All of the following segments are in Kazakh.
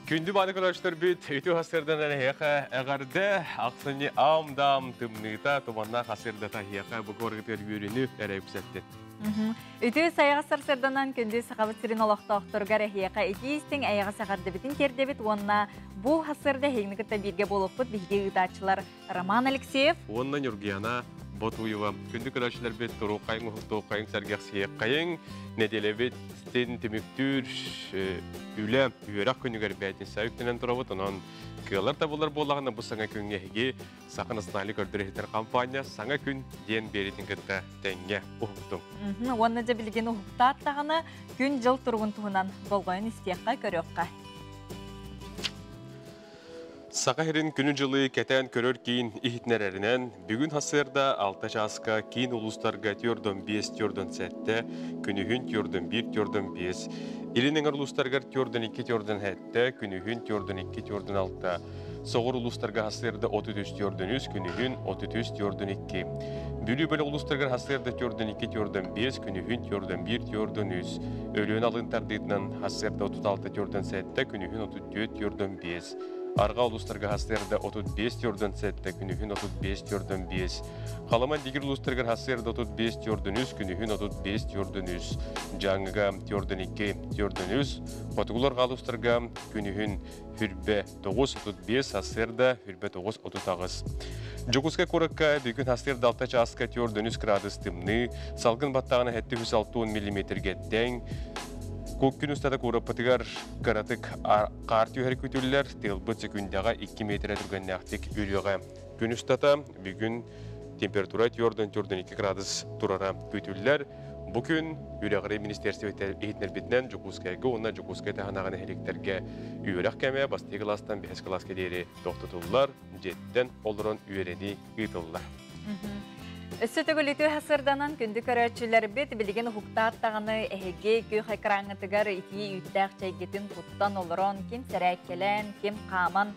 Күнді баны көрәштер бүт, өті қасырдан әріқі әғарды ақсыны ам-дам тымныта тұманна қасырда тахияқа бұқорғытыр үйріні әрі күсәтті. Өті сайға сарсырданан күнді сақабыт сірін олақты оқтырғар әхияқа екейістің әйіға сақарды бітін кердебіт, онына бұл қасырда хейгнікітті бірге болып бұд бейге ұдатшылар Роман Алексеев. Онна Нюргияна Ботуева. Күнді көрәшілер бет тұру қайың, ұқты қайың, сәргек сиек қайың, неделе бет стен теміктүр, үлі, үйерақ күнігер бәйтін сәйіктінен тұрабыт, онан кылар да болар болағына бұл саңа күнге хеге сақын ысынайлы көрдіректер компания саңа күн ден беретін кітті тәңге ұхықтың. Онна жа білген ұхықта аттағаны күн жыл тұрғын тұғынан болғайын істеққа көріққа. Сақахерин күні жылы кәтән көрір кейін ихітнәрәрінен бүгін хасырда 6 жасқа кейін ұлыстарға тёрдон 5 тёрдон сәтті, күнігін тёрдон 1 тёрдон 5. Илінің ұлыстарғар тёрдон 2 тёрдон әтті, күнігін тёрдон 2 тёрдон 6. Соғыр ұлыстарға хасырда 33 тёрдон 3, күнігін 33 тёрдон 2. Бүлі бөлі ұлыстарғар хасырда тёрдон 2 тёрдон 5, күнігін тёрдон 1 тёрдон 3. Өліен алынтардыдынан хасырда 36 тёрдон сәтті, күнігін 34 тёрдон 5. Арға ұлыстарға хасырда 35 тёрдон сәтті, күнігін 35 тёрдон 5. Қаламан дегір ұлыстарға хасырда 35 тёрдон 3, күнігін 35 тёрдон 3. Жаңыға тёрдон 2 тёрдон 3. Қотығылар қалыстарға күнігін хүрбе 9-35, хасырда хүрбе 9-39. Жокуска коракка бүгін хасырда 6 часка тёрдон 3 градус тымны, салгын баттағына 760 мм-ге тәң. Көк күн ұстада көріппатығар қаратық қарту әркөтілілер тылбыт секундяға 2 метр әтіргенне ақтық үріға. Күн ұстада бүгін температура тёрдон 2 градус тұрара көтілілер. Бүгін үріғыры Министерство егітнер бетінен Жокускайғы, онна Жокускай тағанағын әректерге үйірақ кәме басты кластан 5 класс кедері тоқтытылылар, жеттен олырын үйерені ұйтылылар. Өссі түгіліті хасырданан күнді көрәтшілер бет білген ұқта аттағаны әйге көй қайқыраңытығар ити үйттәқ чайгетін құттан олырон, кем сәрәк келен, кем қаман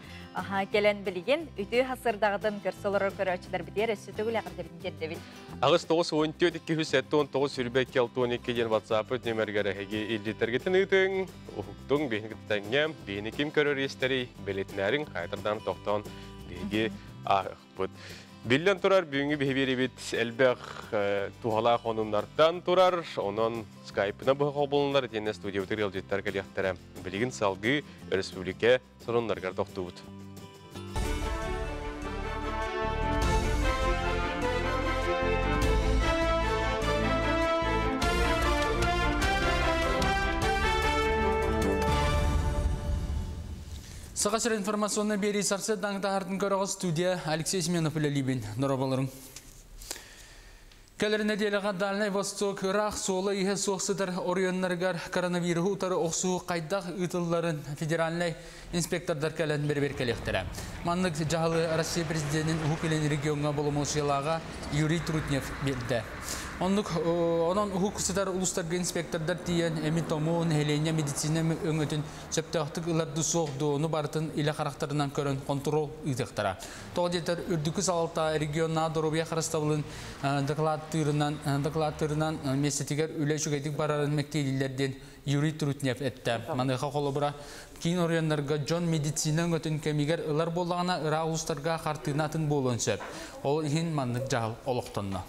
келен білген үті хасырдағыдың көрсілері көрәтшілер бітер өссі түгіл әқірдерін кердебіт. Ағыз 9-14-2-7-19 сүрбәк 6-12 ден WhatsApp нөміргер әйге елдетергетін үйтің, ұқықтың бейінгі бейіні кем көрер естері белетінәрін қайтырдан тоқтан бейге ағықпыд. Билден турар бүгінгі бейбері бет әлбәқ туғала қонымнардан турар, онын скайпына бұға болынлар дене студия өтір елжеттер кәлияқтары білігін салғы республика сұрынларғар тоқты бұд. Сақасыр информационны бері сарсы даңғытағардың көріғы студия Алексей Семенов үлелейбен. Нұрабаларың. Кәлір неделіға Дальный Восток, Ирақ, Солы, Ихе соқсыдар орионларғар коронавиру ұтары оқсуы қайдақ ұтылыларын федеральный инспектордар кәлін бір-бір кәлектірі. Манлық жағылы Россия президентінің ұхықелен регионға болымылшылаға Юрий Трутнев берді. Онын ұхықсыдар ұлыстарға инспектордар тиен әмі томуын әйлене медицина өңітін сөптіқтік ұларды соғды оны бартын илі қарақтарынан көрін контрол ұйтықтыра. Тоғдетер үрдікі салалта регионна дұрубия қарыстабылын докладтырынан месетігер үлі жүгейдік барарын мәктейлілерден Юрий Трутнев әтті. Манайға қолы бұра кейін орионларға жон медицина өңітін кәмегер ұлар болағына ұра ұлыстарға қартынатын болуын сөп. Ол ең маңдық жағыл олықтынна.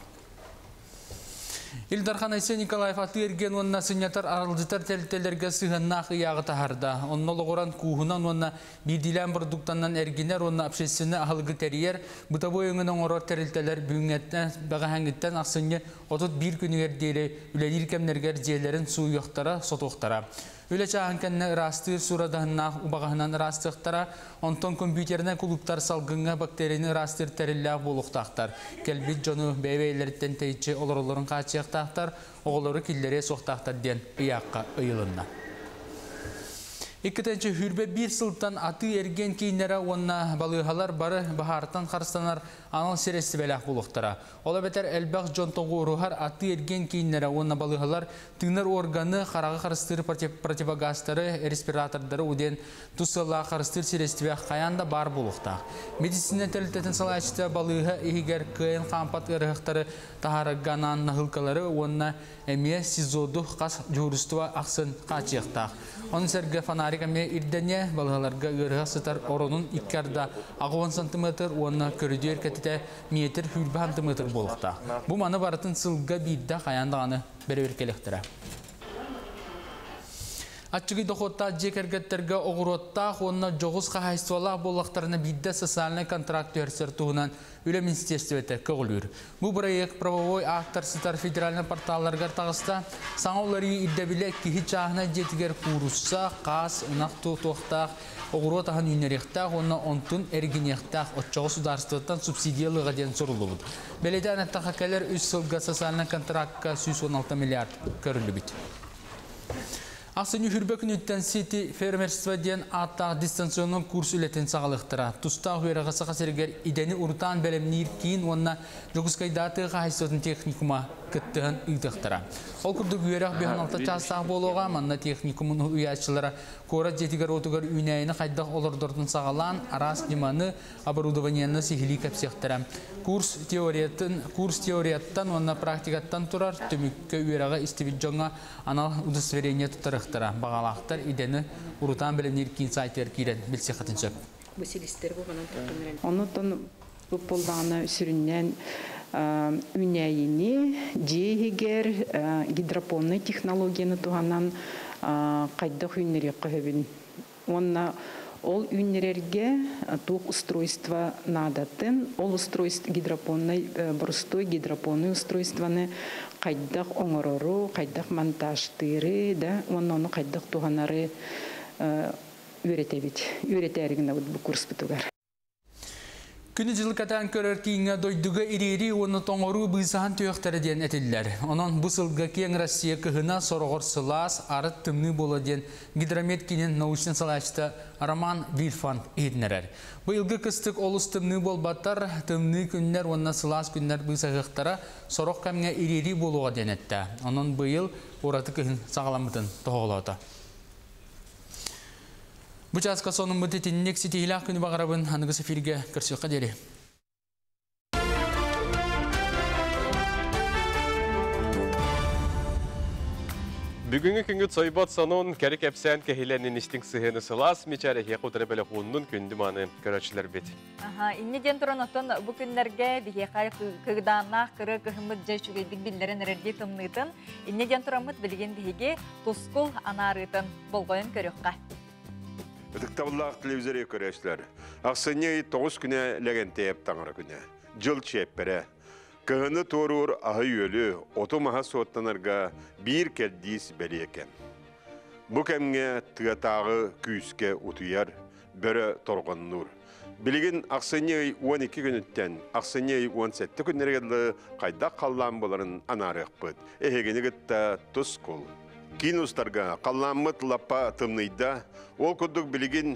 Илдархан Айсе Николаев аты ерген онына сынятар арылжытар тәлтелерге сығынна қияғы тахарда. Оннол оғыран куғынан онына бейдилен продуктаннан әргенер онына апшесіні ағылғы тәрiyер бұтабой өңінің орор тәрілтелер бүгінгеттен баға әңгіттен ақсынне 31 күнігер дейлі үләдер кәмнергер жиелерін суйықтара, сотуқтара. Үлі чағын кәнне ұрастыр сұрадағына ұбағынан ұрастықтара, онтон компьютеріне клубтар салғынға бактерияны ұрастыр тәрілі болуқтақтар. Кәлбет жоны бәйбейлерден тәйче оларыларын қачықтақтар, оғылары келдері соқтақтар ден ұяққа ұйылынна. Иккетенче хүрбе bir сылтан аты ерген кейнері онна балығалар бары бағартан қарыстанар анал сересті бәләқ болуқтара. Ола бәтер әлбәқ жонтоғы ұрухар аты ерген кейнері онна балығалар тыңнар органы қарағы қарыстыры противогастары, респиратордары өден тұсыла қарыстыр сересті бәқ қаянда бар болуқта. Медицина тәлітетін салайшыта балығы егер күйен қампат ұрықтары тағары ғанан нағылқалары онна әме сезоду қас жұрыстыва ақсын қачықтақ. Onun serge fanarik ame irdenye balhalarga ırığa sıtar oronun ikkarda 10 santimetre ona körüdüyer ketite metre hülbe santimetre bolukta. Bu manı baratın sılga bidda kayandağını berberkelektere. Açıgı dokotta cekergetterge oğurotta onunla joğuz kahaystola bollaktarına bidda sosyalne kontraktör sertuğunan ülem ministerstvete kığılıyor. Bu proyekt pravovoy aktar sitar federalne portallarga tağısta sağolları idde ki hiç ahına jetiger kurussa qas ınaq tuğtuqtaq oğurotahan ünerektaq onunla ontun erginektaq otçoğu sudarstığıttan subsidiyalığa den sorulubud. Belediye anahtaqqakeler 3 sılga sosyalne kontraktka 116 milyard körülü bit. Aksini hürbekün ütten City Fermerstva diyen attaq distansiyonun kurs ületen sağlıqtıra. Tusta hüyerağı sağa serger ideni urutan belemnir kiin onna Joguzkaydatığı haysotun teknikuma kıttığın ıydıqtıra. Ol kurduk hüyerağı 16 çastaq boluğa manna teknikumun üyatçılara kora jetigar otugar ünayını qaydaq olurdurdun sağalan aras limanı abarudovanyanı sihili kapsiqtıra. Kurs teoriyattan onna praktikattan turar tümükke hüyerağı istividjonga anal udusverenya tutarıqtıra. Bağalaqtar ideni urutan belemnir kiin saytır kiren bilsiqatın söp. Ondan bu poldağına sürünen üneyini, cehiger, hidroponlu teknolojini tuhanan kayda hünleri kahvin. Onunla ol ünlerge tuğ устройство надатын, ol устройство гидропонный, простой гидропонный устройствоны кайда оңорору, кайда монтажтыры, да, onu kayda tuhanары üretebit, üreterigine bu kurs bitugar. Күні жылқатан көрер кейінге дойдуға ирери оны тоңыру бұйсахан түйіқтері ден әтілдер. Онын бұл сылға кейін Россия кіғына сорғыр сылас арыт түмні болы ден гидромет кейінен научный салашты Роман Вильфан едінерер. Бұл үлгі кістік олыс түмні бол баттар, түмні күннер, онына сылас күннер бұйсағықтары сорық кәмге ирери болуға ден әтті. Онын бұйыл ораты кіғын сағаламытын тоғылауды. Bu çaska sonun bu tetinlik sitihilak günü bağırabın hanıgı sefirge kırsıqqa deri. Бүгінгі күнгі цойбот сонун кәрік әпсән кәхиленін істің сығыны сылас мечәрі хек отыры бәлі құнның күнді маны көрәтшілер бет. Инне ден тұрын отын бұл күнлерге бігеқай қығданақ кірі қығымыд жай шүгейдік білдерін әрерде тымнытын. Инне ден тұрымыд білген біге тұскул анарытын болғойын көріққа. Тықтабыллақ телевизоры көрәшілер. Ақсыне 9 күне ләгентейіп таңыры күне. Жыл чеппері. Кығыны торуыр ағы өлі, оты маға соттанырға бір кәлдейс бәлі екен. Бұ кәмге тығатағы күйіске ұтыяр, бөрі торғаннур. Білген Ақсыне 12 күніттен, Ақсыне 17 күннергелі қайдақ қаллан боларын анарық бұд. Әхегені күтті тұс қол. Кейін ұстарға қалламыт лапа тымнайда, ол күдік білген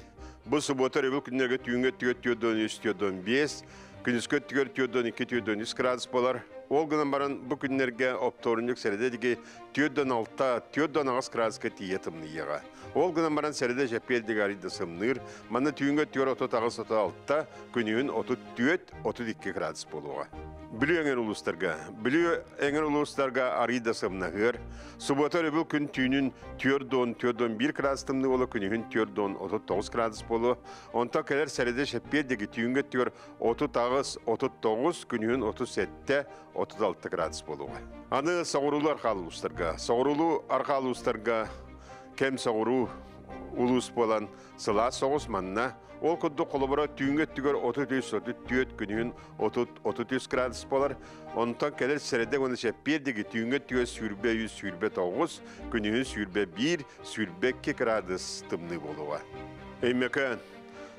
бұл сұботар өбіл күнерге түйінге түйеттеуден үстеуден 5, күніске түйеттеуден 2-3 градус болар. Ол күнен баран бұл күнерге опторынлық сәреді деге 4-6 градусқа тие тымнайыға. Ол күнен баран сәреді жәпелдегі арыйды сымныр, маны түйінге түйер 36-36, күнігін 34-32 градус болуға. Білі әңір ұлыстарға арыйда сымнағыр. Сұботар өбіл күн түйінін 4-1 градус тымны олы, күнігін 4-39 градус болу. Онта кәлер сәреді шәппелдегі түйінге түйер 30-39, күнігін 37-36 градус болуға. Аны сауырулу арқалы ұлыстарға. Сауырулу арқалы ұлыстарға кәм сауыру ұлыс болан сыла соғыс манна. Ол күнді қолыбыра түйінге түгер 30-34 күнігін 30 градус болар. Онтан кәлер сәреді оны шәппердегі түйінге түгер сүрбе 100, сүрбе 9, күнігін сүрбе 1, сүрбе 2 градус тымны болуға. Әймекен,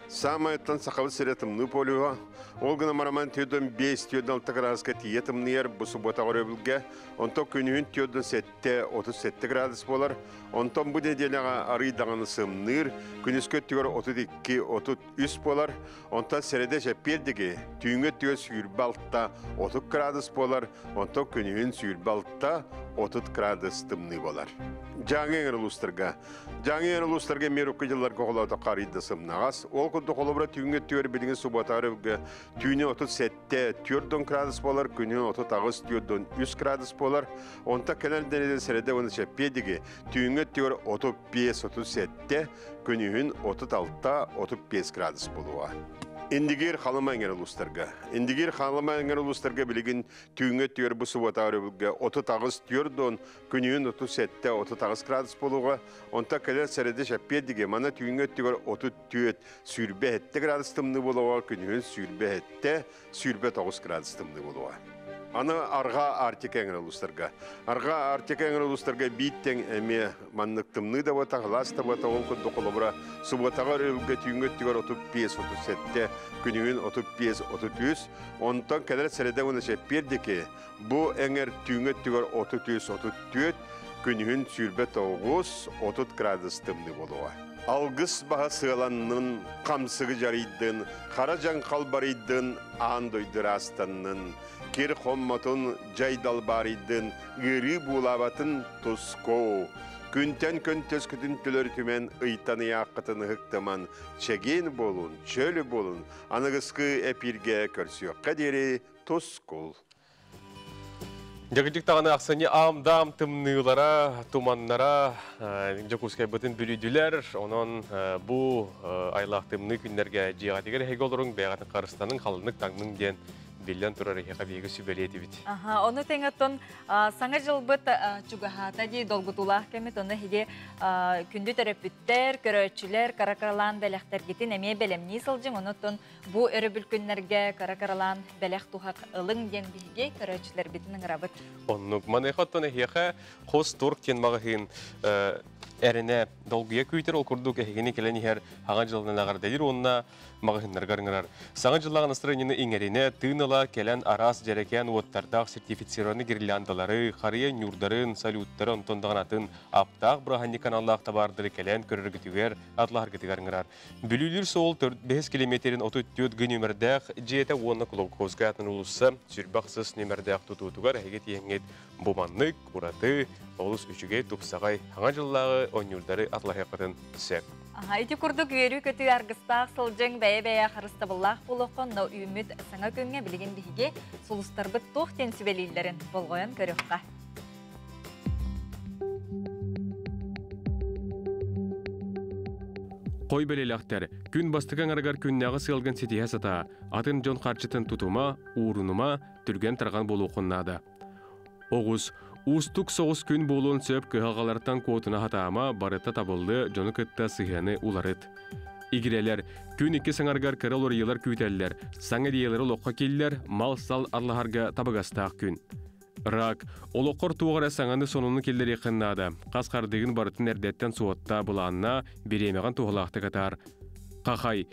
самайттан сақалы сәрі тымны болуға. Ол күні мараман түйден 5-6 градусқа тие тымнығар бұсы ботағыр өбілге. Онтан күнігін түйден 7-37 градус болар. Онтан бұл неделяға арыйдағаны сымныр, күніске түгер 32-33 болар. Онтан сәреді жәпелдігі түйінге түгер сүйірбе алтта 30 градус болар. Онтан күнігін сүйірбе алтта 30 gradus tımны bolar. Жаңы ұлыстарға меруқы жылларға қолауды қариды сымнағас. Ол күнді қолабыра түйінге түйер біліңі субатарыға түйіне 37-те 4 градус болар, күні 39-3 градус болар. Онта кәнер дәнеден сәреді оны шәппедігі түйінге түйер 35-37-те күнігін 36-35 градус болуға. Индигер халыма эңер улустарга билигин түйүнгө түйөр бу субатары билге 30 түйөрдөн күнүн 37-30 градус болууга онта келер середе шаппедиге мана түйүнгө түйөр 34 сүрбе 7 градус тымны болууга күнүн сүрбе 9 градус тымны болууга. Аны арга артик эңер улустарга биттен эме манныктымны да бота глас да бота ол күндө колобура субатага өлгө түйүнгө түйөр 35-37 күнүн 35-33 онтон келер середе уна шеппердики бу эңер түйүнгө түйөр 33-34 күнүн сүрбе 9-30 градус тымны болууга. Алгыс баға сыйланның, қамсығы жаридың, қара жаңқал баридың, андойдыр астанның, кер қомматын жайдал баридың, ғыры бұлабатын тұсқо. Күнтен күнтес күтін түлер түмен ұйтаны яққытын ғықтыман, чеген болун, чөлі болун, анығысқы әпірге көрсіоққа дері тұсқол. Жагыдик тағаны ақсаны амдам тымнылара, туманнара, жакускай бұтын бүлүйділер, онын бұ айлақ тымны күндерге жиғатығыр хеге олырың бәғатын қарыстаның қалынық таңның ден билен турар хега биге сүбелети бит. Оны теңеттон саңа жылбыт чугахата ди долгутулах кемет оны хиге күндү терапевттер, көрөчүлөр, каракаралан белектер гитин эме белемни сылжың онотон бу өрөбүл күннерге каракаралан белек тухак ылың ден биге көрөчүлөр битинин рабыт. Оннук манехаттон хега хос турк кен магахин эрене долгуя күйтер ол курдук хегени келени хер хаган жылдан агар делир онна магахиннер гарыңар. Саңа жыллаган настроениени иңерине тыынала келен арас жерекен уоттардак сертифицированный гирляндалары, хария нюрдарын, салюттарын тондаган аптак брахани каналлак табардыры келен көрөргүтүгер атлар гытыгарыңар. Бүлүлүр сол 4-5 километрин 34 гүнүмердек жете 10 клубкозгатын улусы сүрбаксыз нөмердек тутутугар хегет еңет буманнык ураты олус үчүгей тупсагай хаңа жыллагы онюрдары атлахякатын сеп. Ити курдук үйеру көтү аргыстаак сылжың бәйе-бәйе харыстабыллах болуқон но үймүт саңа көнгө билген биге сулустарбыт тух тенсибелилерин болгоен көрөкка. Кой белелактер, күн бастыган аргар күннәгы сылган сетиһә сата, атын жон карчытын тутума, уурунума түрген тарган болуқоннады. Оғыз, устук соғыз күн болуын сөп кыхалгалардан куотуна хатаама барытта табылды жону кытта сыханы уларыт. Игирелер, күн икки саңаргар кырыл орыйлар күйтәллер, саңа диелері лоққа келлер, мал сал арлахарга табагастақ күн. Рак, олоққор туғара саңаны сонуны келдер еқыннады, қасқардығын барытын әрдеттен суатта бұланна беремеған туғылақты катар. Қақай,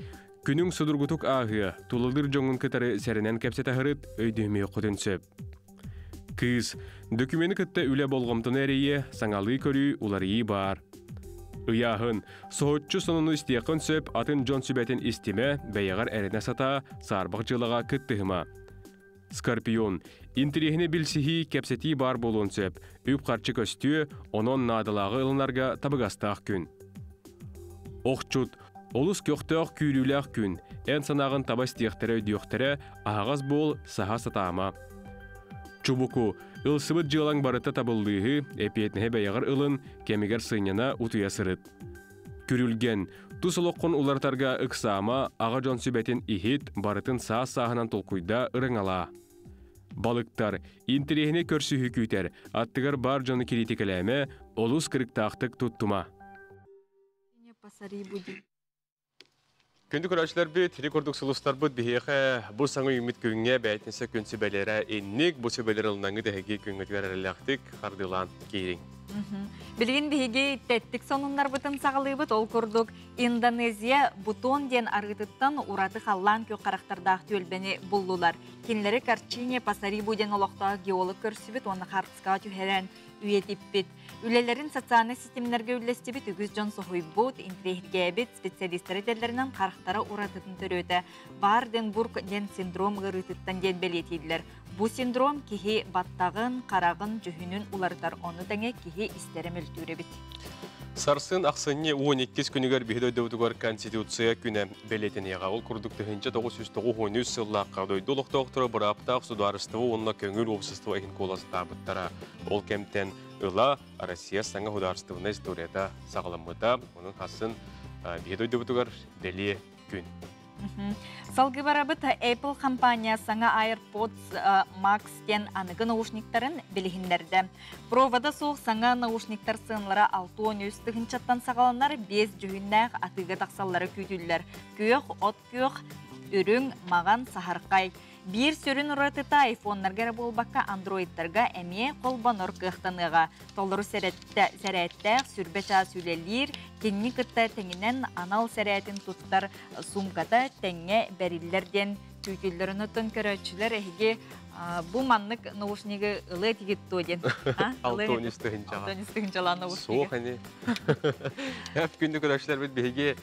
күнің судыргутук ағы, тулылдыр жоңын кытары сәрінен кәпсеті хырыт, өйдемей құтын сөп. Кыз, докумені кытта үлі болғымтын әрейе, саңалы көрі уларыйы бар. Ыяхын, соғытчы сонуны істеқын сөп, атын жон сүбәтін істеме, бәйеғар әріне сата, сарбақ жылыға кыттығыма. Скорпион, интерехіне білсіхи кәпсеті бар болуын сөп, үп қарчы көстү, онон надылағы ылынарға табығастақ күн. Оқчут, олыс көқтіғ күйріләқ күн, ән санағын табас тияқтары өйдіқтері, ағаз бол саға сатама. Чубуку, ылсыбыт жылаң барыта табылдығы, әпиетіне бәйіғар ылын, кемігер сыйняна утуя сырыт. Күрілген, тусылоққын улартарға ықсама, аға жон сүбәтін ихит, барытын саа-сағынан толкуйда ырыңала. Балықтар, интерехіне көрсі хүкүйтер, аттығар бар жоны керетекеләме, олус кіріктақтық туттума. Күнді көрәшілер бет, рекордық сұлыстар бұд бейеқі бұл саңы үміт көнге бәйтінсе күн сөбәлері еннік, бұл сөбәлері ұлнаңы дәхеге күнгітгер әріліқтік қардылан кейрің. Білген бейге тәттік сонынлар бұтын сағылы бұт, ол күрдік Индонезия бұтон ден арғытыттан ураты қаллан көк қарақтардақ төлбәне бұллулар. Кенлері Карчине пасари бұден олықтағы геолог көрсі біт, оны қартысқа түйерен үйетіп біт. Үлелерін социальный системлерге үлесті біт, үгіз жон соғой бұд, интрехерге біт, специалистері тәлдерінен қарықтары уратытын түрөті. Бар ден бұрқ ден синдром ғырытыттан ден белетейділер. Бу синдром кихи баттагын, карагын, жүхүнүн улартар оны теңе кихи истерем өлтүребит. Сарсын ақсынне 12 күнігер бейдойдығығар Конституция күні белетінеға ол күрдік түхінші 993 сыллаққа дойды олықтауқтыры бір аптақ сударыстығы онына көңіл опсыстығы ең қоласы табыттара. Ол кемтен ұла Россия саңа хударыстығына историята сағаламыда. Оның хасын бейдойдығығар беле күн. Салғы барабыт Apple компания саңа AirPods Max кен анығы наушниктарын білігіндерді. Провода соқ саңа наушниктар сыңлара 6-13 түгіншаттан сағаланар 5 жүгіннәқ атыға тақсалары күйтілілер. Күйіқ, от күйіқ, үрің, маған, сахарқай. Bir sürün uğratıta iPhone'larga bolbakka Android'larga emeğe kolbanor kıhtанıға. Толыру сәрәттә сүрбәча сүлелер, кенни кытта теңінен анал сәрәтін туттар сумката тәңе бәриллерден күйтілдерін өтін көрәтшілер әйге bu manlık nauşniği ılı etikет тоген. 6-13 наушниги. Соқ әне. Әп күнді көрәшілер бет бейге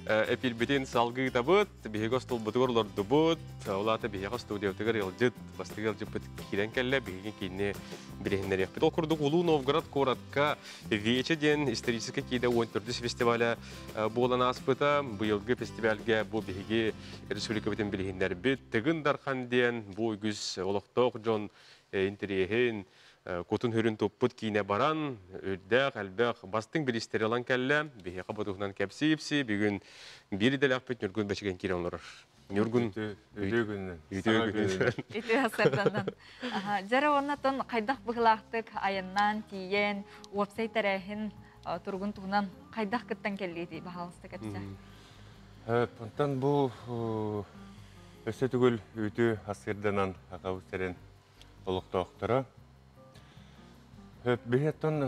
әпіл бітен салғы табыт, бейге стол бұтығыр лорды бұт, олаты бейге студиятығыр елжет, бастығыр жіпіт кирен кәлі бейге кейіне білігіндер ек. Ол күрдік Улу Новгород Коратқа вечеден исторический кейді 14 фестиваля болан аспыта, бұйылғы фестивальге бұл бейге республика бітен білігіндер бет, тігін дарқан бұл үгіз олықтық жон интериехен Котун хүрін топпут кейіне баран, өддәқ, әлбәқ, бастың бір істері алан кәлі, бейе қабатуғынан кәпсі-епсі, бүгін бірі дәл ақпет нүргін бәшіген кейрен олар. Нүргін Үйті күннен. Үті асырдандан. Жары орнатын қайдақ бұғылақтық айыннан, тиен, уапсай тәрәхін тұрғын тұғынан қайдақ күттен кәлейді бағалысты кәпсі? Понтан бұл өсі түгіл үйті асырданан ағауыстарен олықтауқтыра. Бейеттен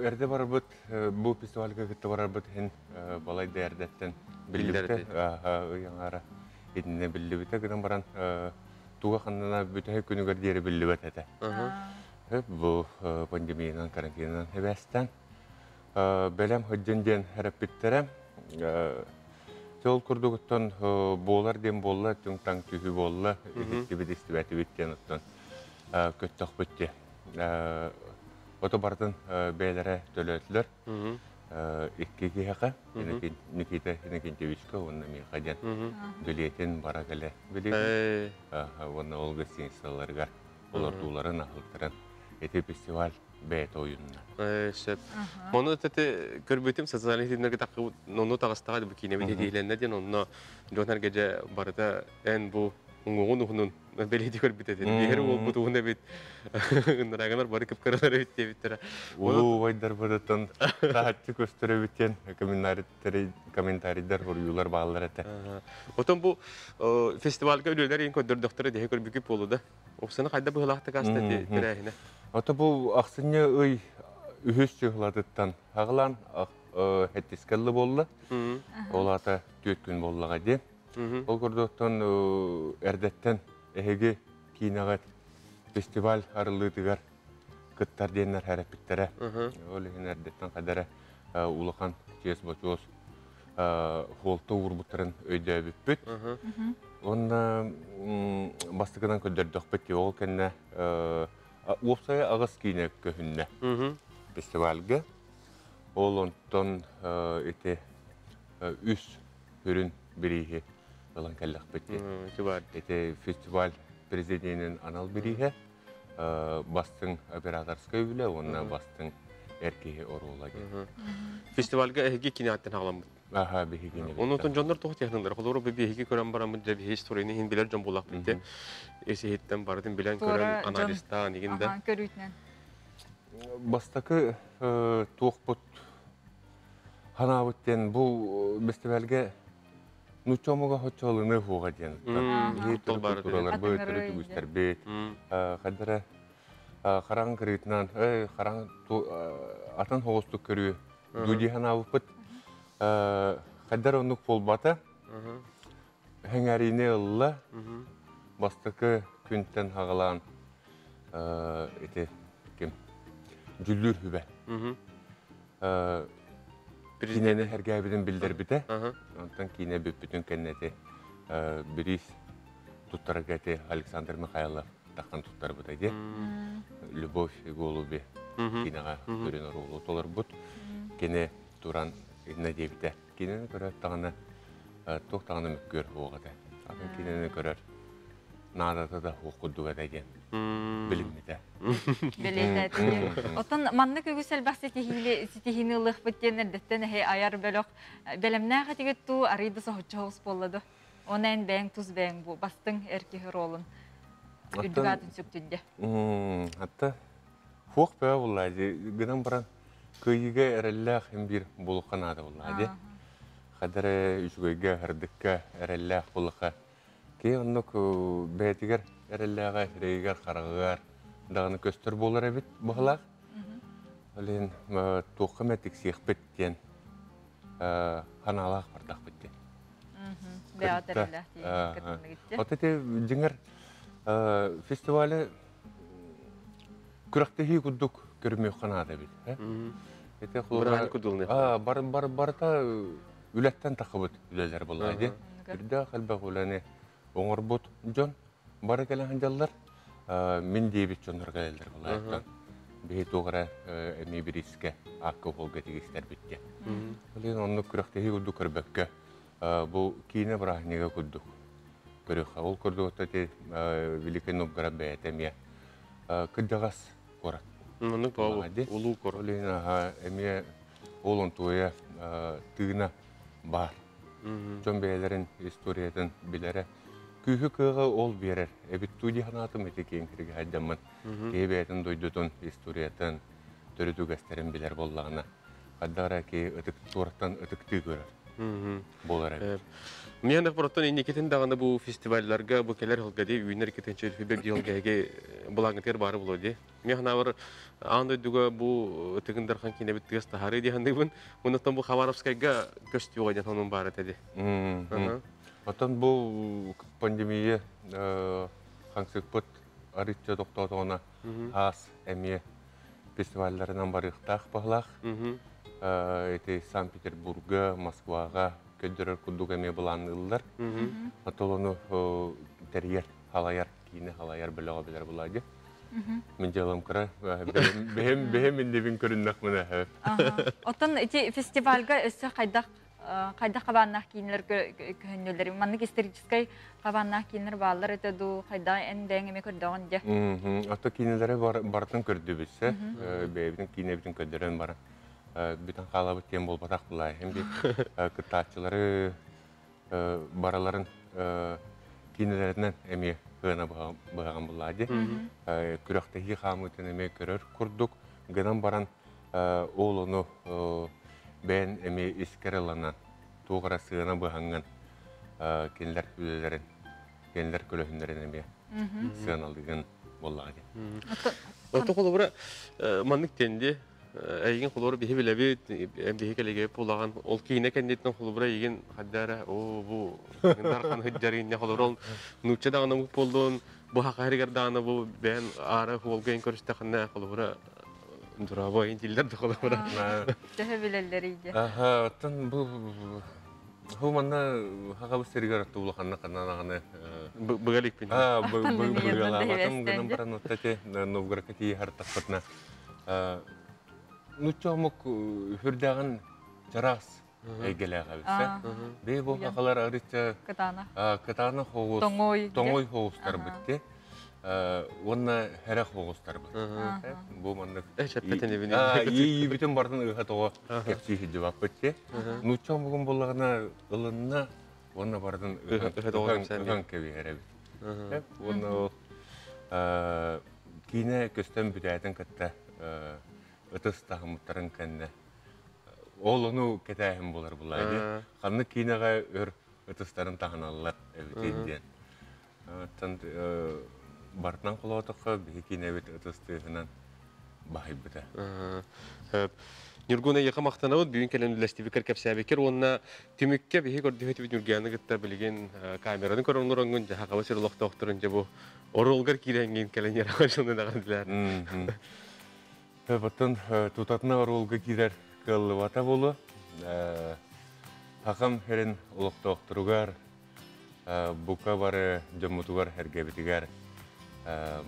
әрді барабыт, бұл фестивальға күтті барабыт хен балайды әрдеттен білдібіті. Яңара едіне білдібіті күнен баран туға қанына бүті күнігер дері білдібіт әті. Бұл пандемиянан, карантинынан әбәстен. Бәлем хөджен ден әріп біттірі. Сол күрдігіттен болар ден болла, түң-таң түйі болла, ехеттібіт істібәті біттен ұттан көттіқ бітті. Ото бардын бәйлері төлөтілер. Иккеге хақы, Никита Иннокентьевичка, онна мен қаден білетін бара кәлі білетін. Онна ол гостиницаларға, олар туларын ақылттырын. Эти фестиваль бәйт ойынына. Шеп. Моны тәті көрбетім, социальный хитімдерге тақы, оны тағыстаға бұл кейіне бейді дейленді ден, онына жонар гәже барыда ән бұл оңғығын ұғынын бәлейді көрбетеді. Бейір ол бұтығында бет ұнырағанар бары көп қаралары бетте беттері. Олу ойдар бұдыттан тағатты көстірі беттен комментарийдер ұрыюлар бағалар әті. Отын бұл фестивальға өлелер ең көндір доқтыры дейі көрбекіп болу да. Оқсаны қайда бұғылақты қасты дәрәйіне? Оты бұл ақсыне өй үйіз шығыладыттан ағылан әттескәлі болы. Ол ата 4 күн болыға де. Ол көрдіқтен әрдеттен әйге кейінағат фестиваль арылытығар күттар дейінер әрәпіттері. Ол ең әрдеттен қадары ұлыған чес бачоз холты ұрбыттарын өйді өбіппіт. Оны бастығынан көндердіқ бітті. Ол кәнне опсай ағыз кейіне көхінне фестивальға. Ол онтон үс үрін бірейі Алан кәлләқ бітті. Это фестиваль президентінің анал бірейі. Бастың операторскай үлі, онына бастың әркеге орғылагы. Фестивальға әйге кене аттен ағылам бұд? Аха, бейге кене бұд. Оны отын жондар тоғы техныңдар. Қолыры бұл бейге көрен барамын, жабі хей сторейні хен білер жон болақ бітті. Есі хеттен бардың білен көрен аналистан егінді. Көрүйтінен. Бастақы тоқ бұд хана бұттен бұл фестивальға Нучомуга хочолыны хуга ден. Туралар бөт түрүстер бет. Кадара харан кырытнан, харан атын хогостук көрү. Дудихан авыпыт. Кадара онук болбата. Хәңәрине ылла. Бастыкы күнтен хагалан кем жүллүр хүбә. Кинені әргәбіден білдер біті. Онтан кейіне бүтін кәннеті біріз тұттарға әті Александр Михайлов таққан тұттар бұд әде. Любовь и голуби кинаға көрін ұрулы толар бұд. Кені туран ина дебіті. Кенені көрер тағаны тоқтағаны мүккөр оғады. Атын кенені көрер надады да оқыдуға дәген. Білімді. Білімді. Отын манны көгісел бақ сетихini ылық бүттен әрдеттен аяр бөліқ. Бәлімнәға тегетту арыйды соғытчы хоғыс болады. Онайын бәң тұз бәң бұл. Бастың әркехір олын. Үдігатын сөктүнде. Атта фоқ бәу болады. Гынан баран көйіге әрәлләқ бір болуқан ады болады. Қадыры үшгөйге әрдікке әрәлләқ болуқа. Кей оннық бәйтігер әрәлләға, рейгер, қарағығар дағыны көстір болар әбіт бұғылақ. Олен тоқы мәтік сиқ біттен қаналақ бардақ біттен. Бәғат әрәлләқ дейін кіртімі кетті. Отеті жыңыр фестивалі күрақтығы күддік көрмей қанады біт. Бұрған күділіне. Барыта үләттен тақы бұд үләлер болады. Үрді қалбақ үләне оңыр бұд жон. Бары кәлән жаллар мен дейбет жонларға әлдер болады. Бейт оғыра әмей бір іске ақы қолға тегістер бітті. Олен оны күрақтығы күддік көрбәкке бұл кейіне бірағынеге күддік. Көріға. Ол көрді өтті Великий Новгород бәйтәмия күддіғас қорат. Оның бауы ұлу қор. Олен әмей олын туя тығына бар. Жон бәйлерін историятын білері. Күйі күйіға ол берер. Әбіт туйди қанатым әте кейін кірге әддамын. Кей бәйтін дойдудын историятын түріду гәстерін білер боллағына. Қаддағыра кей тұрақтан ұтықты көрер. Болар әбіт. Мен ақпараттан енекетін дағаны бұл фестивальларға бұл кәлер ғылғаде үйінер кетенші үлфебек дейілгәге бұлаңғытер бары болады. Мен ғанавар аңдойдуға бұл ұтығындархан кейіне біттігіз тахары дейхандығын. Онықтан бұл Хабаровскайға көсті оғайдан оның бары тәді. Отан бұл пандемия қаңсық бұд арытча тоқтауына ас әме фестивальдарынан барықтақ бағылақ. Санкт-Петербурга, Москваға көддірір күддік әме бұланылар. Отолыны тәрер, халаяр, кейіне халаяр біліға білер болады. Мен жалам қыра, бәхем ендебін көріннақ мұна. Отын фестивальға өсі қайда қабаннақ кейінлер көнелер. Маннык историческай қабаннақ кейінлер балылар өтеді, қайда әндәң еме көрдіғын де. Отты кейінлері бартын көрді бізсі, бәйбінің кейіне бітін көддірін бары. Бүтін қалабы тем бол батақ бұлай. Әмді күттатшылары бараларын кейінлерінен әме ғына бұғаған бұлады. Күріқтегі қамытын әме көрір күрдік. Ғынан баран олыны бән әме ескерілінен туғыра сығына бұғанған кенлер үлелерін, кенлер көліхіндерін әме сығыналдығын бұлады. Оты қолы бұра маннык тенде әйген қолы бұра бейі біләбет, бейі кәлеге болаған ол кейіне кәндеттен қолы бұра еген қаддары бұл ғындарқан хүддерін қолы бұра нұтча дағына мұқ болдың бұл хақайрығар дағына бұл бән ары қолғайын көрісті қанна қолы бұра Дұрабы айын тілдерді қолы бұра. Жағы білелері еді. Оттан бұл манна хақабы сәргер атты бұл қанна қаннағаны бұғалик пен. Бұғалағатым ғынан баран оттаты Новгородқа тейі хартақпытна. Нұтча мұқ хүрдіғын жарағыз әйгеліға бісі. Бей бұл хақалар арытша катана тоңой хоғыстар бітті. Онна хәрәқ оғыстар бұл. Бұл маңдық. Әшәппәтін ебіне. Ей бүтін бардың ұғат оға кәпсейхі жауап бітті. Нұтчан бұғын болағына ұлынна, онна бардың ұған кәбе әрі біт. Онна кейіне көстен бүтәйтін кітті ұтыс тағымыттарын кәнді. Ол оны кәтәйім болар бұлайды. Қанны кейінеға өр ұтыстарын тағыналылар өтейден. Бартынан қолуатыққа бейкейін әбет ұтыстығынан бағай бұта. Нюргуна еқа мақтанауыд, бүйін кәлін үләстебекер кәпсәбекер, онына түмікке бейі көрді өтіп Нюргияны күтті білген камераның көріңлер оңын, жағақабы сөріліқті оқтырынca бұл орылғар кейренген кәлін ерақын жылын дағандылар. Бұттын тұтатына орылғы кейдер көлі вата болу. Хақам әрін ұлықты оқтыруғар, бұқа бары жамытуғар әрге бітігер.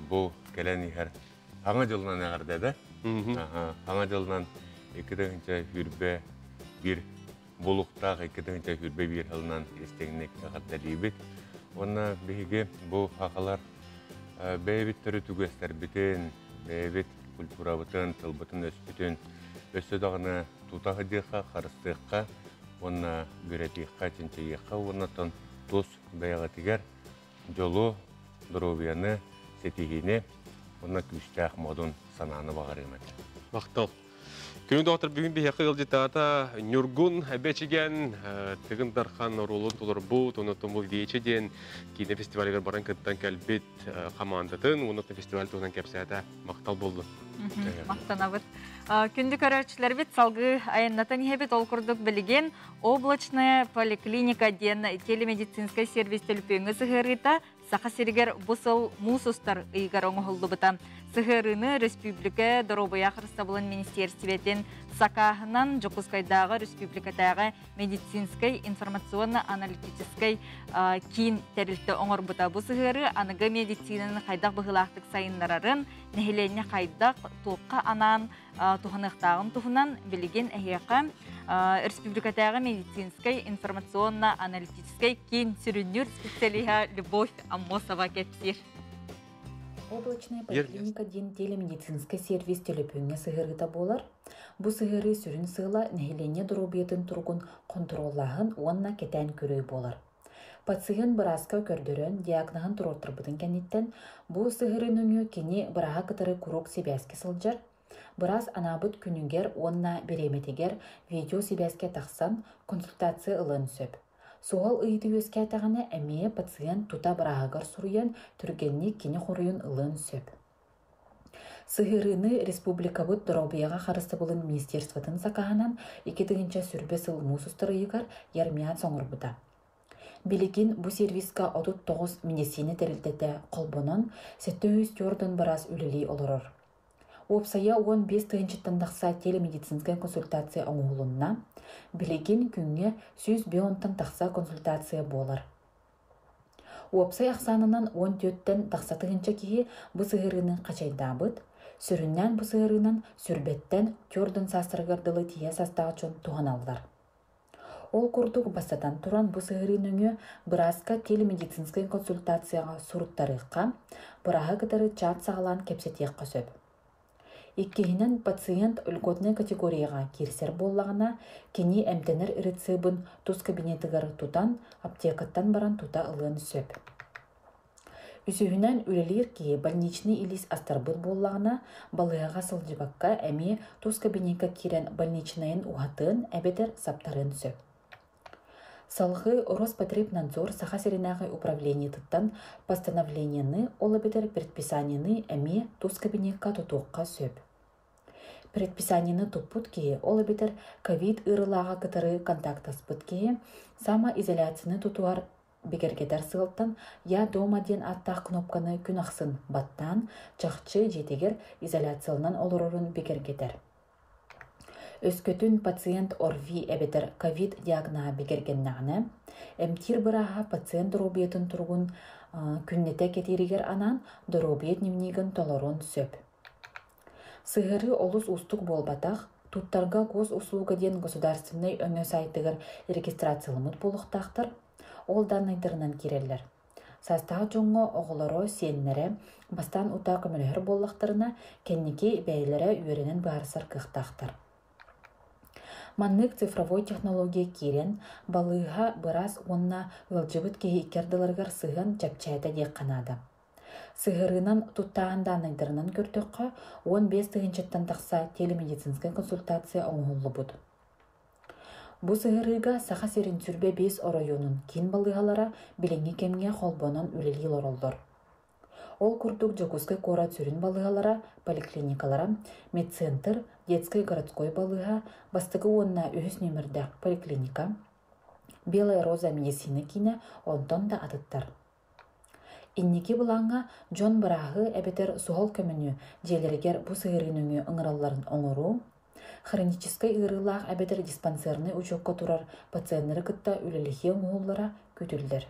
bu gelen her hangi yıldan nerede de? Hangi yıldan ikidince hürbe bir bulukta ikidince hürbe bir yıldan isteğine kadar libit. Ona bihige bu hakalar beyvitleri tügesler bütün beyvit kultura bütün tıl bütün bütün ösüdağını tutahıdıqa karıstıqa ona göretiqa çinçeyiqa ona ton tuz beyagatiger jolu dorobiyanı setihine ona küstah modun sananı bağırımat. Мақтал. Күнү доктор бүгүн бие кылжы тата Нюргун бечиген тыгын дархан ролун толор бу тонотомул диечеден кине фестивалга баран кыттан келбит командатын онотон фестиваль тонан кепсәдә мактал булды. Мақтанабыт. Күнді көрәрчілер бет салғы айыннатан ебет ол күрдік білген облачная поликлиника ден телемедицинская сервис төліпеңі сығырыта сақа сергер бұсыл мусустар ұйғар оңғылды бұта. Сығырыны республика Доробая Хрыстабылын министерстветен сақағынан Жокускайдағы республикадағы медицинскай информационно-аналитическай кейін тәрілті оңыр бұта. Бұл сығыры анығы медицинаны қайдақ бұғылақтық сайынларарын нәхелене қайдақ тоққа анан туханықтағын тухынан білген әйеқа республикадағы медицинскай информационно-аналитическай кейін сүрінер специалиха Любовь Аммосова кепсер. Облачная поликлиника ден телемедицинский сервис телепөнге сығырыта болар. Бұ сығыры сүрін сығыла нәхелене дұробиетін тұрғын контроллағын онна кетен көрөй болар. Пациент біразқа көрдірін диагнағын тұрортыр бұдың кәнеттен бұ сығырын өңі кені бұраға кітірі күрок себәске сылжар. Біраз анабыт күнігер онна береметегер видео себәске тақсан консультация ылын сөп. Соғал ұйды өске атағаны әмее пациент тута бірағығар сұруян түргенне кені қорыйын ылын сөп. Сығырыны республикабыт Доробияға қарысты болын министерстватын сақағынан 2-інші сүрбе сыл мұсыстыры егар ярмият соңыр бұда. Билигин бу сервиска 39 медицина терилтете қолбонын 704 барас үлілей олырыр. Опсая 15 тыынчыттан телемедицинская консультация оңғылынна, билигин күнге 110 тақса консультация болар. Опсай ақсанынан 14-тен тақса тыынчы кейі бұ сығырының қачайдабыд, сүріннен бұ сығырының сүрбеттен көрдің састырғардылы тие састағычын туған алдар. Ол күрдік бастатан тұран бұ сығырының бұразқа телемедицинская консультацияға сұруттарыққа, бұраға кітары чат сағалан кепсетек қосөп. Иккеһинен пациент үлготный категорияға кирсер боллағына кені әмтенер рецебін туз кабинетігар тутан аптекаттан баран тута ылын сөп. Үсүхінен үлелер ки больничный илис астарбыт боллағына балыға сылжыбаққа әме туз кабинетка кирен больничнайын уғатын әбетер саптарын сөп. Салғы Роспотребнадзор саха серинағы управление тұттан постановленияны олабетер предписанияны әме туз кабинетка тутуққа сөп. Предписанияны тұппут кие олабетер ковид ырылаға кытары контактаспыт кие сама изоляцияны тутуар бекергетер сығылттан я дома ден аттақ кнопканы күн ақсын баттан чақчы жетегер изоляциялынан олырырын бекергетер. Өскөтін пациент орви әбетер ковид диагнаға бекергеннағына, әмтир бұраға пациент дұробиетін тұрғын күннете кетерігер анан дұробиет немнеген толорон сөп. Сығыры олыс устық болбатақ, туттарға гос услуга ден государственный өңі сайтығыр регистрациялымыт болуқтақтыр, ол данайдырынан керелер. Састағы жоңғы оғылары сеннері бастан ұта көмілер болуқтарына кеннеке бәйлері үйерінен барысыр қықтақтыр. Маннык цифровой технология кирен балыға біраз онна ылжыбыт кейі керділергер сығын чапчайда дек қанады. Сығырынан туттағандан айдырынан көртіққа 15 тыынчыттан тақса телемедицинская консультация оңғылы бұд. Бұ сығырыға сақа серін сүрбе 5 орайонын кен балығалара біленге кемге қолбонан үлелей лоролдыр. Ол күрдік Жокускай кора сүрін балығалара, поликлиникалара, медцентр, детской городской балыға, бастығы онна өз нөмірдәк поликлиника, Белая роза медицина кейіне онтон да атыттар. Иннеки бұлаңға Джон Бырағы әбетер суғал көміні желергер бұ сығырыныңы ыңыраларын оңыру, хроническай ырылақ әбетер диспансерны учокка тұрар пациенттері кытта үліліхе оңғылара көтілдер.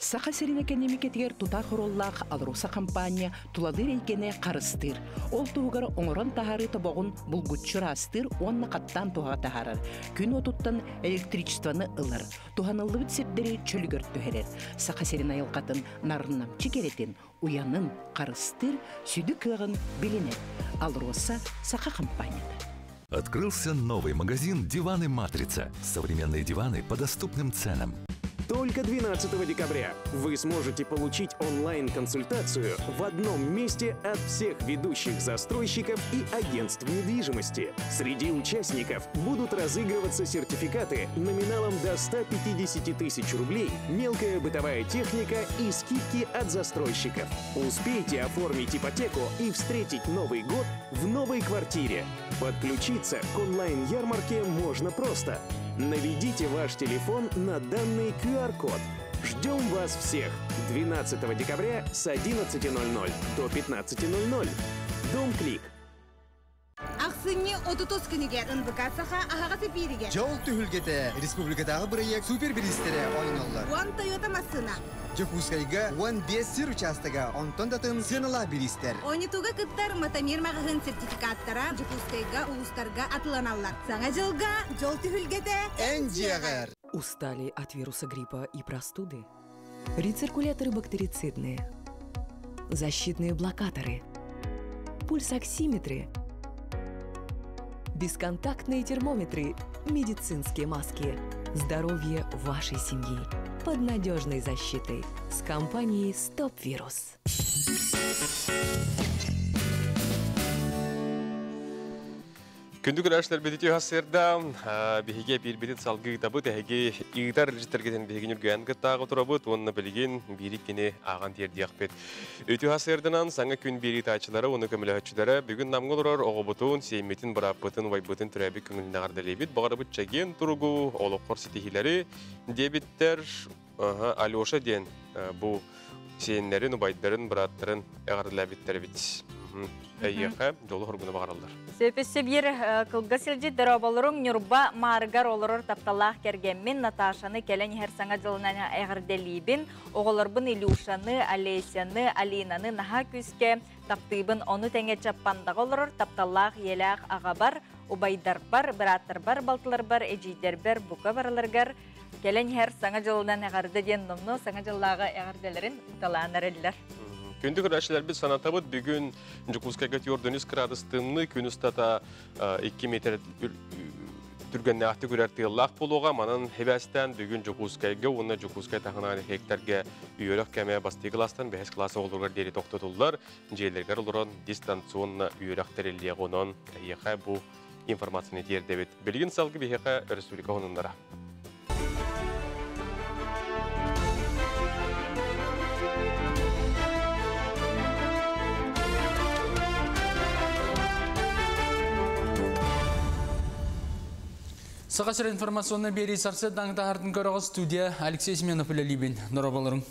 Саха серинеке немекетигер тута хороллах Алроса компания туладыр эйкене карыстыр. Ол тугар оңорон тахары тобогун булгутчур астыр, онна каттан туга тахарар. Күн отуттан электричествоны ылар. Туханылы битсердери чөлүгөр төһерер. Саха серин айылкатын нарыннамчы керетин, уянын карыстыр, сүдү кыгын билинет. Алроса Саха компанияда. Открылся новый магазин «Диваны Матрица». Современные диваны по доступным ценам. Только 12 декабря вы сможете получить онлайн-консультацию в одном месте от всех ведущих застройщиков и агентств недвижимости. Среди участников будут разыгрываться сертификаты номиналом до 150 тысяч рублей, мелкая бытовая техника и скидки от застройщиков. Успейте оформить ипотеку и встретить Новый год в новой квартире. Подключиться к онлайн-ярмарке можно просто. Наведите ваш телефон на данный QR-код. Ждем вас всех 12 декабря с 11:00 до 15:00. Дом Клик. Аксыны отутос күнігер ынбыкасаха ағағасы беріге. Жол түхілгеті республикадағы бірейек супербилистері ойнолар. Уан Тойота масына. Жокускайга уан 5 сир участыга онтон датын сыныла билистер. Ойнитуға кыттар матамир мағығын сертификаттара Жокускайга улустарға атыланалар. Саңа жылға жол түхілгеті Энджиагар. Устали от вируса гриппа и простуды? Рециркуляторы бактерицидные, защитные блокаторы, пульсоксиметры, бесконтактные термометры, медицинские маски. Здоровье вашей семьи под надежной защитой с компанией Стоп Вирус. Күндүк рәшләр бедити хасырда биһиге бир-бирин салгы табы тәһиге игдар җитәргән биһиге нүргән гытагы турабыт онны билген бирикене аган тердиях бет. Өтү хасырдан саңа күн бири тачылары оны көмөлөчүләре бүгүн намгылар огобутун сеймитин барапытын вайбытын төрәби күңелне гардалебит багарыбыт чаген туругу олоқор ситихиләре дебиттер Алёша ден бу сеннәрен убайдарын браттарын агарлабиттер бит. Әйеха жолы хоргуна багаралар. Сөпөсө бир кылга силжи дөрөболорун нюрба маргар олорор тапталах кергенмен Наташаны келен һәр саңа жылынан әгәрделибин, оголорбун Илюшаны, Олесяны, Алинаны наха күскә таптыбын оны тәңе чаппандагы олорор тапталах елах агабар, убайдар бар, браттар бар, балтылар бар, эҗидер бар, бука барларгар келен һәр саңа жылынан әгәрдеген номно саңа жыллага әгәрделерин таланарлар. Күндүк рәшләр без санатабыт бүгүн Жукускайга тиордонис градустымны күн устата 2 метр түргәнне ахты күрәртеллак булуга манан хебәстән бүгүн Жукускайга уны Жукускай тагына хектарга үйөрөк кеме басты класстан 5 класс олдургар дери токтотуллар. Җейләргә улырын дистанционна үйөрөк тереллегонон яха бу информацияны тиердебит. Билген салгы бехе республика онундара. Сақасыр информационный бери сарсы даңдағардың көріғы студия Алексей Семенов үлелейбін. Нұрабаларың.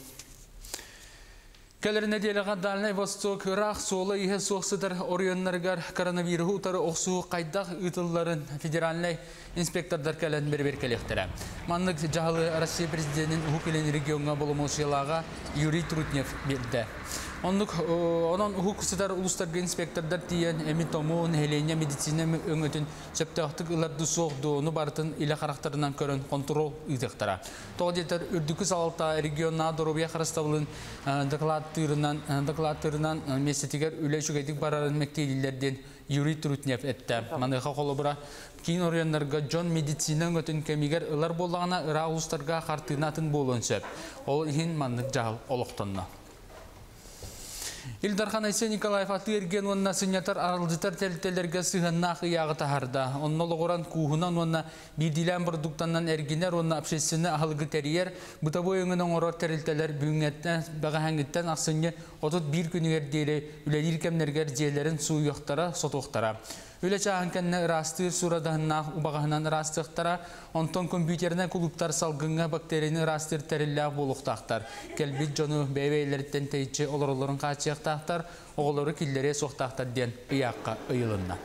Кәлір неделіға Дальный Восток, Ирақ, Солы, Ihe соқсыдар орионларғар коронавирус ұтары оқсуы қайдақ ұтыларын федеральный инспектордар кәлін бір-бір кәлектірі. Манлық жағылы Россия президентінің ұқылен регионға болымылшылаға Юрий Трутнев берді. Онын ұқсыдар ұлыстарға инспектордар тиен әмін томуын әлене медицина өңітін сөптіқтік ұларды соқты оны бартын илі қарақтарынан көрін контрол ұйдықтара. Тоғдетер үрдікі салалта регионна дұрубия қарыстабылын докладтырынан месетігер үлі жүгейдік барарын мәктейлілерден Юрий Трутнев әтті. Маныға қолы бұра кейін орыянларға жон медицина өңітін кәмегер ұлар болағына ұра ұлыстарға қартынатын болуын сөп. Ол ең маңдық жағыл олықтанна. Илдархан Айсе Николаев аты ерген онна сынятар аралдытар тәлтелерге сығынна қияғы тахарда. Онна лоғыран куғынан онна бидилен продуктаннан әргенер онна общественны ахылғы тәрiyер бұтабой өңінің орор тәрілтелер бүгінгеттен баға әңгіттен ақсынне отут бір күнігер дейлі үләдір кәмнергер жерлерін суйықтара, сотуқтара. Öyle çağınkenne rastır suradağına ubağından rastıqtara, onton kompüterine kuluptar salgınga bakterini rastır terillağ boluqtaqtar. Kelbit jonu bebeyleritten teyçe olurların qaçıyaqtaqtar, oğulları killere soqtaqtar den ıyaqqa ıyılınna.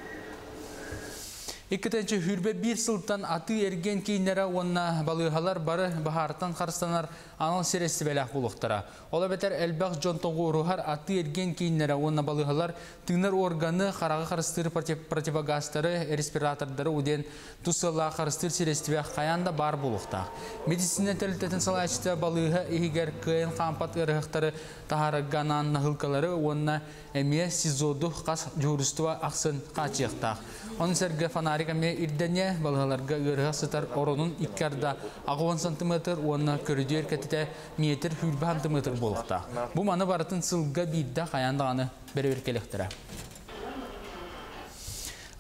Иккетенче хүрбе bir сылтан аты ерген кейнері онна балыхалар бары бахартан қарстанар анал сересті бәләқ болуқтара. Ола бәтер әлбәқ жонтоғы ұрухар аты ерген кейнері онна балыхалар тыңнар органы қарағы қарыстыры противогастары, респиратордары уден тұсыла қарыстыр сересті бәқ қаянда бар болуқтақ. Медицина тәлітетін салайшыта балыға егер күйен қампат ұрықтары тағары ганан нахылкалары онна әме сизоду қас жұрыстыва ақсын қачықтақ. Onun serge fanarika me irdene balhalarga ırığa sıtar oronun ikkarda 10 santimetr ona körüdüyer ketite meter hülbe santimetr boluqta. Bu manı baratın sılga bidda qayandağını beraber kelektere.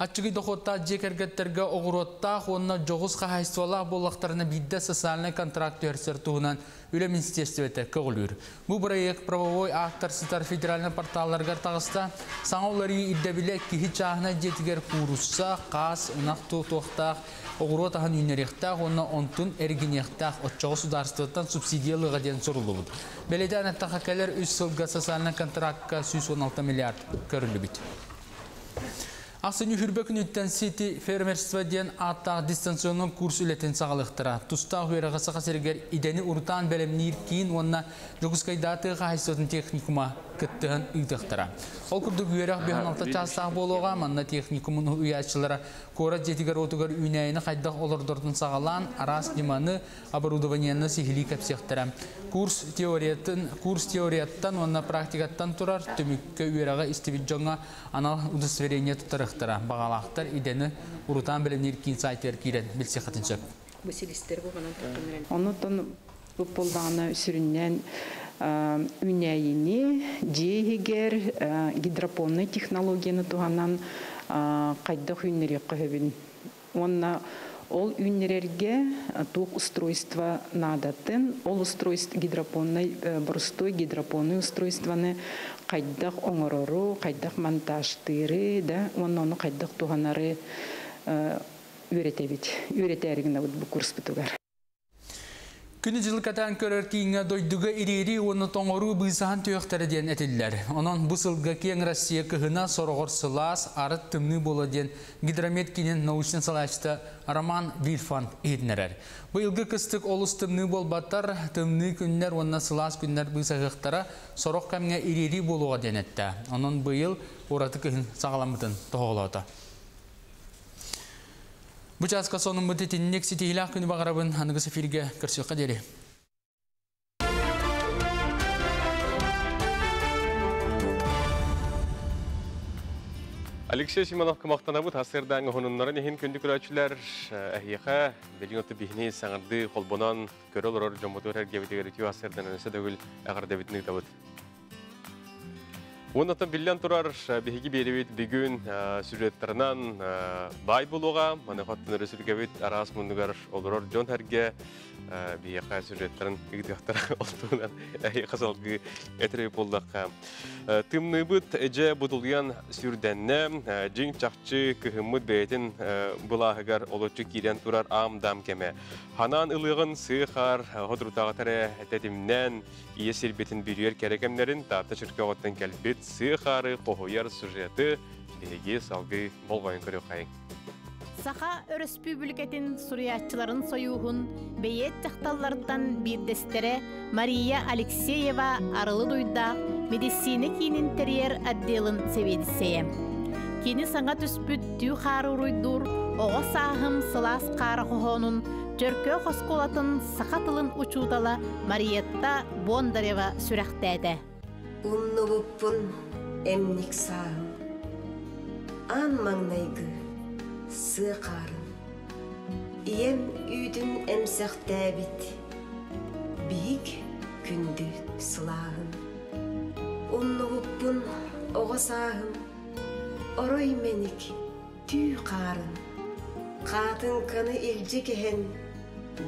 Açıgı doxotta jekergetterge oğurotta onna joğuz qahaysıvalaq bollaqtarına bidda sosyalne kontraktör sertuğunan Üle Ministerstövete köğülür. Bu proyekt правовой актар сытар федеральный порталларга тағыста саңаулары иддебіле кихи чағына жетігер курусса, қас, ұнақту тоқтақ, оғыру тағын үйнеректақ, оны онтын әргенектақ, отчағы сударстываттан субсидиялыға ден сұрылы бұд. Беледе анаттаға кәлер 3 сылға социальный контрактқа 116 миллиард көрілі біт. Ақсыны хүрбекін үттен сети фермерство ден аттағы дистанционный курс үлетін сағалықтыра. Тұстағы үйрағасы қасергер идені ұртан бәлемнер кейін онына жоғызқайдаты қайсотын техникума күттіғін үйдіқтіра. Ол күрдік үйрақ 5-6 частағы болуға манна техникумын үйатшылары кора жетігер отығыр үйнәйіні қайдақ олырдырдың сағалан арас деманы оборудованияны сихили кәпсектіра. Курс теорияттан, онна практикаттан тұрар, түміккі үйраға істебет жоңа анал удостоверение тұтырықтыра. Бағалақтар идені ұрутан білімнер кейін сайтер кейрен білсе қатын сөп. Онытын бұпылдағына сүріннен үнәйіні жейгер гидропонный технологияны туғанан қайдақ үйнері қығыбын. Онна ол үйнерерге туқ устройство надатын, ол устройство гидропонный, простой гидропонный устройстваны қайдақ оңырору, қайдақ монтажтыры, оны қайдақ туғанары үйретәрігіне бұл курс бұтығар. Күні жылы катан көрер кейінге дойдуға ирери оны тоңыру бұйсаған түйіқтері ден әтілдер. Онын бұсылға кейін Россия кіғына сорғыр сылас арыт тымны болы ден гидромет кейінен научный салашты Роман Вильфан едінерер. Бұйылғы кістік олыс тымны болбаттар, тымны күннер онына сылас күннер бұйсағықтара сорық кәмге ирери болуға ден әтті. Онын бұйыл ораты кіғын сағаламытын тоғылауды. Bu çaska sonun bu tetinlik sitihilak günü bağırabın hanıgı sefirge kırsıqqa deli. Алексей Симонов кымақтанабыт асырдаңы хонунларын ехін күнді күрәчілер әйеқа белгіноты бейіне саңырды қолбонан көріл ұрыр жомытыр әргебетегері түйі асырдан әнесі дөгіл әғырда бетінік табыт. Онатын білден тұрар бейгі беребет бүгін сүреттерінен бай болуға, маны қаттын өресілгебет арас мұндығар олырыр жон әрге бейіға сүреттерін үгдіқтара олтуынан әйеқа салғы әтіреп болдаққа. Тымны бұд әже бұдылған сүрденне жин чақчы күхімміт бәйтін бұлағығар олычы керен тұрар ам-дам кеме. Ханан ылығын сыйқар ғыдрутағытары әтетімнен ие селбетін бүйер кәрекемлерін тапты шырқа оттан кәлбет сыйқары қоғыяр сюжеті бейге салғы болғайын көрі қайын. Саха Республикатын суриятчыларын союғын бейет жақталлардан бірдестере Мария Алексеева арылы дойда медицина кейінін терьер отделын севедісеем. Кені саңа түспүт түй қары ұруйдур, оға сағым сылас қары қоғонын Жөркө қосколатын сақатылын учудала Мариетта Бондарева сүрәқтәді. Унны бұппын әмнік сағым, ан маңнайғы сы қарын. Ием үйдің әмсәқтәбіт, бейік күнді сылағын. Унны бұппын оға сағым, орой менік түй қарын. Қатын қаны илжі кәхен,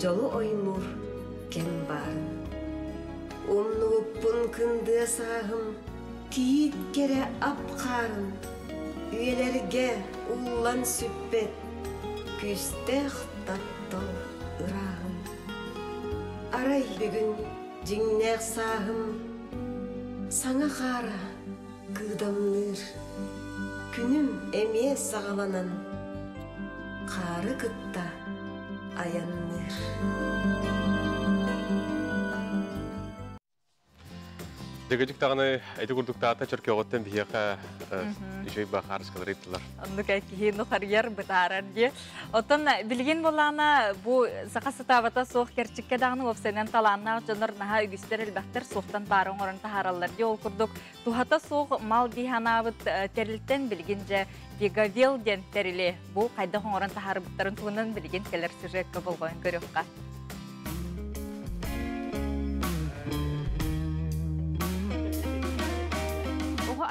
жолу оймур кен барын. Умны ұппын күнді сағым, кейт кере ап қарын. Үйелерге улан сүппет, күстеқ таттыл ұрағын. Арай бүгін жіңнәқ сағым, саңа қара кыдамныр. Күнім әме сағаланан, бары кытта аянныр. Дегежик тағаны әйті күрдіктағыта чөрке оғыттен бейеқа үшей бақарыз калар еттілер. Онды кәкейін ұқарияр бұтарар де. Отын білген болағына бұл сақасы табата соқ керчікке дағының опсайнан таланна жоныр наға үгістер әлбәқтер соқтан барын орын тахаралар де ол күрдік. Тухата соқ мал дейханабыт терілттен білген же вегавел ден терілі. Бұл қайда орын тахары бұттарын туынан білген келер сюжетке болғойын көріққа.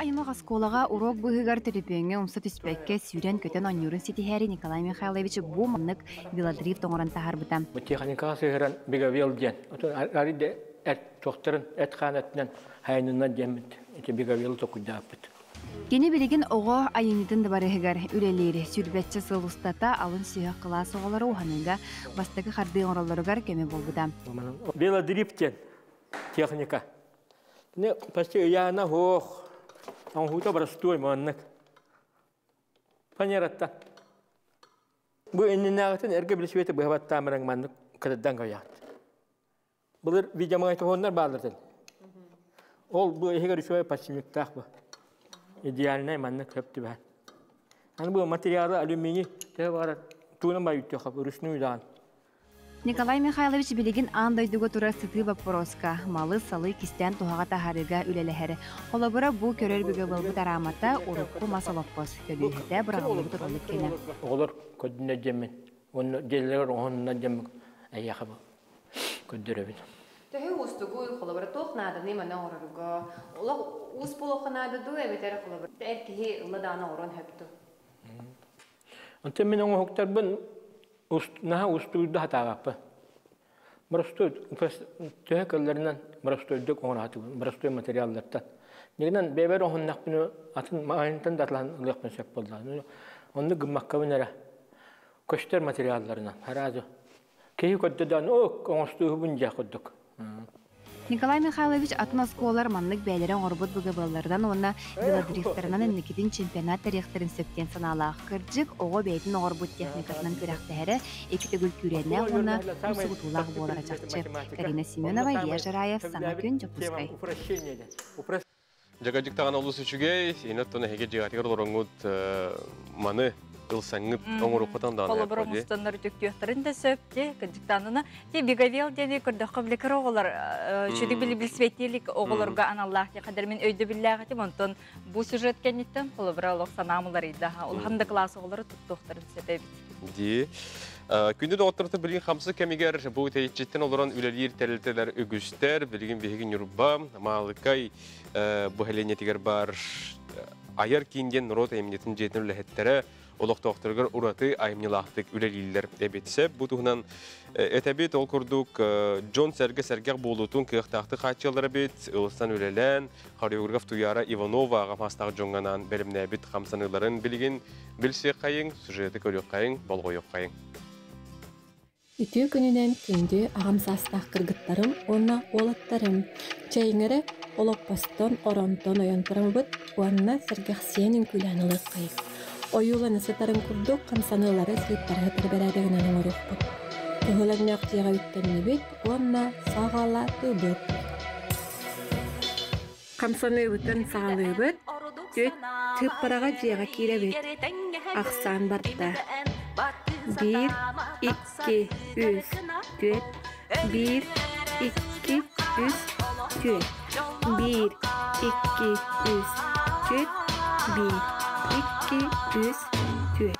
Айымақ асколаға урок бұғығар түріпеңе ұмсы түспәкке сүйрен көтен онюрын сетихәрі Николай Михайлович бұл мұнық велодриф тоңырын тахар бұтам. Бұл техникаға сүйірен бігавел ден. Әрі әт тоқтырын әт қанатынан хайынынан деміт. Әте бігавел тоқыда апыт. Кені білеген оғы айынетін дабарығығар үлелері сүрбәтші сыл ұстата алын сүйі қыла соғалары оғаныңға бастығы қарды оңыраларығар көмі бол бұдам. Велодриф ден техника. Пасты ұяна хоқ. Он хуто простой маннык. Понятно. Бу иннагатын эрге билсебете бахватта маран маннык каддан гаят. Булар видеомай тохоннар баалырдын. Ол бу эгер шоя пассимиктах бу. Идеальный маннык хепти бар. Аны бу материалы алюминий те бар. Туна байытты хап ручной дан. Николай Михайлович билеген андайдуга тура сыты вопроска. Малы салы кистен туһаға тахарыга үлеләһәре. Олабыра бу көрөр бүге булбы тарамата урукку масалаппас. Көбүйһәтә бұрағылы тұрылып кені. Олар көдіне жемін. Оны желер онына жемін. Әйяқы бұл. Көддірі бін. Төхі ұстығы қолабыра тоқнады немана орырға. Олар ұс болуқынады ду әбетері қолабыра. Әркеге ұлыданы орын хөпті. Онты мен оңы хоқтар бұн наха устуйда хатагаппа. Барастой төһәкәлләреннән барастойда коңраты, барастой материаллардан. Нигән бәбәр оһыннакны атын майынтан датлан лыкмын сәп булды. Онны гыммаккабынара. Көштер материалларынан харазы. Кей көддән о коңстуы бунҗа куддык. Николай Михайлович атын осколар маннык бәйләрен орбут бугабаллардан онна велодрифтернан инникидин чемпионат тарихтарын сөптен саналақ. Кырджик оғы бәйтін орбут техникасынан көрәқтәһәрі екітігіл күрәнә онна ұсығытулақ болара жақчы. Карина Семенова, Илья Жараев, Саңа күн Жапускай. Жагажик таған олыс үшіге, енет тоны хеге жиғатығыр лорыңғыд маны ылсаңып оңыр оқытан даны. Қолы бұрын ұстандар жүктіяқтарын да сөпте, кәдіктанына. Те бігавел дені күрдіққа білікір оғылар. Шүді білі-білсветелік оғыларға аналлақ. Қадар мен өйді білләға тем, онтон бұл сюжет кәнеттен қолы бұра олықсан амылар еді. Ол ханды класс оғылары тұттуқтарын сөтебет. Ди. Күнді доғыттырды білген қамсы кәмегер бұл тәйітчеттен олыран үлелер тәрілтелер үгістер, білген бейген юрба, малықай бұхәленетігер бар аяр кейінген рота емнетін жетін үләхеттері олық-тоқтырғыр ұраты айымнелақтық үлелілер әбетсе. Бұл тұғынан әтәбет ол күрдік Джон сәрге-сәргеқ болутын күйіқтақты қатшылары бет, ұлыстан үлелән, хореограф туяра Иванова ағамастағы жоңғанан бәріміне әбет қамсаныларын білген білсе қайың, сюжеті көлік қайың, болғойық қайың. Үтүү күнүнен күндү агамсастах кыргыттарым, онна олаттарым. Чайыңыры олоппастон оронтон ойонтурамыбыт, уанна сәргәхсиенин күләнылық қайық. Оюланы сытарын күрдік, қамсанылары сыйттарға тәрбәрәдігін аның орықпыт. Тұғыларны ақтияға үттәніне бет, онна сағала тұбыт. Қамсаны бұтын сағалы бұт, түп параға жияға кейлі бет. Ақсан бартта. 1, 2, 3, 4. 1, 2, 3, 4. 1, 2, 3, 4. 1, 2, 3, 4.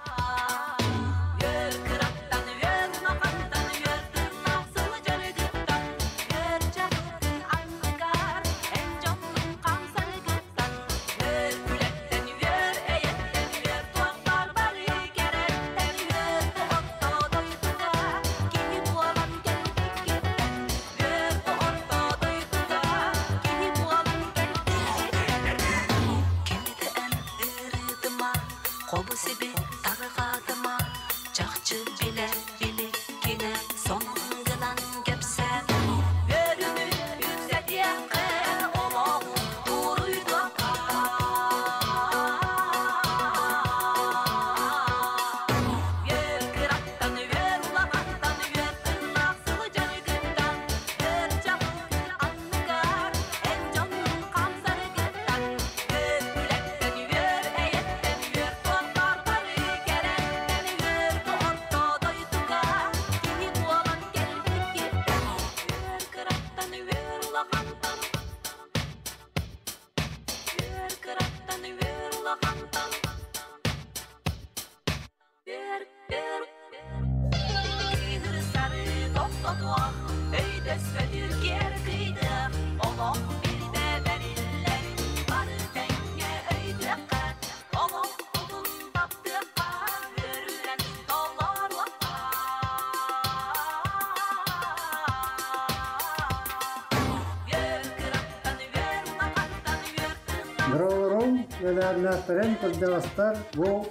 Doğru, velayetlerin kurdağıstar bu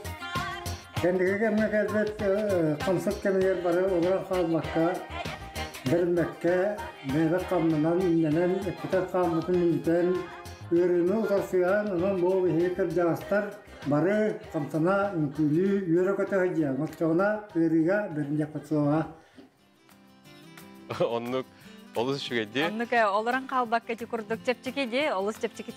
kendine gelmek elbette kamsat kemiler barı olarak kalmakta, vermekte, meyve kamlanan, inlenen, epiter kamlıkın üniten, ürünü utasıyan, onun bu bir kurdağıstar barı kamsana inkülü yürü kötü hacıya, makçağına ürüge birinci kutsuğa. Onluk olus şu geldi. Onluk olaran kalbakka kurduk çepçikedi, olus çepçiki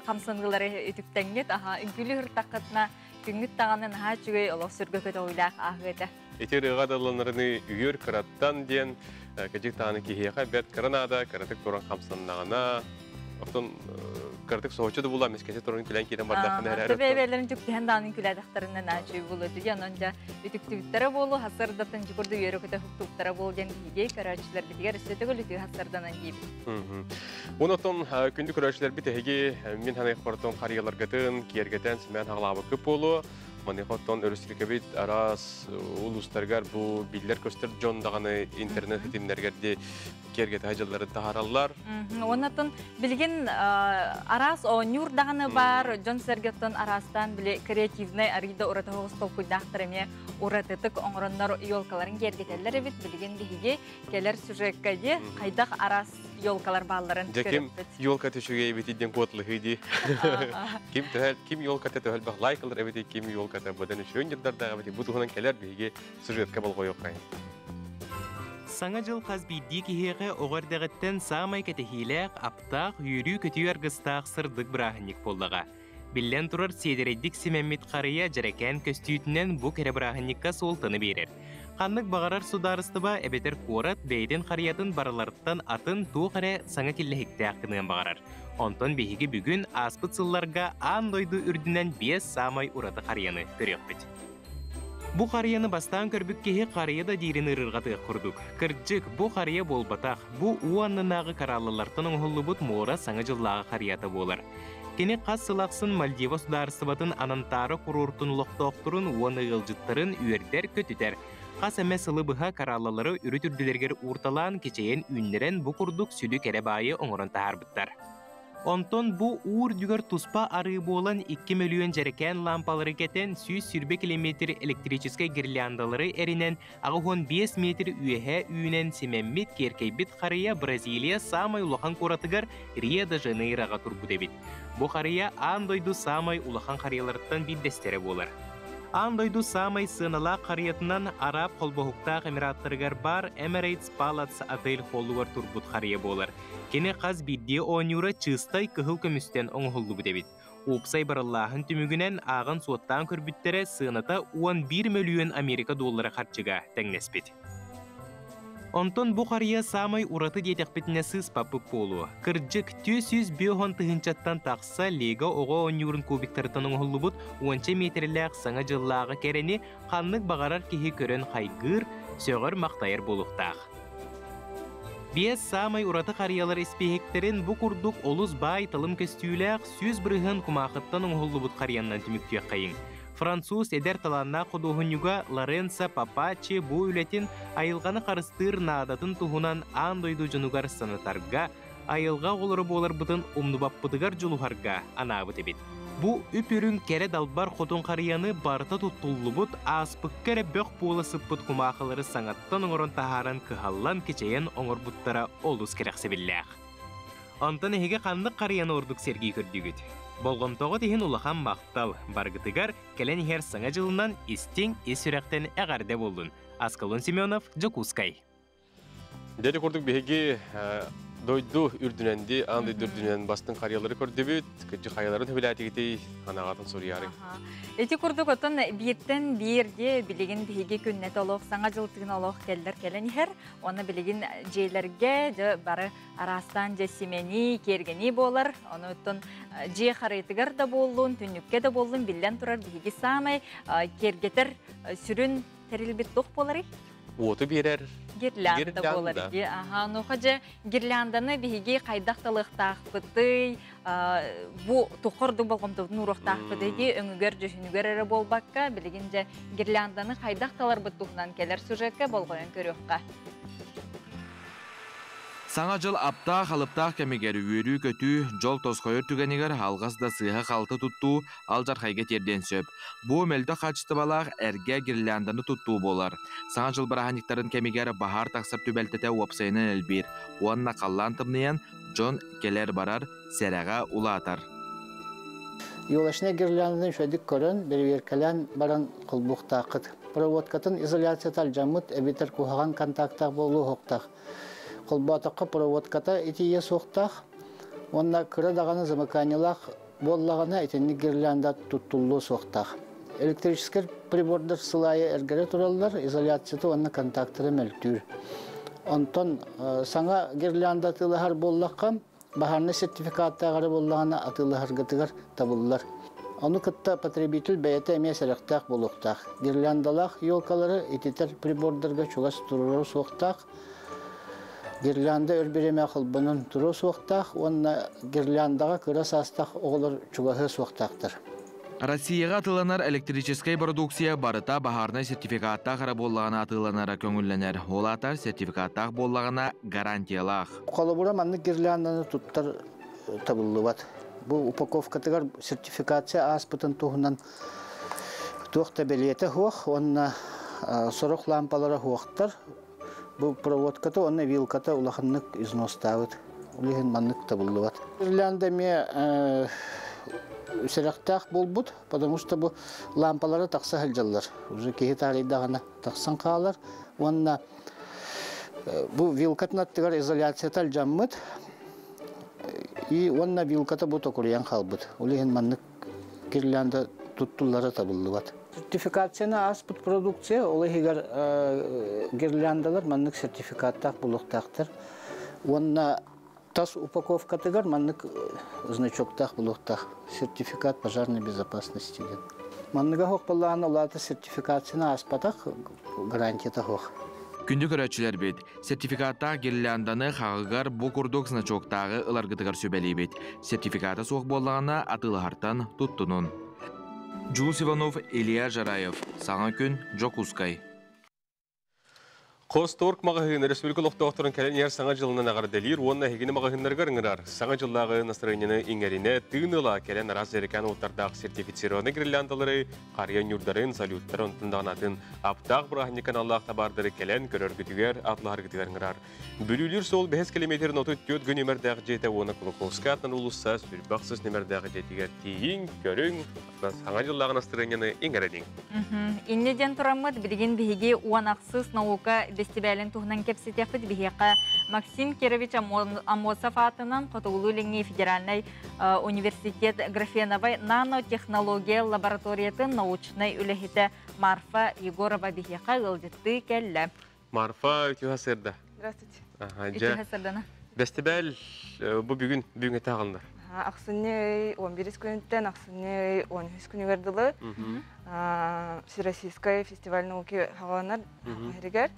kamsangıları ütüptenget, aha inkülü hırtakatna güngüt tağanın ha çügey olus sürgü kötü oylaq ahgıda. Eter ığadalarını üyür kırattan diyen gecik tağını kihiyeğe bet kıranada, kıratık duran kamsanlağına, Oktun kırtık soğuçu da bulan meskesi torun kilen kilen bardakını her Tabii evlerin tüktiğen dağının küledaklarından açıyı buludu. Yanınca ütüktüktara bolu, hasırdatın çıkurdu yörü kötü huktuklara bol gen giyge, kararçılar bitiger üstüde gülütü hasırdanan gibi. Unutun kündü kararçılar bitegi, min hanay korton kariyalar gıtın, kiyergeten simen hağlabı küp bolu. Mani hoton örüstürkebit aras uluslargar bu biller köster John dağını internet hitimlergerde kergete hacıları taharallar. Onatın bilgin aras o nyur dağını var, John Sergeton arastan bile kreativne arida orada hostol kuydaktarımya uratıtık onronlar yolkaların kergeteller evet bilgin dihige keler sürekkaydı kaydak aras yolkalar bağların Kim yolka tüşüge bitidden kodlu hidi. Kim yolka tühel bah like alır evet kim yolka tühel badanı şöngirdarda evet butuğunun keler bihiге süret kabul koyuqayın. Саңа жыл қазбейді кехеғі оғардағыттен самай кәтехиләқ, аптақ, үйрі көтүйер ғыстақ сырдық бірағынник болдыға. Біллен тұрар седереддік семеммет қария жарекән көстүйітінен бұ кәрі бірағынникка солтыны берер. Қанлық бағарар сударыстыба әбетер қорат бәйден қариятын барыларыттан атын туы қаре саңа келләхікті аққынығын бағарар. Онтон бейгі бүгін аспыт сылларға андойды үрдінен 5 самай ұраты қарияны көрек. Бу қарияны бастан көрбіккеге қария да дейрін ұрырғаты құрдық. Кірджік бұ қария болбатақ, бұ уаннынағы каралылартын оңғылы бұт мора саңа жыллағы қарията болар. Кені қас сылақсын Мальдива сударыстыбатын анантары құрортын лоқтоқтырын уаны ғылжыттарын үйердер көтітер. Қас әмә сылы бұға каралылары үрі түрділергер ұрталан кечейен үйінлерен бұ құрдық сүлі кәрі байы оңырын тағарбыттар. Онтон бу ур дүгөр туспа ары болан 2 миллион жарекән лампалары кетен 100 километр электрическай гирляндалары әрінен ағуын 5 метр үйәхә үйінен семеммет керкейбет қария Бразилия самай улахан коратыгар Рио-де-Жанейроға турбу дебит. Бу қария андойду самай улахан қарияларыттан биддестері болар. Андойду самай сынала қариятынан Араб қолбоғықтақ эмираттарыгар бар Emirates Palace отель холлуар турбут қария болар. Кені қаз бидде оңюра чыстай кығыл көмістен оңғылды бұдебет. Опсай бараллахын түмігінен ағын суаттан көрбіттері сыната 11 миллион Америка доллары қарчыға тәңнеспет. Онтон бұ қария самай ұраты детекпетіне сыз папып болу. Кірджік 200 тығынчаттан тақса лега оға оңюрын кубиктарытын оңғылды бұд 10 метрләқ саңа жыллағы кәрені қанлық бағарар кеге көрін қайгыр, сөғір мақтайыр болуқтақ. Бес самай ураты қариялар еспехектерін бұ күрдік олыз бай тылым көстүйләқ сөз бірігін құмақыттан оңғылы бұд қарияннан түміктүйек қайын. Француз әдер таланна құдуғынюға Лоренцо Папачи бұ үлетін айылғаны қарыстыр надатын тұғынан андойду жынуғар санатарға, айылға олары болар бұтын умнубаппыдығар жолуғарға анабыт ebet. Бу үпүрүн кере далбар хотун қарияны барта туттуллу бұт аспық кере бөк болы сыппыт құмақылары саңаттан оңырын тахаран кыхаллан кечейен оңыр бұттара олус керексе білләқ. Антан әйге қандық қарияны ордық сергей көрдігіт. Болғымтоғы дейін улахан мақтал, барғытыгар кәлен ехер саңа жылынан истен есүрәқтен әғарде болдың. Аскалон Семенов, Джокускай. Дәді көрдік беге дойду үрдүненди, андай үрдүнен бастың қариялары көрдебіт, көтчі қайаларын төбіләті кетей, анағатын сұрыяры. Эти көрдік отын биеттен бирде білеген беге күннет олық, саңа жылтығын олық келдер келен ехер, оны білеген жейлерге бары арастан же семени, кергені болар, оны отын же қарайтығар да болуын, түннікке де болуын, білден тұрар беге самай, кергетер сүрін терилбит тух болары? Уоту берер. Гирлянда болары. Аха, нухажа гирлянданы биһиги кайдакталыктаахпытый, бу тухорду болгомдун урактаахпытыги өңүгөр жөһүнүгөр эре болбакка, билигинже гирлянданы кайдакталарбыт тухнан келер сюжетке болгоен көрөкка. Саңа жыл апта халыптақ кәмегер үйірі көтü жол тосқойыр түгенігер алғас да сыйға қалты тұтту ал жарқайға терден сөп. Бұ мөлді қачты балақ әрге гирлянданы тұтту болар. Саңа жыл бараханиктарын кәмегер бахар тақсыр түбәлтеті уапсайынан әлбір. Уанна қаллан тымныян Джон келер барар сәрәға улатар. Yollaşına girilenlerin şöyle körün bir verkelen baran kılbuk takıt. Provodkatın izolasiya taljamut ebiter kuhagan kontakta bolu hoktaq. Kılbataqqa provodkata etiye soqtaq. Onda kıra dağını zamıkanilaq bollağına etini girilanda tutullu soqtaq. Elektriskier pribordar sılayı ergere turallar izolasiyatı onna kontaktırı mülktür. Ondan sana girilanda tılahar bollaqam baharını sertifikatları bollağına atılahar gıtıgar tabullar. Onu kıtta потребитель beyete emeye seraqtaq boluqtaq. Girlandalaq yolkaları etiter pribordarga çugas tururu soqtaq. Girlanda örbireme xılbının turu soqtaq. Onna girlandaga kıra sastaq oğlar çugahı soqtaqtır. Россияға атыланар электрическай продукция барыта бахарнай сертификатта қара боллағына атыланара көңілленер. Ол атар сертификаттақ боллағына гарантиялақ. Қолыбыра манны гирлянданы туттар табылы бат. Бұл упаковкатығар сертификация аспытын туғынан туақта белеті хуақ, онна сорық лампалары хуақтар. Бұл проводкаты, онна вилката улақынлық изностауыд. Улығын маннық табылы бат. Гирляндаме Сырақтақ болбуд, потому что bu лампалары тақса хылжалар. Уже кеһи тарыйдағына тақсан қалар. Онна bu вилкатын аттығар изоляцията алжаммыд. И онна вилката bu токуриян қалбыд. Олеген маннық кирлянда туттулары табылды бат. Сертификацияны аспыт продукция, олегер гирляндалар маннық сертификаттақ бұлықтақтыр. Онна тас упаковкатыгар маннык значоктах булуктах сертификат пожарной безопасности. Манныга хок балланы улаты сертификацияны аспатах гарантията хок. Күнді көрәтшілер бет, сертификатта гирлянданы қағығар бұ күрдік значоктағы ыларғытығар сөбәлей бет. Сертификаты соқ болағына атылығартан тұттынын. Джулс Иванов, Илья Жараев. Саңа күн, Джокускай. Қосторг мағahın республикалық доқторын кәлен ер саңа жылынан ағар дәлер, онына хегені мағahынларға рыңырар. Саңа жылдағы настроенені еңеріне түйініла кәлен раз әрекән ұттардағы сертифицированы гирляндалары, қариян юрдарын, салюттар онтындағанатын аптақ бұрағынекан Аллах табардары кәлен көрір күтігер, атлағар күтігер рыңырар. Бүлілер сол 5 километрін оты төт күн емердәғы жеті оны Клуковска атын ұлысса сүрбақсыз немердәғы жетігер тейін, көрің, саңа жылдағы настроенені еңерінің. Иннеден тұрамыд білген бігеге уанақсыз наука фестивален туһнан кепсетепит бихека Максим Кирович Амосов атынан Котулулинги федеральный университет Графеновой нанотехнология лабораториятын научной үлехите Марфа Егорова бихека ылдытты келле. Марфа Ütühasırda. Здравствуйте. Ütühasırdana. Фестиваль bu bugün тағылындар. Ақсыны 11 күнттен, ақсыны 13 күні көрділі. Всероссийская фестиваль науки хағаланар хәрігер.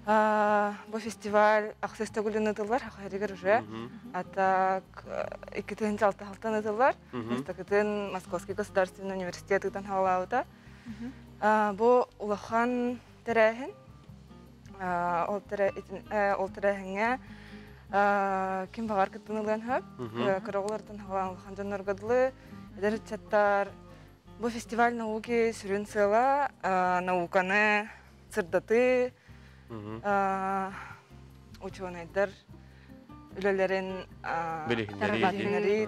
Бұл фестиваль ақсыста күлін ұтылар, хәрігер уже. Атак 2-6 ұтылар. Астақытын Московский государственный университет ұтын хағалауыда. Бұл ұлақан тәрәхін. Ол тәрәхінге ким бағар кыттынылған хөп, кырағылардың хаванылған жанарғадылы, әдәрі чаттар. Бұл фестиваль науки сүрін сыла, науканы сырдаты, ученыйдар, үлелерін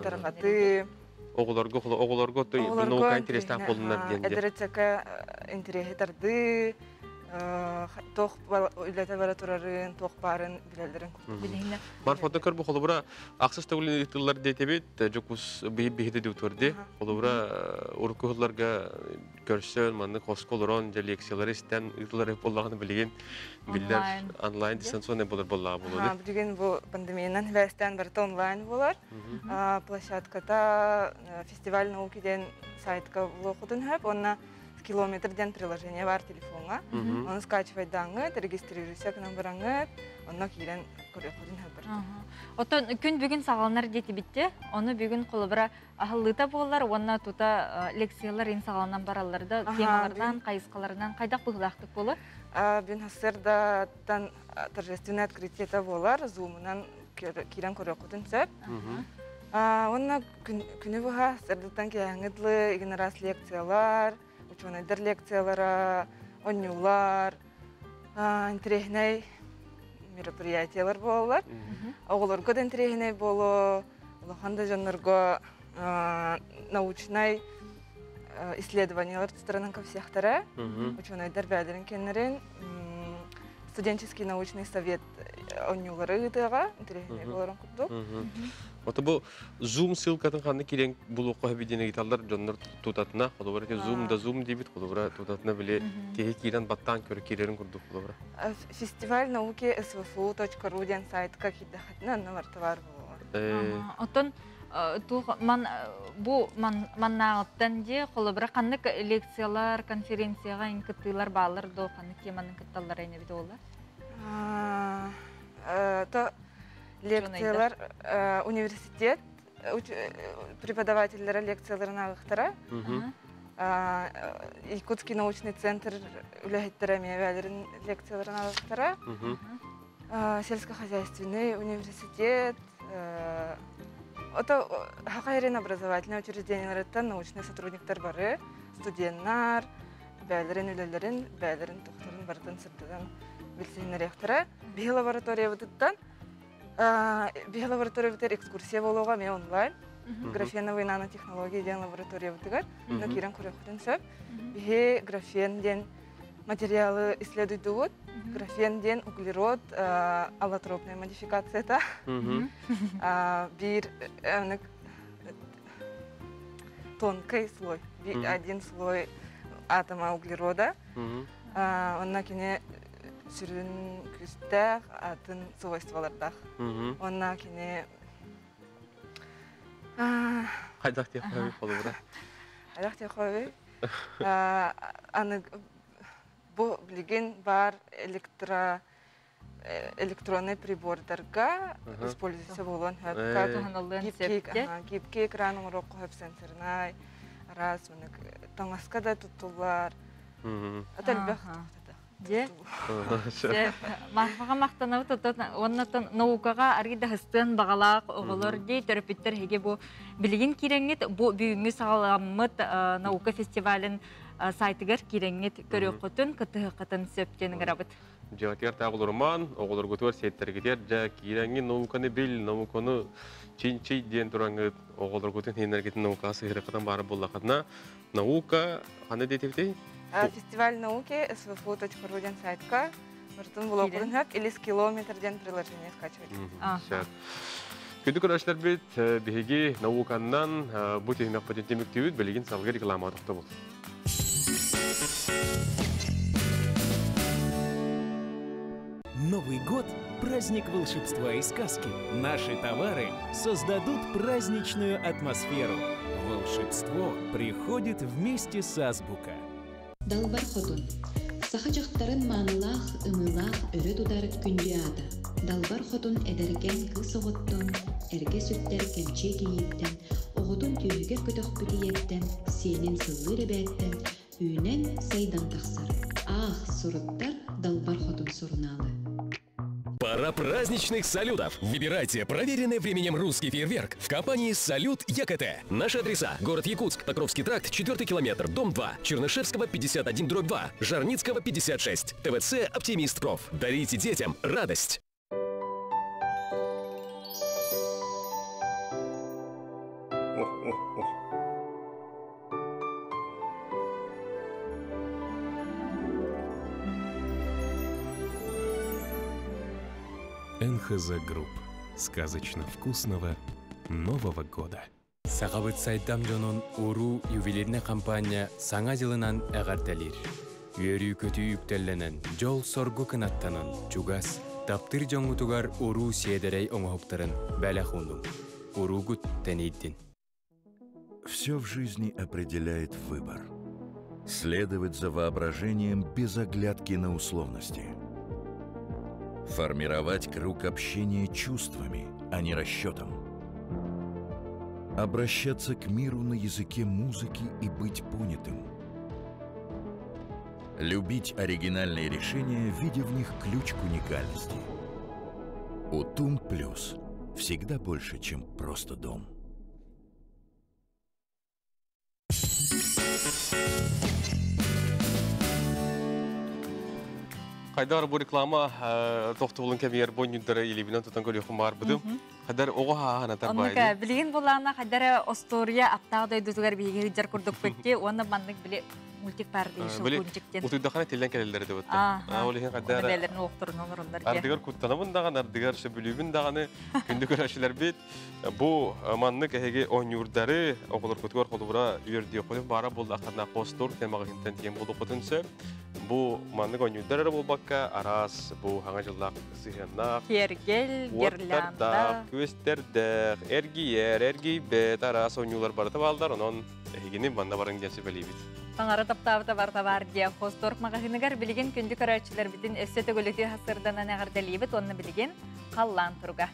тарғаты. Оғыларға наука интерестақ болынар денде. Әдәрі чака интересі тарды, тоқ лабораторияларын, тоқ барын билелерин. Марфода көр бу холобра аксыз төгүлүн итыллар детебит, жокус бихиде дутурди. Холобра уркуларга көрсөн, маны косколорон, лекциялар истен итыллар боллагын билген биллер онлайн дистанционный болар болду. Билген бу пандемиянан вестен барта онлайн болар. Площадкада фестиваль наукиден сайтка блокудун хөп, онна километрден приложение бар телефонга. Оны скачивать даңы, регистрируйся к нам бараңы, онна кирен көрөкөдүн хабар. Отон күн бүгүн сагаланар дети битте. Оны бүгүн колобра ахыллыта болар, онна тута лекциялар ин сагаланан бараларда темалардан, кайыскаларынан кайдак быгылактык болу? Бүгүн хасырда торжественное открытие болар, зумунан кирен көрөкөдүн сөп. Онна күнү буга сырдыктан кеңидлы игин раз лекциялар, ученыйдар лекциялара, оннулар, интересный мероприятиялар болалар. Оголорго да интересный боло, улаханда жаннарго научный исследованиялар тустанан кавсияхтара, ученыйдар бәлерин кеннерин, студенческий научный совет оннулары ыдыга, интересный болорун курдук. Ота бу Zoom ссылкатын ханны кирен булукка бидене гиталдар жоннор тутатына, холобра Zoom да Zoom дебит, холобра тутатына биле теге кирен баттан көрө кирерин курдук холобра. Фестиваль науки svu.ru ден сайтка кидахатна навартавар боло. Отон бу маннагыттан же холобра каннык лекциялар, конференцияга инкыттылар баалар до каннык теманын кытталлар эне бит олар. То лекциялар университет преподавательлері лекцияларына ағықтара. Якутский научный центр үләхеттері мәвәлерін лекцияларына ағықтара. Сельскохозяйственный университет. Это хақайрен образовательное учреждение, научный сотрудниктар бары, студенттар, бәлерін үлелерін, бәлерін тоқтарын бартын сырдыдан білсейін ректора. Бей лаборатория бұдыттан лаборатория бітер экскурсия болуға ме онлайн. Графеновый нанотехнология ден лаборатория бітігер. Но кирен көріқтін сөп. Бе графен ден материалы исследуйды вот. Графен ден углерод, аллотропная модификация та. Бир тонкий слой. Один слой атома углерода. Онна кене сүрін күстәк, атын свойстволардақ. Онна кене... Қайдақ тек қойы қолы бұра? Қайдақ тек қойы. Бұл білген бар электронный прибордарға используется болуын гибкий экран оңырық қойып сенсорнай, раз, таңасқа да тұттылар. Өтәлбәқ Де. Махмаға мақтанау оннатын наукаға аргида хыстын бағалақ оғылар дей төрөпіттер хеге бұл білген кереңет бұл бүгінгі сағаламыт наука фестивалін сайтыгар кереңет көрек құтын қытығы қытын сөптенің арабыт. Жауатер тағылырман, оғылар көтөр сеттергетер, жа кереңі науканы біл, науканы чин-чий ден тұраңы оғылар көтін енергетін наукаға сығыры қытын бары болақытына. Наука, қаны детектей? Фестиваль науки svu.ru ден сайтка. Бартын бұл оқудың хәп, 50 километрден приложение скачивать. Күнді көрәшілер бет, бігеге науканнан бұл технік патентемік түйіт білеген салғы реклама атықты бұл. Новый год – праздник волшебства и сказки. Наши товары создадут праздничную атмосферу. Волшебство приходит вместе с Азбука. Далбар хотун. Саха жақтарын манылах, ымылах, өрі тудар күнде ада. Далбар хотун эдерген кыз оғыттын, әрге сүттер кемче кейіттен, оғытын түйігер көтіқ бүтиеттен, сенен сыллы ребәттен, үйнен сайдан тақсар. Ах, сұрыттар далбар хотун сұрналы. Пора праздничных салютов. Выбирайте проверенный временем русский фейерверк в компании «Салют ЕКТ». Наши адреса: город Якутск, Покровский тракт, 4 километр, дом 2, Чернышевского 51/2, Жарницкого 56, ТВЦ «Оптимист Проф». Дарите детям радость. НХЗ Групп. Сказочно вкусного Нового года. Сағабыт сайттам жонун уру ювелирне компания саңа жылынан әғарталир. Үйөрі көтü үктелленен жол соргу кынаттанын чугас таптыр жоңутугар уру седерей оңоқтарын бәләхундум. Уругут тенейдин. Все в жизни определяет выбор. Следовать за воображением без оглядки на условности. Формировать круг общения чувствами, а не расчетом. Обращаться к миру на языке музыки и быть понятым. Любить оригинальные решения, видя в них ключ к уникальности. Утум Плюс. Всегда больше, чем просто дом. Хайдар bu reklama toxtulun kemiyer boyunları ilibinen tutan gölüyüm var budur. Хайдар оға ағана тарбайды. Онныка білген болағына қайдары Остория аптағыдай дүзігер бейге хиджар күрдік бекке, оны мандық біле мультик барды ешіл көнчіктен. Утуйдақана телен келелері де өтті. Олеген қайдары... Оны бәлерін оқтырын олырындар. Ардығар күттанамын даған, ардығар шөбілігін дағаны күнді көрәшілер бет. Бұл мандық әйге ойнюрдары оғылыр күтігер қолыбыра үйердей қолым бара болды ақарна қостор темағы хинтен тем болды құтынсы. Бұл мандық ойнюрдары бол баққа арас, бұл хаңа жылақ сығынақ. Кергел, герлянда. Көстердік, әргейер, әргейбет, арас ойнюлар барыты балдар, онын әйгенен банда барын денсі бәлейбет. Таңары таптабыта бар де қосторқ мағағынығар білген күнді көрәтшілер бітін өссеті көліті хасырдан әғардалейбет, оны білген қаллан тұрға.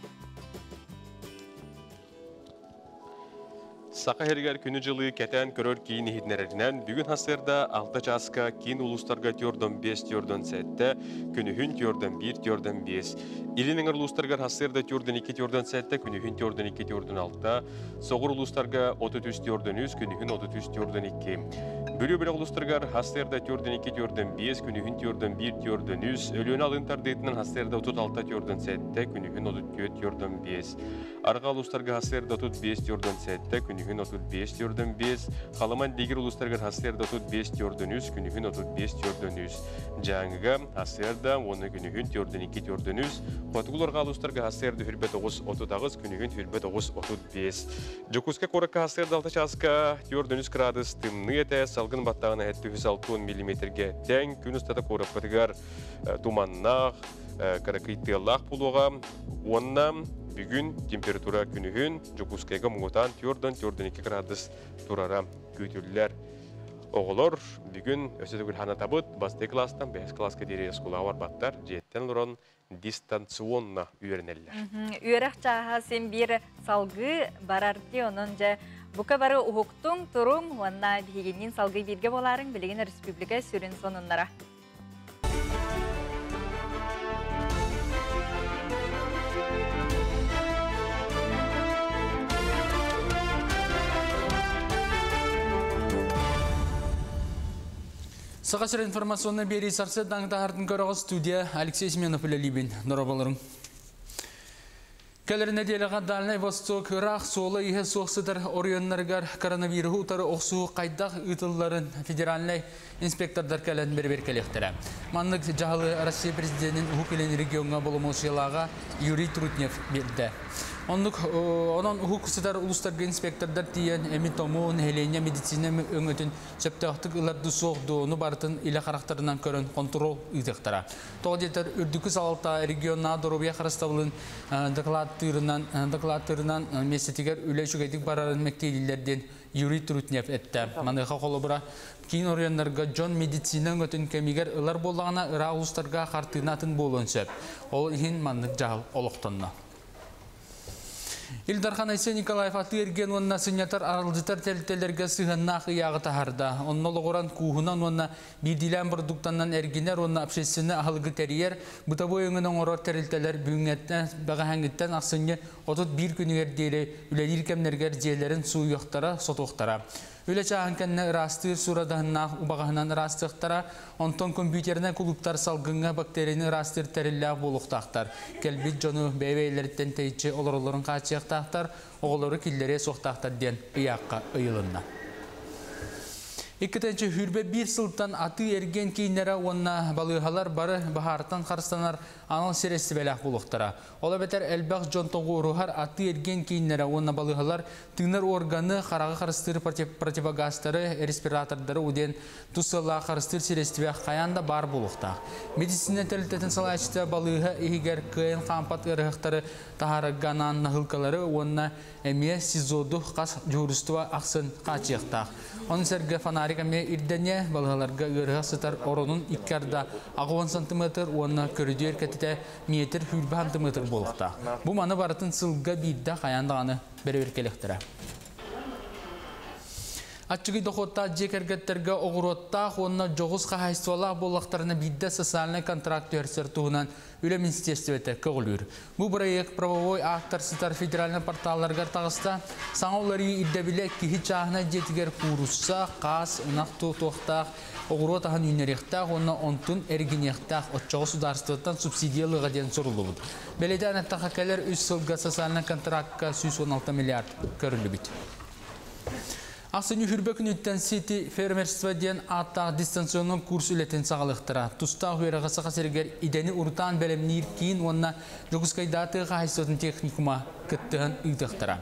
Сақа хергер күні жылы кәтән көрөр кейін ехетнерінен бүгін хасырда 6 жасқа кейін ұлыстарға тёрден 5 тёрден сәтті, күні хүн тёрден 1 тёрден 5. Илінің ұлыстарға хасырда тёрден 2 тёрден сәтті, күні хүн тёрден 2 тёрден 6. Соғыр ұлыстарға 33 тёрден 3, күні хүн 33 тёрден 2. Бөлі ұлыстарға хасырда тёрден 2 тёрден 5, күні хүн тёрден 1 тёрден 3. Өліен алын тардетінің хасырда 36 тёрден сәтті, күні хүн 34 тёрден 5. Арға ұлыстарға хасырда 35 тёрден сәтті, күні хүн 35 тёрден 5. Қаламан дегер ұлыстарға хасырда 35 тёрден 3, күні хүн 35 тёрден 3. Жаңыға хасырда 10 күні хүн тёрден 2 тёрден 3. Қотығыларға ұлыстарға хасырда хүрбет 9-39, күні хүн хүрбет 9-35. Жокуска қорыққа хасырда 6 жасқа тёрден 3 градус тымны еті салғын баттағына 760 мм-ге тәң күн ұстата қорық бұтығар туманнақ, қарақиттығылақ бұлуға. Оннан бүгін температура күнігін Жокускайға мұғытан тёрден 2 градус тұрара көтілілер. Оғылыр бүгін өсетігіл хана табыт басты кластан 5 класска дере скулауар баттар жеттен лұрын дистанционна үйерінелілер. Үйерек чаға сен бір салғы барарди оның жа бұқа бары ұғықтың тұрың, онна бігенен салғы берге боларың білеген республика сүрін сонынлара. Сақасыр информационны бері сарсы даңғытағардың көріғы студия Алексей Семенов үлелейбен. Нұрабаларың. Кәлір неделіға Дальный Восток, Ирақ, Солы, Ихе соқсыдар орионларғар коронавирусу ұтары оқсуы қайдақ ұтыларын федеральный инспектордар кәлін бір-бір кәлектірі. Манлық жағылы Россия президентінің ұхықелен регионға болымылшылаға Юрий Трутнев берді. Онын ұхықсыдар ұлыстарға инспектордар тиен әмін томуын әйлене медицина өңітін сөптіқтік ұларды соғды оны бартын илі қарақтарынан көрін контрол ұйтықтыра. Тоғдетер үрдікі салалта регионна дұрубия қарыстабылын докладтырынан месетігер үлі жүгейдік барарын мәктейлілерден Юрий Трутнев әтті. Манайға қолы бұра кейін орионларға жон медицина өңітін кәмегер ұлар болағына ұра ұлыстарға қартынатын болуын сөп. Ол ең маңдық жағыл олықтынна. Илдархан Айсе Николаев аты ерген онына сынятар арылжытар тәлтелерге сығынна қияғы тахарда. Оннол оғыран куғынан онына бейдилен продуктаннан әргенер онына апшесіні ағылғы тәрiyер бұтабой өңінің орор тәрілтелер бүгінгеттен баға әңгіттен ақсынне 31 күнігер дейлі үләдер кәмнергер жиелерін суйықтара, сотуқтара. Үлі чағын кәнне ұрастыр сұрадағына ұбағынан ұрастықтара, онтон компьютеріне клубтар салғынға бактерияны ұрастыр тәрілі болуқтақтар. Кәлбет жоны бәйбейлерден тәйче оларыларын қачықтақтар, оғылары келдері соқтақтар ден ұяққа ұйылынна. Иккетенче хүрбе бір сылттан аты ерген кейінері онына балығалар бары бағартан қарыстанар анал сересті бәләқ болуқтара. Ола бәтер әлбәқ жонтоғы ұрухар аты ерген кейінері онына балығалар тыңнар органы қарағы қарыстыры противогастары, респиратордары өден тұсыла қарыстыр сересті бәқ қаянда бар болуқта. Медицина тәлітетін салайшыта балығы егер күйен қампат ұрықтары тағары ғанан нағылқалары онына әме сезоду қас жұрыстыва ақсын қачықтақ. Оның сәргі фонарик кәме ирдене балаларга ырыга сытар оронун иккарда 10 сантиметр, онна көрүдер кәтіте метр хүлбі сантиметр болықта. Бұл маны барытын сылға бейді қаяндағаны бәрі-беркелектірі. Ачыгы доходта жекергеттерге оғыроттақ, онна жоғыз қағайсуалақ болақтарына бидді социальный контракт өрсер туғынан үлі министерстветі көғілір. Бұл проект правовой актар сытар федеральный порталларға тағыста саңаулары иддебілі кихи чағына жетігер курусса, қас, ұнақ тоқтақ, оғырот ағын үнеректақ, онна онтун әргенектақ, отчоғы сударстваттан субсидиялыға ден сұрылы бұд. Беледе анаттақ әкелер үз сылға социальный контрактқа 116 миллиард көрілі біт. Ақсыны хүрбекін үттен сети фермерство ден аттағы дистанционный курс үлетін сағалықтыра. Тұста ғырағасы қасергер идені ұртан бәлемнер кейін онына жоғызқайдаты қайсотын техникума күттіғін ұйдықтыра.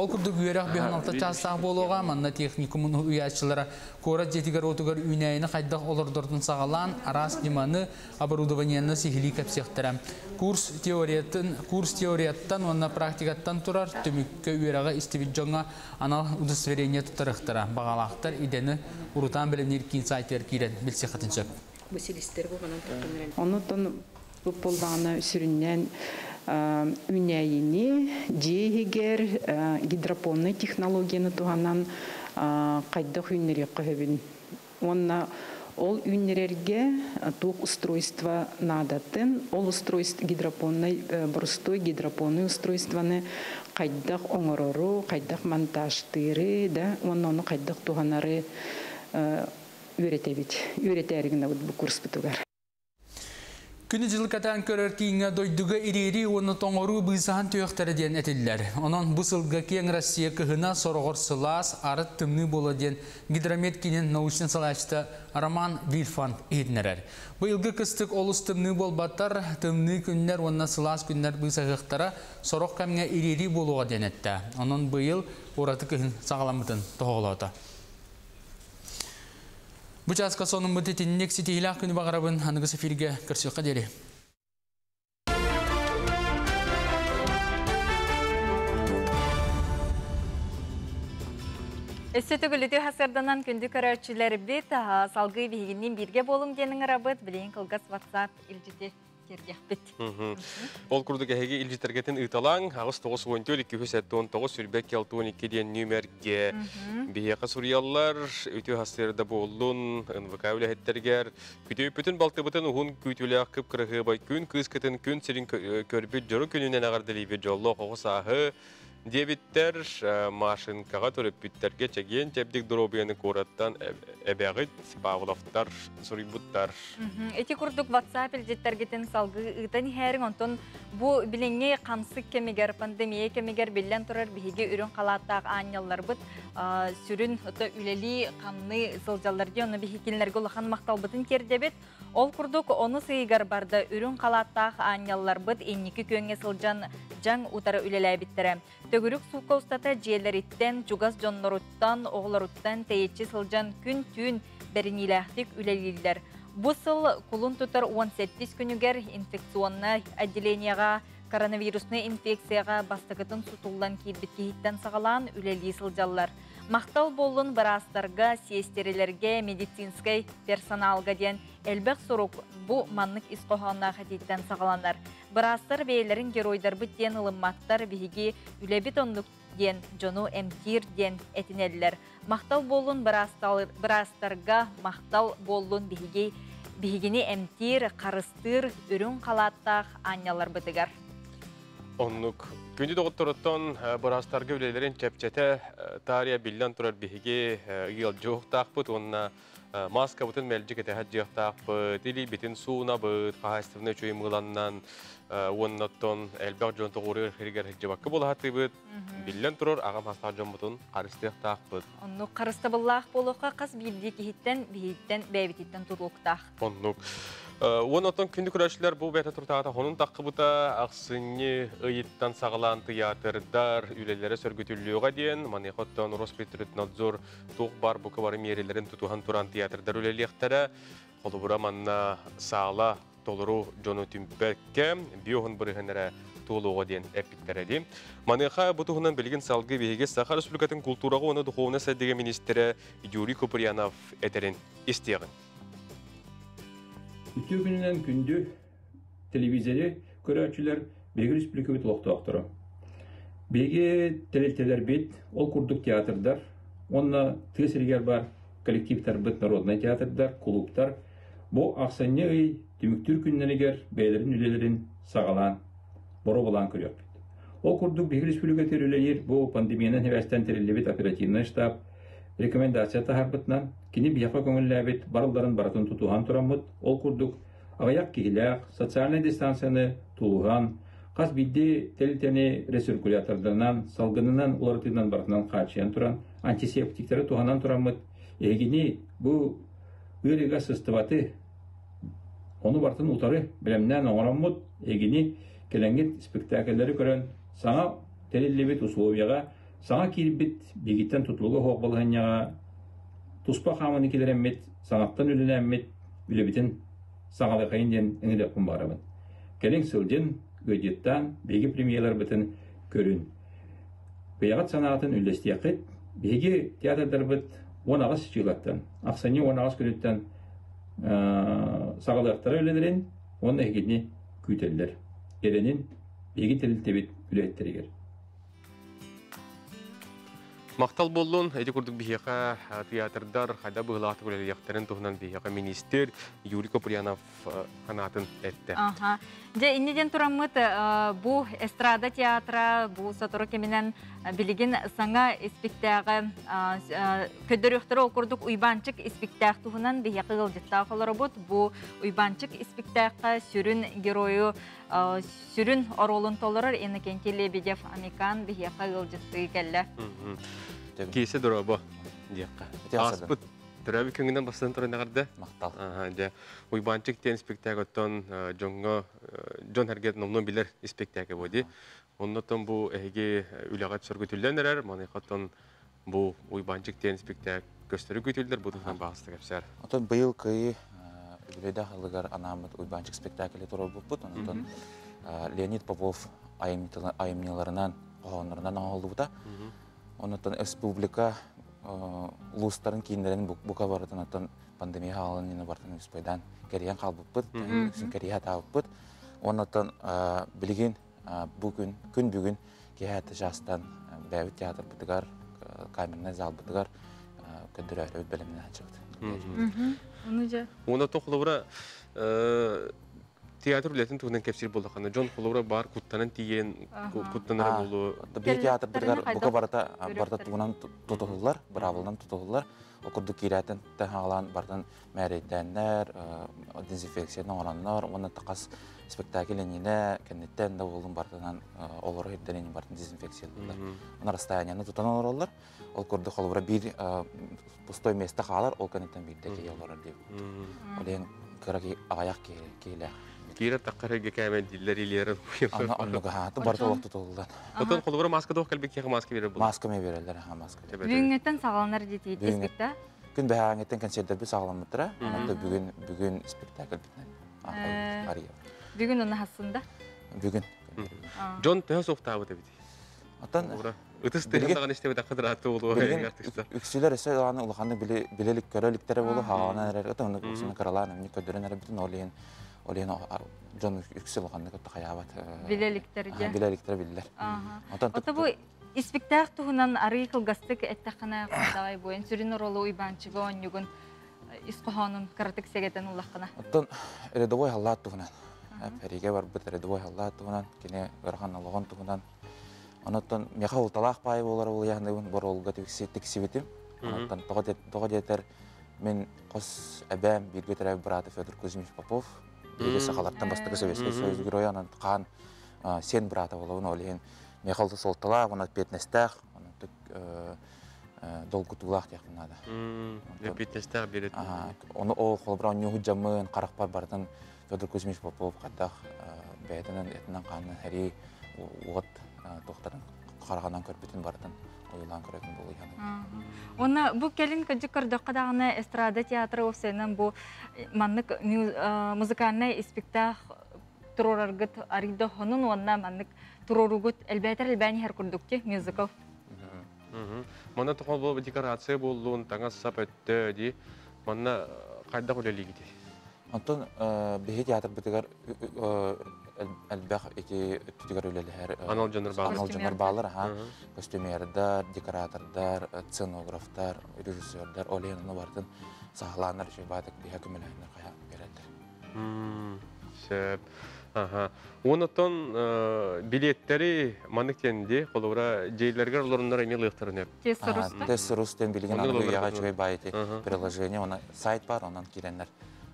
Ол күрді ғырақ 5-6 частағы болуға манна техникумын ұяшылары қора жетігер отығыр үнәйіні қайдақ олырдырдың сағалан арас деманы оборудованияны сихили кәпсектіра. Курс теорияттан, онына практикаттан тұрар, түмікке үйераға істебет жоңа анал удостоверение тұтарықтыра. Бағалақтар идені ұрытан білімнер кейін сайтер кейрен білсе қатын сөп. Онытын бұлдағына сүріннен үнәйіні, жейгер гидропонный технологияны туғанан қайдақ үнерек қөбін. Онына ол үнерерге туқ устройство надатын, ол устройство гидропонный, простой гидропонный устройстваны қайдақ оңырору, қайдақ монтажтыры, оны қайдақ туғанары үйретебет. Үйретәрігіне бұл курс бұтығар. Күні жылы катан көрер кейінге дойдуға ирири оны тоңыру бұйсаған түйіқтері ден әтілдер. Онын бұл сылға кейін Россия кіғына сорғыр сылас арыт түмні болы ден гидромет кейінен научный салашты Роман Вильфан едінерер. Бұл үлгі кістік олыс түмні бол баттар, түмні күннер, онына сылас күннер бұйсағықтары сорық кәмге ирири болуға ден әтті. Онын бұйыл ораты кіғын сағаламытын тоғылауды. Бұл жасқа соның мұтетіннек сетейлақ күні бағарабын анығыз эфирге көрсек қадері. Өссеті күліті хасырданан күнді көрәрчілері бет, салғы бейгінен бірге болым денің арабыт, білейін қылғас WhatsApp үлжіте кергекпет. Ол күрді кәхеге үлжітергетін ұйталаң, ағыз 9-14-2-7-19 сүрбек 6-12 ден нөмерге бейеқі сұриялар, өте хастырда болуын, НВК өләхеттергер, күті өпітін балтыбытын ұғын күйтілі ақып қырығы бай күн, күз кітін күн сірін көрбет жұры күнінен ағардылейбе жолы қоғыс ағы, дебиттер машинкаға төріп бүттерге чеген тәбдік дұробияны көраттан әбәғыт бағылафтар, сұрибуттар. Эти күрдік WhatsApp үлжеттергетін салғы ұйтан әрің онтон бұл біленге қамсық кемегер, пандемия кемегер белден тұрар бігі үрін қалаттағы анялар бұд сүрін үлелі қамны сылжаларды оны бігікелерге ұлақан мақтал бұтын кердебет. Ол күрдік оны сыйғар барды үрін қалаттағы анялар бұд енекі көнге сылжан жаң ұтары үлелі біттірі. Төгірік суқа ұстата жиелеріттен, жугас жонларуттан, оғыларуттан тәйетші сылжан күн түйін бәрінеләқтік үлелілдер. Бұл сыл құлын тұтар 18 күнігер инфекционны отделенияға, коронавирусны инфекцияға бастығытын сұтылдан кейбіт кейттен сағалан үлелі сылжалар. Мақтал болын барастарға, сиестерелерге, медицинскай персоналға ден әлбәқ сұруқ бұ маннық исқоғанна қадеттен сағаланар. Барастар бейлерін геройдар бұт ден ылымматтар бігіге үләбет ондық ден, жону әмтир ден әтінелілер. Мақтал болын барастарға, мақтал болын бігігені әмтир, қарыстыр, үрін қалаттақ анялар бұтығар. Оннук күнді доғыттырыттан барастарға үлелерін чәпчәті тария білден тұрар бігіге үйел жоқтақ бұд, онына маска бұтын мәлжік әтәхәт жоқтақ бұд, или бетін суына бұд, қағастығына чөй мұғыланнан оннаттан әлбәқ жон тоғырыр хергер хекжебаққы болағаты бұд, білден тұрар ағам хастақ жон бұтын қарыстықтақ бұд. Оннук қарысты болақ болуға қас білді кейттен бәйбететтен тұрлықтақ. Оннук. Оннаттан күнді күрәшілер бұл бәті тұртағата қонын таққы бұта ақсыны ұйыттан сағылан тиатрдар үлелері сөргітіліуға дейін, манеқоттан Роспетритнадзор тоқ бар бұқы бары мерелерін тұтуған тұран театрдар үлелектері, қолы бұра манна сағыла толыру жону түмпәкке биоғын бұрығынара толуға ден әппіктереді. Маныға бұтығынан білген салғы бейге Саха Республикатын культураға оны дұховына сәддегі министері Юрий Куприянов әтерін істеғін. Үтті күнінен күнді телевизиялы көрәтшілер Беги Республика бит лоқтуақтыры. Беги телелтелер бит, ол күрдік театрдар, онна тесергер бар коллективтар бит народный театрдар, клубтар. Бұл ақсанне үй түміктір күнненегер бәйлерін үлелерін сағалан, бору болан көрек бит. Ол күрдік Беги Республика терілер, бұл пандемияның хевәстен терілі бит оперативный штаб, рекомендация тахар бітнан, кені бияқа көңілі бит барылдарын баратын тұтуған тұрамыд, ол күрдік ағаяқ кейләқ, социальный дистанцияны тулуған, қас бидде телтені рециркулятордарынан, салғынынан, олартынан бартынан қачиян тұран, антисептиктері туғанан тұрамыд, егені бұл үйреға сыстываты, оны бартын ұтары білімнен оңырамыд, егені келеңгет спектакелері көрін, саңа телелебет условияға, саңа кейлбет бегеттен тұтылығы хоқ болғанияға, тұспа қамыны келерәммет, саңақтан өлінәммет, үлебетін саңалы қайынден іңілеппін барымын. Келің сылден, өйдеттан, беге премьерлар бітін көрін. Бейағат санағатын үлестияқыт, беге театрдар біт 10 ағыз жылаттан, ақсаны 10 ағыз күніттен сағалықтары өлелерін, оны әгедіне күйтелілер. Еренін беге телілтебет үлеттерігер. Мақтал болуын, әйді күрдік бейеқа театрдар, қайда бұғылақты көлелияқтарын тұғынан бейеқа министер Юрий Куприянов қанатын әтті. Иннеден тұрамыд бұл эстрада театра, бұл сатыры кемінен білеген саңа спектаға көдіріқтірі оқырдық ұйбанчық спектақ тұғынан бейеқі ғылжетта қолары бұд. Бұл ұйбанчық спектаққа сүрін геройы, сүрін оролын толырыр, ені кенкелі бедев Американ бейеқі ғылжетті кәлі. Кейсе дұрабы дейіққа. Аспыт түрәбі көңінен бастан тұрын ағарды? Мақтал. Уйбанчык тен спектакоттон Джон Хергет номнон билер спектаке боди. Оннотон бу әйге үләғат сөргі түлденерер, манайқаттон бу уйбанчык тен спектак көстері көтілдер, бұдыңдан бағысты кәпсәр. Отон бұйыл күйі үләді қалығар анамыд уйбанчык спектакелі тұры бұппыт. Онтон Леонид Попов айымнеларынан, қоғанларынан аңғалды бұта. Онтон республика лустарын кейіндерін бұқа барытын пандемия халын ені бартын үспайдан кәриян қалбыппыт, кәрия табыппыт. Онтон білген күн бүгін кейәті жастан бәуіт театр бұтығар, камерный зал бұтығар көндір әрі өт бәлімінен чықты. Онтон құлыбыра театр үлетін туғынан кәпсір болды қаны. Жон құлыбыра бар құттанын тиген, құттаныры болу. Bir teatr бұқа барта туғынан тұтығылар, бір авылынан тұтығылар. Оқырды кейләтін тәңғалан бартын мәрейдәнлер, дезинфекцияның оранлар, оны тақас спектакеленіне кәнеттен де олың бартынан олары ердерінің бартын дезинфекциялылар. Оны расстоянияны тұтан олар. Ол көрді қолыбыра бір пустой месті қалар, ол кәнеттен бірде кей олар деп. Олен кірі ағаяқ кейлі. Кира таққарыға кәмен диллер илерін қойылар. Онлығы хаты барда оқты тұғылдан. Отын қолыбыра маска доқ кәлбек кеғі маска берер бұл? Маска ме берелер, маска. Бүгінгеттен сағаланар детейді спекта? Күн бәңеттен концерттер бір сағаламыдыра. Бүгін спектакль бітінен. Бүгін оны хасында? Бүгін. Джон тәң соқтауы да біді? Аттан? Үтіс тәңдаған істемі тақыдыр атты болу. Үксілер өсі олағаны ұлғаны білелік көреліктері болу, хағаланы әрі. Өті оны үксіні қараланы, өміне көдірін әрі бітін олейін Джон үксіл ұлғаны көтті қаябат. Білеліктерге? Білеліктері білілер. Ота бұл спектак тұғынан ары қылғастық әттіқына қыздағай бойын сүрін оролы ұйбанчығы оңығын исқоғанын қаратық сегетін ұлаққына? Оттан рядовой халлат тұғынан. Әриге бар бұд рядовой халлат тұғынан, кене ғырған алуған тұғынан. Оттан меға ұлталақ байы болар ол яғындайын бар олға тіксі бетім. Оттан тоға детер мен қос әбәм бергетер әбі браты Федор Кузьмич Попов. Егі сақаларттан бастығы Советский Союз герой анан қан сен браты болуын олейін. Меғалды солталақ, оны петнестақ, долгу тулақ яқынады. Петнестақ береді. Оны ол қолбыра өнеғі жамын, қарақпар бардың Федор Кузьмич Попов қаттақ бәйтінен әтінен қанын әрі оғыт тоқтарын қарағанан көрбетін бардын ойылан көретін бұл яны. Оны бұл келін көджік көрдіққа дағына эстрада театры офсенен бұл маннык музыкальный спектакль турораргыт арыйды хонун онна маннык туроругут әлбәтер әлбәні хәр күрдікте мюзикл. Мана тоқол бұл декорация болуын таңа сап өтті де, мана қайда қөлелі кеті? Антон, бейі театр бітігер әлбәқ еті өттігер өлелер. Анал жаныр балар, костюмердар, декоратордар, сценографтар, режиссердар, олейнаны бардың сағыланар үші бадық бейі көмеләйінер қая берелдер. Сөп. Онытон билеттері манықтенде, қолуыра жейлерге оларынлар әмел ұқтырын өп? Тессерустен білген аны үйяға жүгей байыты приложение, оны сайт бар, онан керенлер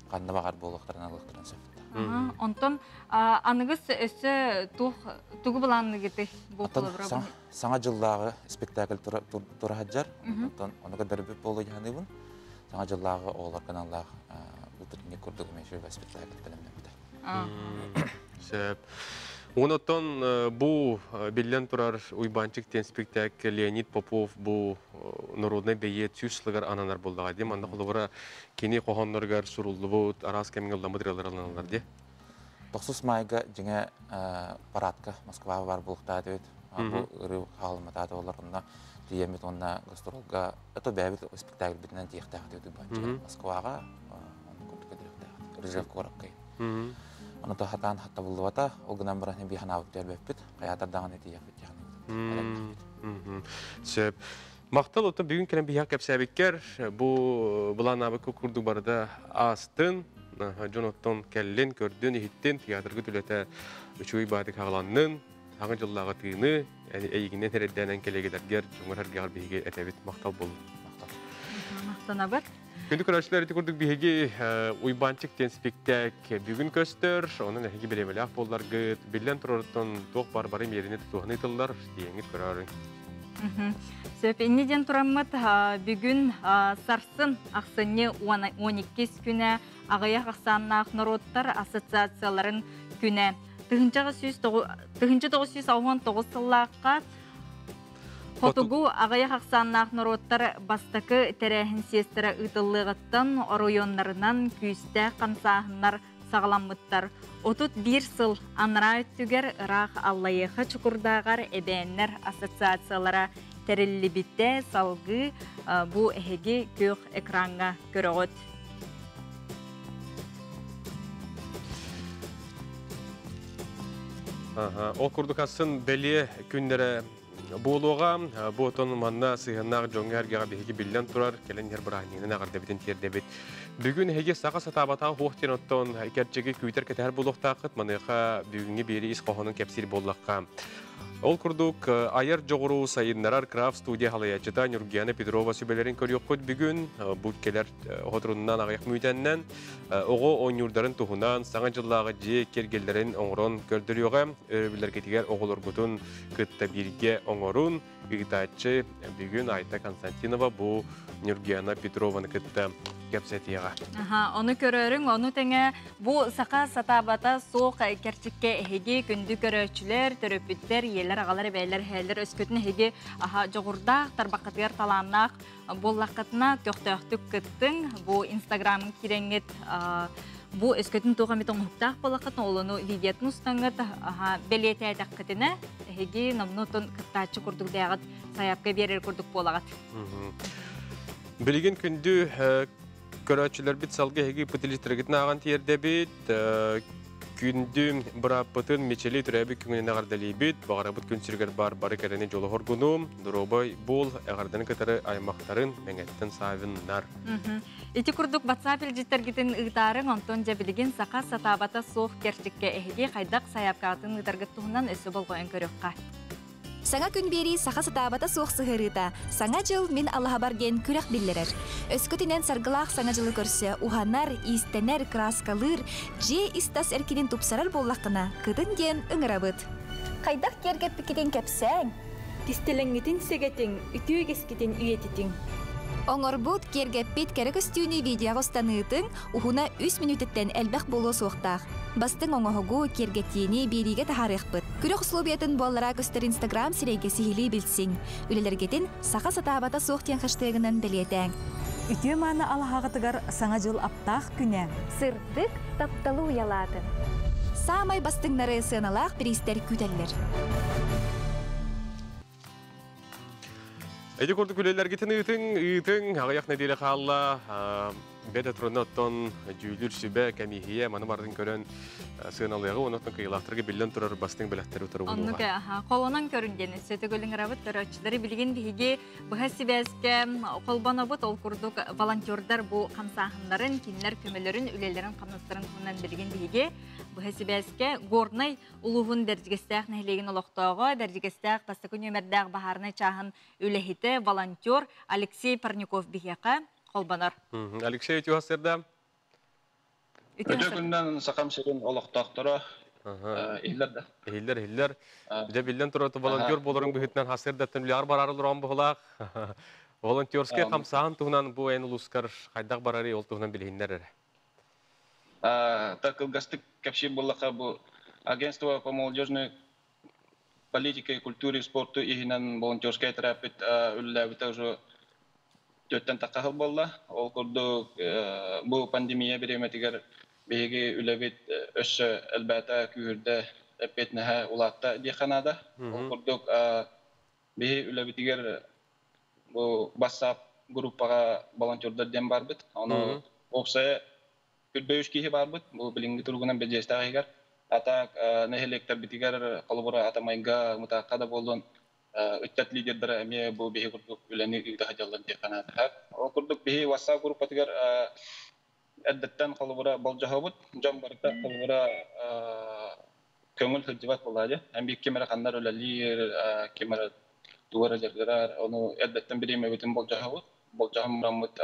қанды бағар болуқтарын алықтырын сөпті. Онтон анығыз өсі тұғы бұланны кеті бұл қолуыра? Саңа жылдағы спектакль тұра хаджар, оныға дәрбіп болу яны бұн. Саңа жылдағы олар каналлағы ұтырынге көрдігі мәшуға спектакль білімден бітір. Сөп. Онытон бұл білден тұрар уйбанчиктен спектакль Леонид Попов бұл народный бейет сүйшілігер ананар болдыға дейм. Анда қолуыра кені қоғанларғар сұрулы бұд, арас кәміңгі материалдар алыналар де? 9 майға жеңе парадқа Москва бар болуқтады өт. Бұл үрі қалыматады оларында дейемет онына гастролға. Это бәбіт спектакль бітінен дейқтәғді өті банчыға Москваға. Рыжев қораққай. Оны тоғатан хатта болды бата, олғынан бірәне бейхан ауыттер бәппіт, қаятардаған еті яқпет яғын. Сөп. Мақтал оты бүгін кәлем бейхақ кәпсәбеккер, бұлан абы көкірді барда астын, жон оттон кәлін көрдін, ехеттен, театрғы түлеті үшуй бады қағыланның, ағын жыллағы тыйыны, әйгінен әрәддәнен келегедергер, жоңыр әргеғар бейге әтәбет мақтал болды. Мақтана бар. Күнді көрәшілер әті көрдік бейге уйбанчик тен спектакль бүгін көстір, оның әхеге білемелі ақ болдар ғыт, білден тұрырыттың тоқ бар-барым еріне тұтуғын етілдер, дейіңіз көрәрің. Сөп, енеден тұрамыд бүгін сарсын ақсыны 12 күні ағаяқ ақсанына ақнародтар ассоциацияларын күні. 1999 сыллаққа Хотугу ағаяқ ақсаннақ нұроттар бастақы тәрәхін сестірі ұтылығыттан районларынан күйісті қансағынлар сағаламыттар. Отут бір сыл аныра өттігер ұрақ аллайықы чүкірдағар әбәнлер ассоциациялара тәрілі бітті салғы бұ әхеге көк экранға көріғыт. Ол күрдік асын бәлі күндері Болуға, бұтын манна сыйғаннақ жоңғар ғаға бейге білден тұрар, кәлін ер бірағынен ағырда бітін терде біт. Бүгін әге сақа сатабатаға хоқтен оттон кәрчеге көйтер кәтәр болуқтақыт, маныға бүгінге бері ис қоғының кәпсір болуаққа. Ол күрдік айыр жоғыру сайынларар Крафт студия халаячыта Нюргияна Петрова сөбелерін көріқ көт бүгін. Бұд келер отырынынан ағаяқ мүйтәннен, оғы ойнюрдарын тұғынан саңа жыллағы же кергелдерін оңырын көрдіріуға, өрібілер кетігер оғылыр бұтын күтті бірге оңырын, үгітатшы бүгін Айта Константинова бұл Нюргияна Петрованы күтті кәпсәтіға. Оны көрерің, оны тәңе бұл сақа сатабата соқ кәрчікке әхеге күнді көрөчілер, төрөпіттер, елер, ағалар, бәйлер, хәлер, өскөтін әхеге жоғырдақ, тарбақытығар таланнақ, бұл лақытына көқтөқтік күттің, бұл инстаграмын кереңет, бұл өскөтін туға метон ұқтақ болақытын, олыны видетін ұстаңғыт, бәлеті әдәқ күтіні, әхеге намнутын күттачы күрдік дәғыт, саяпқа берер күрдік болағыт. Білген күнді көрәтшілер біт салғы әге пүтілістіргітін аған тиерде біт, күнді бұраппытын мечелей түрәбі күңінен ағардалей біт, бағара бұт күн сүргер бары кәріне жолы хоргуным, дұробай бол әғарданы кітары аймақтарын мәңеттін савыннар. Ити күрдік WhatsApp елжеттергетін ұғытарын онтон жәбілген сақа сатабата соқ керчікке әхеге қайдақ саяпқатын ұғытарғыт тұғынан өсі болғойын көріққа. Саңа күн бери саха сатабата суох сыһырыта. Саңа жыл мен Аллаһа ден күрәк биллерер. Өскөтүнен саргылах саңа жылы көрсө, уханар, истенер, краскалыр, же истас эркинин тупсарар боллакына, кытын ден ыңырабыт. Кайдак кергеп пикетен кепсәң? Тистелеңгетин сегетин, үтүү кескетин үйетитин. Оңорбут кергеппит керек өстүүнү видеого станыытың ухуна 3 минуттен элбэх болу суохтаах. Бастың оңоһогу кергеттиини бириге тахарыхпыт. Күрөх условиятын боллара көстөр Инстаграм сирейге сихили билсиң. Үлелергетин саха сатаабата суохтен хаштегынан белетең. Үтө маны алахагытыгар саңа жыл аптах күнә. Сырдык тапталу ялатын. Самай бастыңнары сыналақ биристер күтәллер. Эди көрдү күлелер кетин ыйтың, ағаяқ неделе қалла, бәді тұрыны оттон жүйілер сүбә кәмейхие, маны бардың көрін сыналығы, оны оттон кыйлақтырғы білден тұрар бастың біләқтері тұры болуға. Оннука, қолынан көрінгені, сөті көлің рабыт, көрәтшілері білген бігі бұға себәске қолбана бұт, ол күрдік волонтердар бұл қамсағындарын, кенлер көмелерін, үлелерін қамнастырын құнынан білген бігі бұға себәске горнай ұлығын дәржігестәқ нәйлеген олықтауға, дәржігестәқ бастықын өмірдәқ бағарына чағын үләхеті волонтер Алексей Парников бігеқа қолбанар. Алексей, өте ғасырда? Өте күннен сақам серін олықтақтыра Ehiller. De bilden turatu volunteer bolorun bühütnen hasırdatın bilar bararılır on buhlaq. Volunteerske kamsahan tuğunan bu en uluskar haydak bararı yol tuğunan bilhinler. Такылгастык капши буллаха бу агентство по молодежной политике и культуре и спорту игинен волонтерская терапит үлләбите уже төттен такахыл болла. Ол курду бу пандемия береметигер беги үләбит өссө әлбәтә күрдә эпетнәһә улатта ди Канада. Ол курду беги үләбитигер бу WhatsApp группага волонтердар дем бар бит. Аны окса Күлбөйүш кихи бар бит, бу билинги тургунан бежестагыгар. Атак нехелектер битигер колбура атамайга мутакада болдон үттәт лидердер эме бу беги курдук үләни игдә хаҗаллар ди Канада. Ол курдук беги WhatsApp группа тигер әддәттән колбура болҗаһабыт, жан барда колбура көңүл хәҗибат булады. Һәм бик кемер каннар үләлир, кемер тугара жергәр, аны әддәттән биреме битен болҗаһабыт, болҗаһам рамыт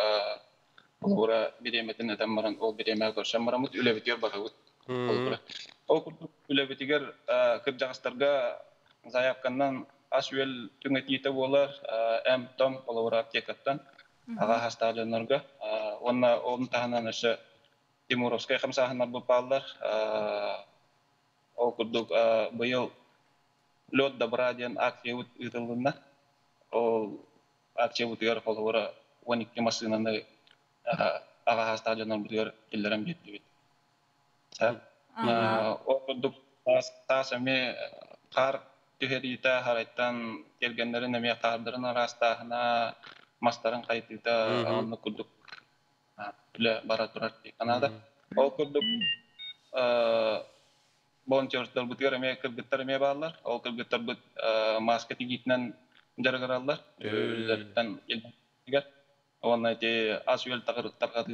Олора биреметін әтәммаран ол биреме көршен марамыт үләбетер бағауыт. Ол күрдік үләбетігер кіржағыстарға заявканнан аш өел түңетейті болар әм том олора аптекаттан аға хастағыланарға. Оның тағынан өші Тимуровскай қамсағынар бұл балдар. Ол күрдік бұйыл лед добра ден акция ұтылғынна. Ол акция ұтығар олора 12 масынаны аға стадионнан біргер келдерін бетті бет. Оқыдық тасыме қар түхерейті харайттан келгендерін әме қардырын арастағына мастарын қайтыйта оны күрдік үлі бара тұрар дей Канада. Ол күрдік волонтерстер бұтығыр әме кіргіттер әме бағалар. Ол кіргіттер бұт маска тегейтінен жарғаралар. Өлілерден елдер. Оны те асуел тағырықтарға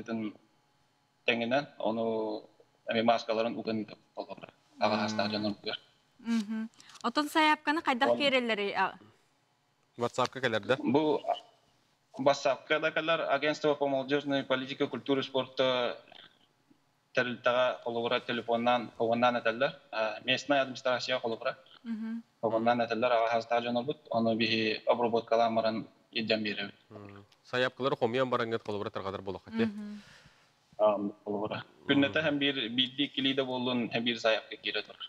тәңінен, оны әме маскаларын ұғын болғыр. Аға хастағы жанын бұғыр. Отын саяпқаны қайдақ керелері? WhatsApp-ка кәлерді? Бұл WhatsApp-ка да кәлер агентство по молодежной политике, культуры, спорта тәрілтіға қолығыра телефоннан қолғаннан әтәлер. Местная администрация қолығыра. Қолғаннан әтәлер аға хастағы жанын бұд. Оны бейі обработкаламарын едден беріп. Саяпкалары хомиян бараңгет қолыбыра тарғадар болу қате? Қолыбыра. Күннеті һәм бір бидді келейді болуын һәм бір саяпқа кере тұр.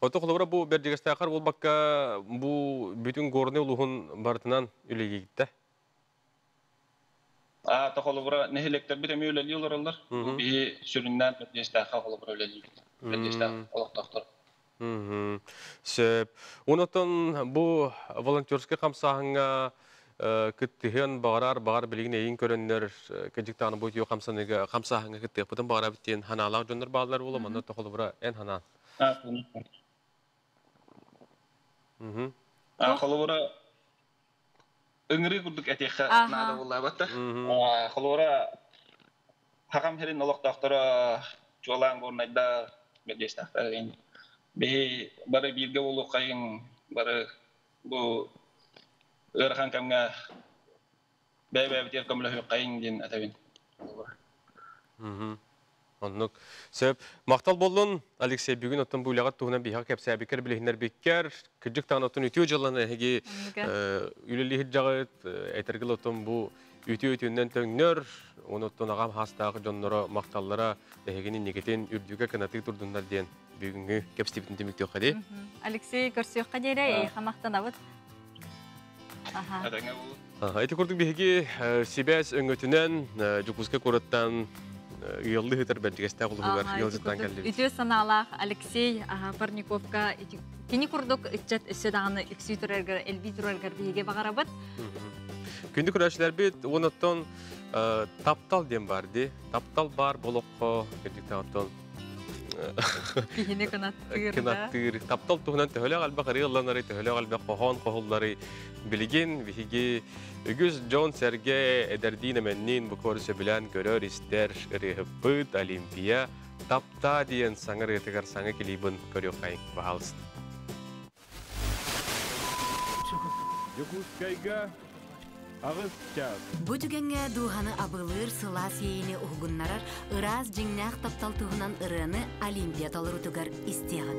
Оты қолыбыра бұл бердегесті ақар ол баққа бұл бүтін горны ұлығын бартынан үлеге кетті? Та қолыбыра нәхелектер бір әме өлелі олар олар. Бейі сүріннен бердегесті ақар қолыбыра өлелі. Бердегесті олықтақтыр. Сөп. Онытын бұл волонтерске қамсағыңа күттіген бағар білігін ең көрінлер кәжіктағыны бұйт еу қамсағыңа күттіг. Бұтын бағара біттен ханалақ жондар бағалар болу, мұнда тоқылы бұра ән ханан. Қолы бұра үңірі күрдік әтеқі нады болай бәтті. Қолы бұра хақам херін олықтақтыра жолан көрінайда бәдестақтар ең. Бей бары бірге болу қайын, бары бұл ұрған кәмге бәй-бәй бітер көмілі қайын ден әтәбен. Оннук сөп мақтал болын Алексей бүгін оттан бұйлағат туғынан бейхақ кәпсәбекер білігінер беккер күджік тағын оттан үтіо жаланы әге үлілі жағыт әйтергіл оттан бұл үтіо-үтіоннен төңнер оны оттан ағам хастағы жонлары мақталлара әгенің негетен үрдігі канатығы тұрдыңдар ден бүгінгі кәпстебітін демекті оқады. Алексей көрсеуққа дейрі әйқа мақтанабыд. Әйті көрдік бейге себәс өңөтінен жүкізгі көріттен Uyallı hıtır bence geçti ağılığılar, yolcuttan geldi. Ütü sanalaq Alexey Parnikovka kini kurduk içet üstedağını üksütürerger, elbitürerger bihege bağarabat. Күнді күрәшілер бет, оныттан таптал дем барды. Таптал бар, болоққа, күндікті аттан. Бихіне қанаттыр. Қанаттыр. Таптал тұғынан төхілі қалбақ, рейғыланары, төхілі қалбақ, қоған қоғылары білген, бихеге үгіз Джон Серге әдәрдейін әмәннен бұл көрісі білән көрер істер рейхіппыт, олимпия, тапта дейін саңыр етігер саңы келейбін көрек қайын бағалысын. Бу түгенге дуғаны абылыр сылас ейіне ұғыннарар ыраз жеңнәқ таптал туғынан ырыны олимпиадалар ұтығар істеғін.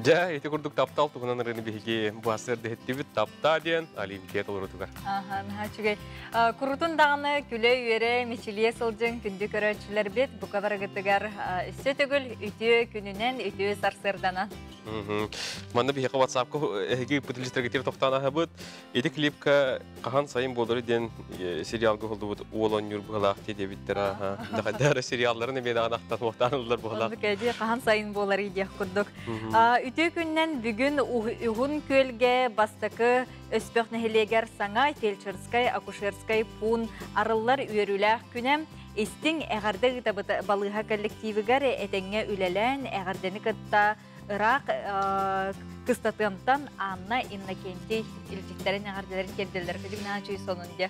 Ja, ити курдук таптал тугунан рыны биһиги буасыр дехеттибит tapta диен олимпиада олорутугар. Чугай. Курутун дағаны күлі үйері мечилие сылжын күнді көрәтшілер бет бұқаварғытыгар үсі түгіл үтіе күнінен үтіе сарсырданан. Манна биһиға WhatsApp-ка эһиги путилистергетер тоқтана бұд. Ити клипка қахан сайын болдыры ден сериалға қолды бұд уолан юр бұғалақ теді біттер. Дәрі сериалларын емен ағанақтан оқтанылар бұғалақ. Кәде қахан сайын болар идех күрдік. Үтіе күннен бүгін ұғын көлге бастықы өспөк нәхелегер саңай, фельдшерскай, акушерскай, пун, арыллар үйеріләқ күнем. Истің әғарды балыға коллективігер әтеңе үлелән, әғардені кітта Irak kıstatığımdan Anna Innakenti ilçiklerin ağırdaların geldiler. Kıcık ne açıyı sonunda?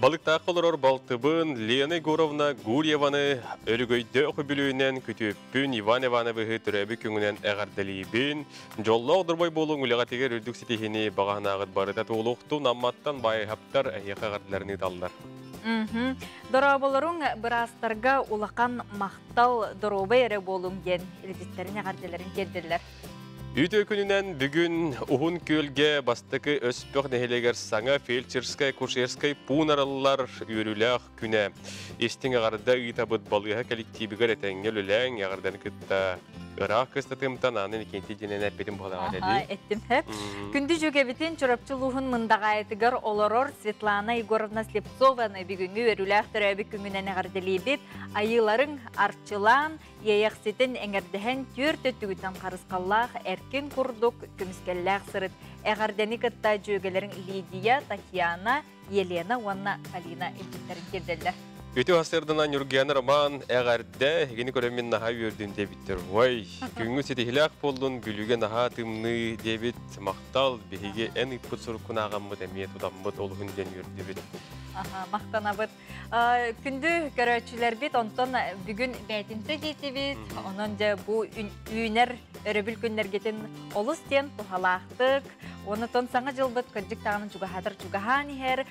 Balıkta koloror Baltıbın, Lena Gorovna, Guryevan'ı örgöyde okubülüğünden kütüpün Ivan Ivanov'ı türebi küngünen ağırdalibin. Jolla odurboy bolun uleğatiger ürdük sitihini bağına ağıt barıda toğuluqtu nammattan bayı haptar ayyak ağırdalarını dallar. Dorobaların birastarga ulaqan maqtal doroba ere bolun gen ilçiklerin ağırdaların geldiler. Ütü gününden bugün Uhun Kölge bastıkı Özbök Neheleger Sağa Felçerskay, Kurşerskay Punarallar yürülək güne. Estin ağarda ütabıd balığa kolektibigar etengel ölen ağardan kıtta Irak kıstatımdan anın ikinci dinen etpedim bolağa dedi. Ettim hep. Kündü jögebitin çorapçılığın mındağayetigar oloror Svetlana Igorovna Sleptsova'nı bugünkü yürülək törəbik güngünen ağardalibit ayıların arçılan Yeyaqsitin eңердіхен түрті түгітен қарысқаллақ әркен күрдік күміскелләқ сырыт. Әғардені кітта жөгелерін Лидия, Татьяна, Елена, Уанна, Алина елчіктерін келділдер. Өте ғасырдынан үргені роман әғарда егені көремен наға өрдін дебіттер. Ой, күңі сетихіләқ болдың бүліге наға тымны дебіт мақтал бейге ән үппіт сұрқын ағаммыд әмет ұдаммыд олғын ден өрдебіт. Мақтанабыд. Күнді көрәтшілер бет, онтон бүгін бәйтінті дейті бет, онын да бұл үйінер өрөбіл күннергетін олыс тен тұхалақтық. Оны тон саңа жылбыт көджік тағының чуғахадыр чуғаханы хер,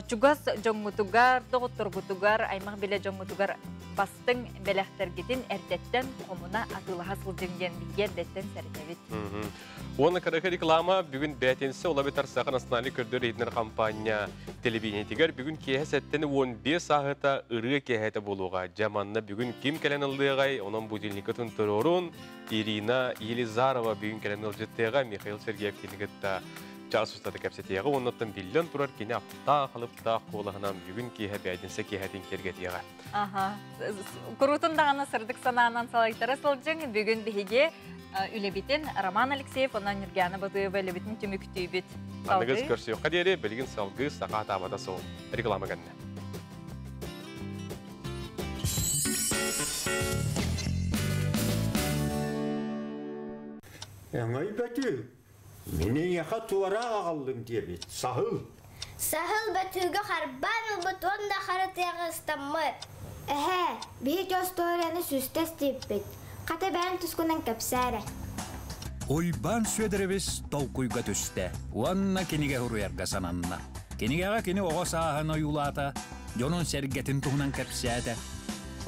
чуғас жоңғытуғар, тоғыттырғытуғар, аймақ беле жоңғытуғар бастың бәләқтергетін әрдеттен қомына атылыға сылжынген бейгер деттен сәріневет. Оны қарақы реклама бүгін бәйтінсі олабетар сақын аснали көрдір етінер компания телевидениетігер бүгін кеhe сәттені 15 ағыта ұрығы кехеті болуға. Жаманна бүгін кем кәлен ылдығай, оның будильникі тұнтырорын Ирина Елизарова бүгін кәлен ылжеттеға Михаил Сергеев кенігітті час ұстады кәпсетеға. Оннаттан биллион тұрар кені апта қалыпта қолығынан бүгін кеhe бәйтінсі кехетін кергетеға. Құрутын дағаны сырдық санағынан салайтары сылжың бүгін бігі үлебетін Роман Алексеев, онан Нұргияны Бадыева үлебетін түмі күтейбет. Анығыз көрсі өққа дері білген салғы сақа табада соң реклама ғанна. Аңай бәті, менен яқа туара ағалым дебет, сағыл. Сағыл бәтігі қарбан ұлбыт, онда қаратыяғы ұстамы. Бейт өсторияны сүстес деппет. Қата бәрін түскінен көпсәрі. Ойбан сөдіребес толқуйға түсті. Уанна кенеге ұруярға сананна. Кенегеға кені оға сағын ойулата, жонын сәргетін тұғынан көпсәді.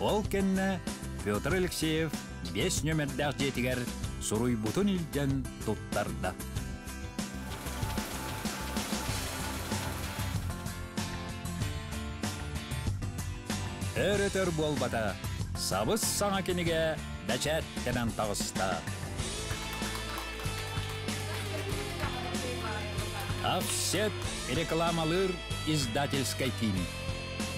Ол кенне Петр Алексеев 5 нөмірдәқ жетігер сұруй бұтын илден тұттарды. Өретер болбата, сабыз саңа кенеге дәчәттенен тағыста. Офсет рекламалыр издательской тим.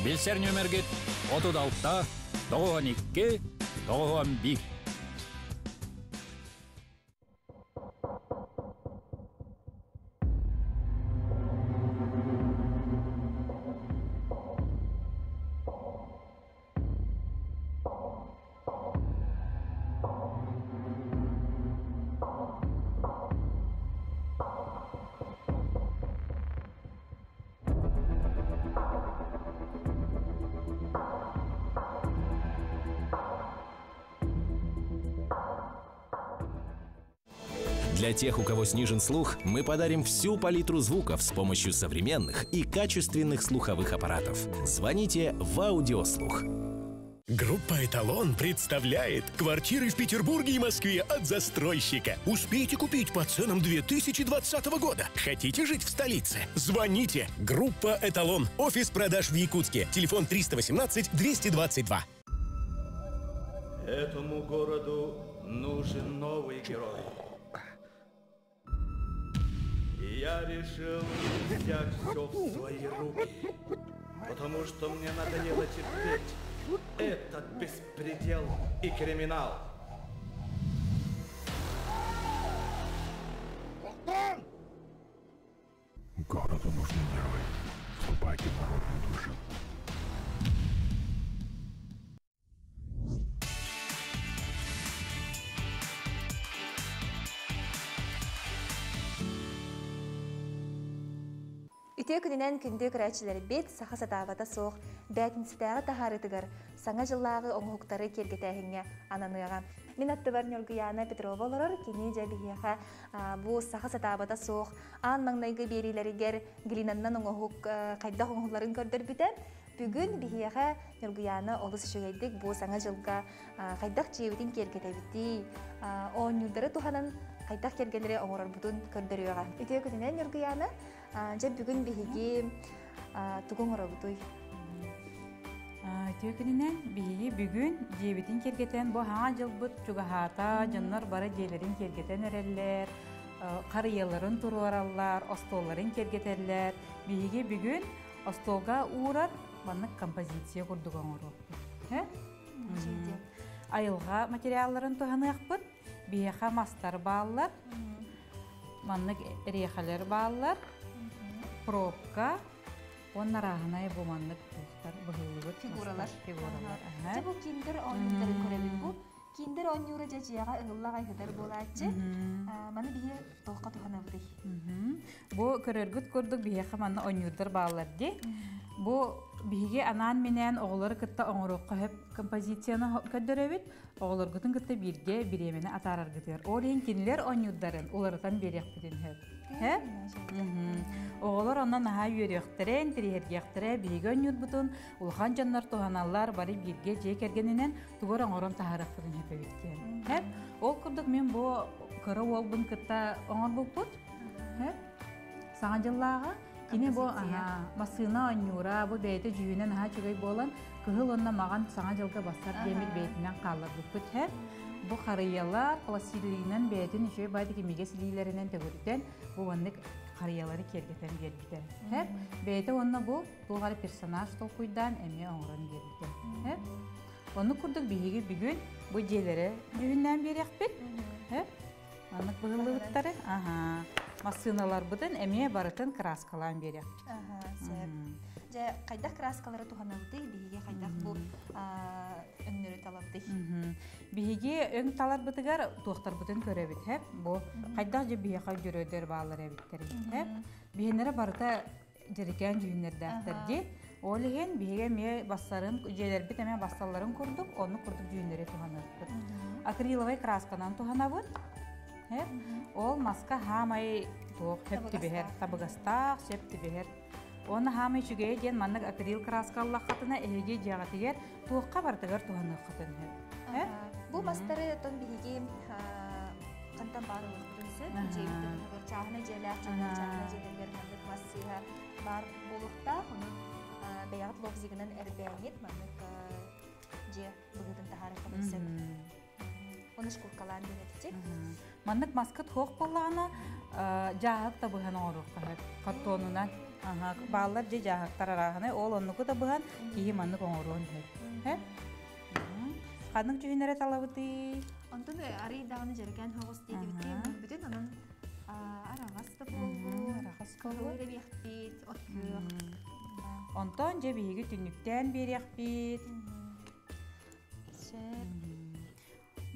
Білсер нөмергет 36, 92, 91. Для тех, у кого снижен слух, мы подарим всю палитру звуков с помощью современных и качественных слуховых аппаратов. Звоните в Аудиослух. Группа «Эталон» представляет квартиры в Петербурге и Москве от застройщика. Успейте купить по ценам 2020 года. Хотите жить в столице? Звоните. Группа «Эталон». Офис продаж в Якутске. Телефон 318-222. Этому городу нужен новый герой. И я решил взять все в свои руки, потому что мне надоело терпеть этот беспредел и криминал. Городу нужны герои. Вступайте в народную душу. Үтө күнінен күнді күрәтшілер бет саха сатабата соқ, бәтінсітәғі тахарытыгар, саңа жыллағы оңғықтары кергетәхіңе ананыға. Мен атты бар Нёлгуяна Петрова оларыр, кені жәбіхеға бұл саха сатабата соқ, ан маңнайғы берилерігер глинаннан оңғық қайдақ оңғыларын көрдір бүтен. Бүгін бихеға Нёлгуяна олыс шөгейдік бұл саңа жылға қайдақ жебетін кергетәбіті, оң юлдары туханан қайдақ кергелері оңғырар бұтын көрдіріға. Үтө күнінен Нёлгуяна Жа бүгін бігіге тұғын ғырабыдой. Төкінінен бігіге бүгін жебетін кергетен бұл хаңа жыл бұд чуғахата, жаннар бары жейлерін кергетен әрелер, қарыяларын тұру аралар, остоларын кергетерлер. Бігіге бүгін остолға уырар, банық композиция құрдығын ғырабыды. Айылға материалларын тұғаны ақпыд, бігіға мастар бағалар, манық рейхалер бағалар, пробка, onlar ağınay bu manlık dostlar, bıhıllığı figuralar. Bu kinder oyunları görelim bu. Kinder oyunları cacıyağa ığıllağa kadar bolatçı. Bana bir toqa tuğana buday. Bu körörgüt gördük bir manlı oyunlar bağlardı. Bu bihige anan menen oğulları kıtta oğuruqqa hep kompozisiyonu köddörevit. Oğullar gıtın kıtta birge biremeni atarar gıtır. Oğlayın kinler oyunların ularıtan berek bidin hep. Oğullar ondan naha yürüyükteren, tirihirgektere, bihige oyunlar butun. Ulhan canlar tuhanallar bari birge cekergeninen tuğur oğuran taharaqtırın hep evitken. Hep ol kurduk men bu kara olbun kıtta oğur bulput. Hep sağcıllağa Kini bu masına anyura bu beyte cüyünen ha çögey bolan kıhıl onna mağan sana jılga basar demir beytinden qallar bu hep bu xariyalar klasilliğinden beytin şöy baydı ki mege sililerinden tegürden bu onnek xariyaları kergeten gerbide hep beyte onna bu doğru personaj tolkuydan emi oğran gerbide hep onu kurduk bihigi bugün bu jelere cüyünden bir yakbet hep anlık bığılıqtары Масыналар бұдын әме барытын краскалан берек. Жа қайдақ краскалары туғанылды, бейге қайдақ бұл өңнөрі талабды. Бейге өң талар бұдығар туақтар бұдын көребет. Бұл қайдақ же бейге жүрөдер бағалар әбеттері. Бейгенері барыта жерікен жүйінерді әқтірде. Олеген бейге ме бастарын, желер бет әме басталарын көрдік, оны көрдік жүйінері туғанылды. Акриловай красканан туғанабын. Ол маска хамай тоқ хепті бігер, табығастақ септі бігер. Оны хамай жүгей ден маннық акрил краскаллақ қатына әйге жағатығер тоққа бартығар туғаны қатын. Бұл мастары тон бігі қантан бары ұқтырынсы, жейбіті чағына желер, чағына желергер маннық массыға бар болуқта, оны бәяғыт лобзигінен әрбәйнет маннық же бұғыдың тахары қылынсын. Оны шкуркалан денетчик. Маннык маскат хоқ болғаны жағық та бұған оруққа. Картонынан балар же жағықтар арағыны ол оннықы да бұған кейі маннык оңыруын. Қаднық жүхінері талабыды? Онтын арый дағыны жерген хоғыз дейді біткен бүтін оның арағас да болу, көйлі бейхпет, от көк. Онтын же бейгі түнніктен берекпет.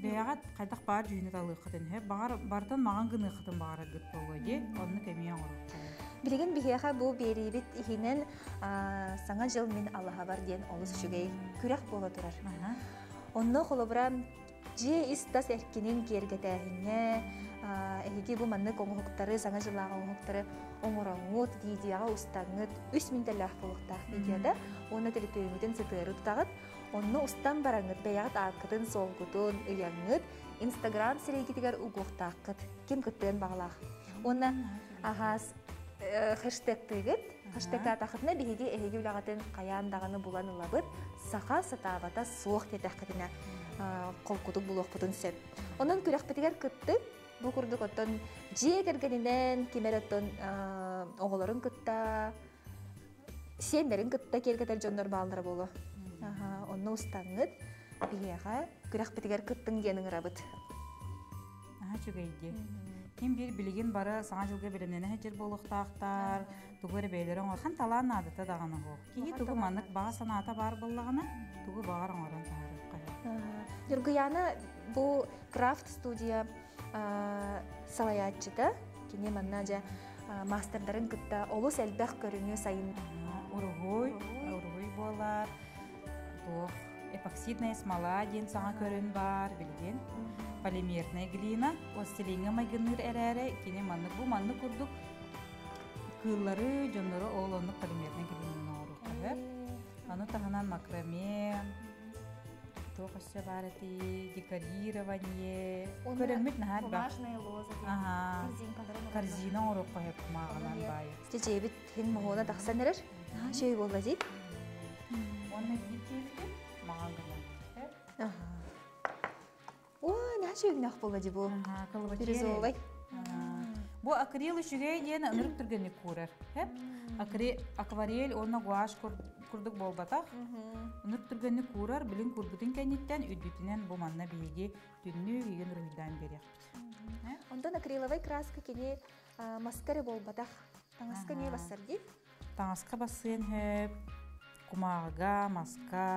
Бәяғат қайдақ бар жүйіні талы қытын. Бартын маған ғыны қытын бағара ғыт болуды, оны көмейен ғырып. Білген бігеға бұл берейбет ихінен саңа жыл мен Аллаға бар ден олыс жүгей күрек болу тұрар. Онны қолыбырам же истас әркенен кергетәхіне, әйге бұл манны қоңғықтары, саңа жылаға қоңғықтары оңыраңыт, дейдияға ұстаңыт, 3 минтәлі ақпылықтақ дейдияда, оны телепейімеден сытыры тұтағыт, Онны устан бараңыт бәягат акытын солгутун ыяңыт Instagram сирегитигер угуқтақыт кем күттен бағалақ. Онна ағас хэштег тыгыт, хэштег атақытына бігеге әйге үлағатын қаяндағаны булан ұлабыт, сақа сатабата соқ тетәқытына қолқудық бұлуқ бұтын сөп. Онан күрәқ бітігер күтті, бұл күрдік оттон жие кергенінен кемер оттон оғыларын күтті, сендерін күтті кергетер жондар бағалары болу. Онны ұстаңыт, бігеға күрәқ бітігер күттің денің рабыт. Чүгейді. Кем бір білген бары саңа жылға білімнені әжір болуқтақтар, тұғыр бейлерін орхан талан адыты дағаны ғо. Кейі тұғы манық баға саната бар болағына, тұғы бағар оңырын тағырып қайыр. Юргияны бұл крафт студия салаятчыда, кене манна жа мастердарын күтті олыс әлбәқ көріні сайын. Урғой болар, эпоксидная смола ден саңа көрін бар, білген. Полимерная глина, остелинга майгыныр әрәрі, кене манны бұл манны күрдік кыллары, жонлары олонық полимерная глинаны ору қағыр. Аны тағынан макраме, тоқысы бар әті, декорирование, көрінмет нәхәр бақ. Бумажная лоза, корзина ору қағыр мағынан бай. Жебет хен мұғына тақсан әрір, шөй болда дейд. Оны бейт маған ғынан. О, нәші өгін ақ болды де бұл. Бірізолай. Бұл акрил үшіге дейін ұнырып түргенік көрір. Акварель, оны гуаш күрдік бол батақ. Ұнырып түргенік көрір, білін көрбітін кәнеттен, үдбітінен бұл манна бейге түнні еген рүйдан берек. Ондан акриловай краска кене маскары бол батақ. Таңысқа не басар дейд? Таңысқа басын хөп, құмағыға, маска,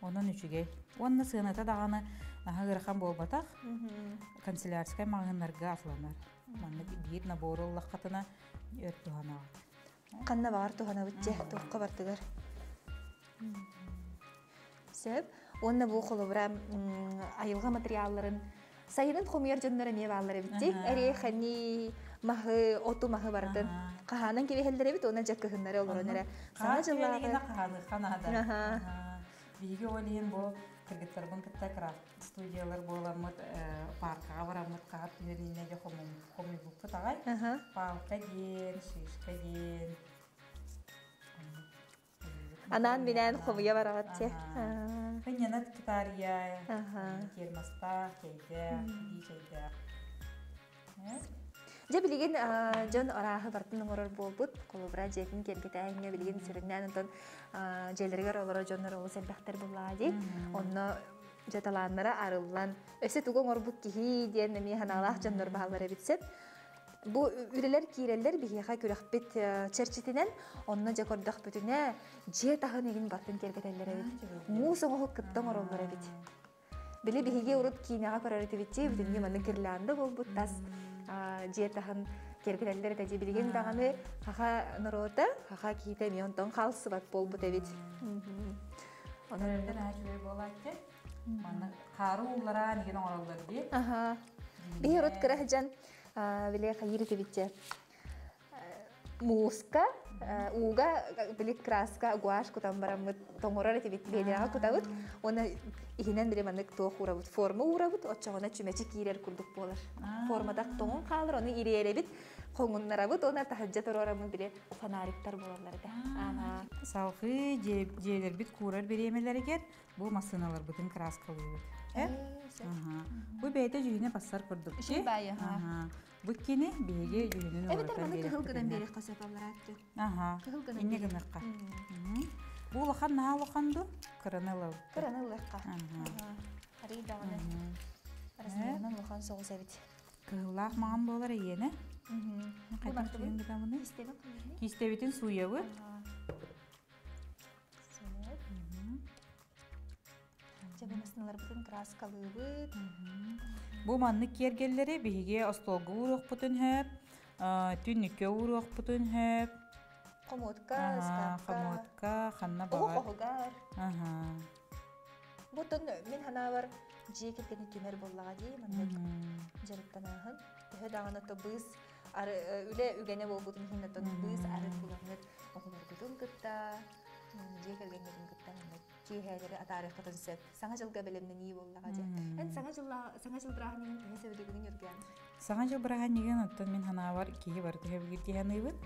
оның үшіге. Оны сығыната дағаны Ағырхан бол батақ, канцелярскай мағынларға атыланар. Манны бір наборы олақ қатына өр туғана ағыт. Қанна бағар туғана өтте, туққа бартығар. Сөп, онына бұл қолы бұра айылға материалларын сайынын қомияр жонлары ме бағалары бітті. Әрі қәні мағы, оту мағы бардың. Қағанын кебе бит, оны жақ күхіндері олар өнері. Саңа жыллағы. Биге олейін бұл кіргіттарбын кітті крафт студиялар боламыд, паркаға барамыд, қағат үйлеріне де қомы бұқты тағай. Палка ден, шишка ден. Анан менен қомыя барағат те. Қыненат китария, кермаста, кейдер, кейдер. Же билеген жон орағы бартын оңырыр болбут, қолыбыра жетін кергеті әңге билеген сүріннен ұнтын желергер олары жонлар олы сәлбәқтер бұлады. Онны жеталанлары арылан. Өсі тұғын орбут кейі ден әме ханалақ жонлар бағалары бітсет. Бұл үрелер кейрелер бігеға көрек бет черчетінен, онны же көрдіқ бүтіне же тағын еген бартын кергетелері бит. Мұс оңығы күттің орылары бит. Білі бігеге ұрып кейінеға көрәріті бітте, бүтінге мәні кірланды болбут тас. Жетахын кергелелер тәже билген дағаны қаға нұрота, қаға кейті меонтон қалсы бат бол бұт әбет. Онырдың әжбей болады, қару ұллара неген оңыралар бе? Бейір ұт кірі жан біле қайыр әбетте. Муска, уға біле краска, гуаш күтан барамыд, тоңырар әтебет бейдеға күтауыд. Оны ихинен біле манық тоқ урабыд, форма урабыд, отчағына чүмәчі кейлер күрдік болар. Формадақ тоңын қалыр, оны ире бит, қоңынларабыд, оны тахаджат орамын біле фонариктар боларлар да. Салқы жейлер бит курар беремелері кер, бұл масыналар бұтын краскалы өт. Бұл бәйті жүгіне пассар күрдік. Шын бәйі. Бұл кені бейге жүгінен ораттан берек. Кығылғыдан берек қасап алар әтті. Инне гыныққа. Бұл ұқан наға ұқанды? Кыранылау. Кыранылыққа. Арый дағыны. Арасынан ұқан соғыз әбет. Кығылақ маған болар ені. Кистебетін суяуы. Жабымасыналар бұтын краскалы бұд. Бұл манны кергелері бейге остолғы ұруқ бұтын хөп, түнніке ұруқ бұтын хөп. Қомотка, скапка. Қомотка, қанна бағар. Оғы-оғығар. Бұтын мен хана бар жие кеткені түмер боллаға дей, маннық жарыптан ағын. Үхі дағына то бұз, үлі үгәне бол бұтын хиннаттан бұз, әрін бұланыр. Оғылар бұтын күтті, жие келгендерін күтті. киһәләре атарыхтан сөп. Саңа жылга белемне ни буллага же. Эн саңа жыл брахнин хәсәбе бүгүн йөргән. Саңа жыл брахнин оттон мен хана бар кии бар төһөбүгүр киһәныбыт.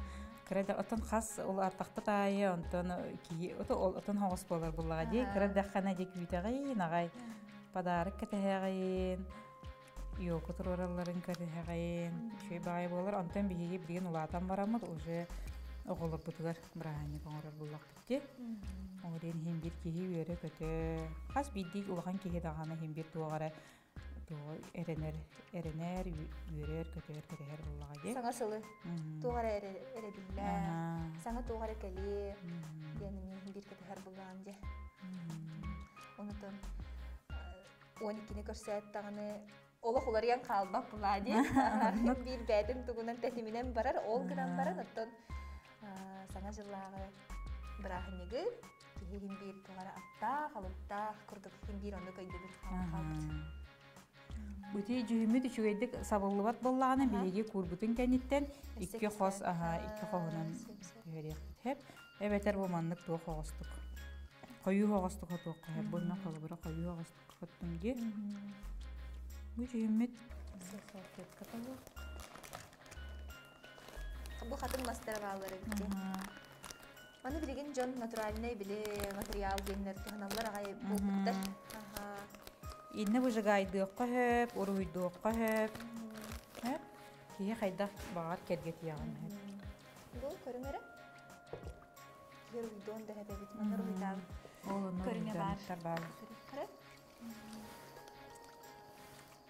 Креда оттон хас ол артакта тайы онтон кии ол оттон хогос болар буллага же. Креда хана же күйтәгәй нагай подарок кәтәгәйин. Yok otururların karıhayın şey bayi bolar ondan bir bilgin ulatan baramız уже oğulur butular brahani konular bullak bitti. Oğulun hem bir kihi vere kötü. Has bildik ulakan kihi dağına hem bir tuğara erener verer kötü her bullağa. Sana sılı tuğara erebilirler. Sana tuğara keli yani hem bir kötü her bullağınca. Ondan 12'ni görseyt dağını Ola yan kalmak buladi. Bir bədin tuğunan tətiminen barar, ol gıdan barar. Otton sana jıllağı bırahınıgı. Kihim bir tuğara atta, kalıpta, kurduk him bir onu kaydıdır kalbıt. Buti cühümü düşügeydik sabıllıvat bollağına bilegi kurbutun kenitten iki xos hoğunan tüheriyek hep. Ebeter bu manlık tuğ hoğustuk. Koyu hoğustuk hoğustuk. Bundan kalıbıra koyu hoğustuk hoğustuk diye. Bu cühümmet Bu hatın master bağları bitti. Onu bilgin John naturaline bile materyal genler kanallar ağay bulmuşlar. İnne bu jagaydıqqa hep, oruyduqqa hep. Hep kiye hayda bağır kerget yağın hep. Bu körümere? Yoruyduğun da hep bitmen oruydan. Körüne var. Kare?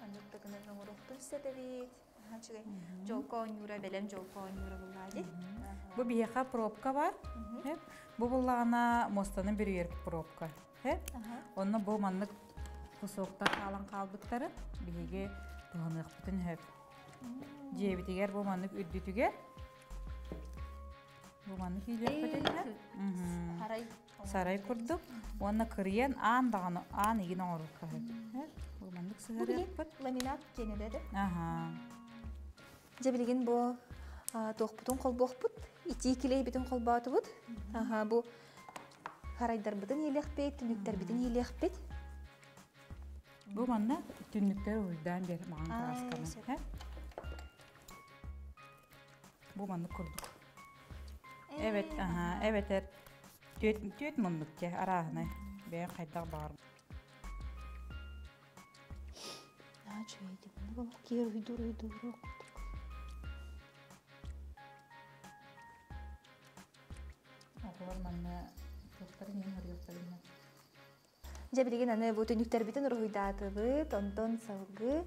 Anlıkta kınırın uğruqtun setevit. Jolko nyura belem jolko nyura bulladı. Bu biyaqa probka var. Hep bu bullağına mostanın bir yer probka. Hep. Onunla bu manlık kusokta kalan kaldıkları bihege tuğanıq bütün hep. Cebitiger bu manlık üddütüger. Bu manlık iyiler bedeliler. Saray kurduk. Onunla kırıyan an egin oğruqa hep. Bu manlık sığır yapıp. Bu laminat jeneledi. Cebilgin bu toqputun kolboqput. İti kiley bütün kolbatubut. Bu haraydar bidin yelekpet, tünükler bidin yelekpet. Bu manda tünükler uydan beri mağan karaskanı. Bu manda kurduk. Evet, evet. Tüet munduk ki arağını. Ben kaydak bağırım. Çöydi bunu bak yer uydur. Oğlar manna toktarın en arıyorlarına. Cebilgin anne bu tünükler biten ruhuydatıbı, tonton savgı,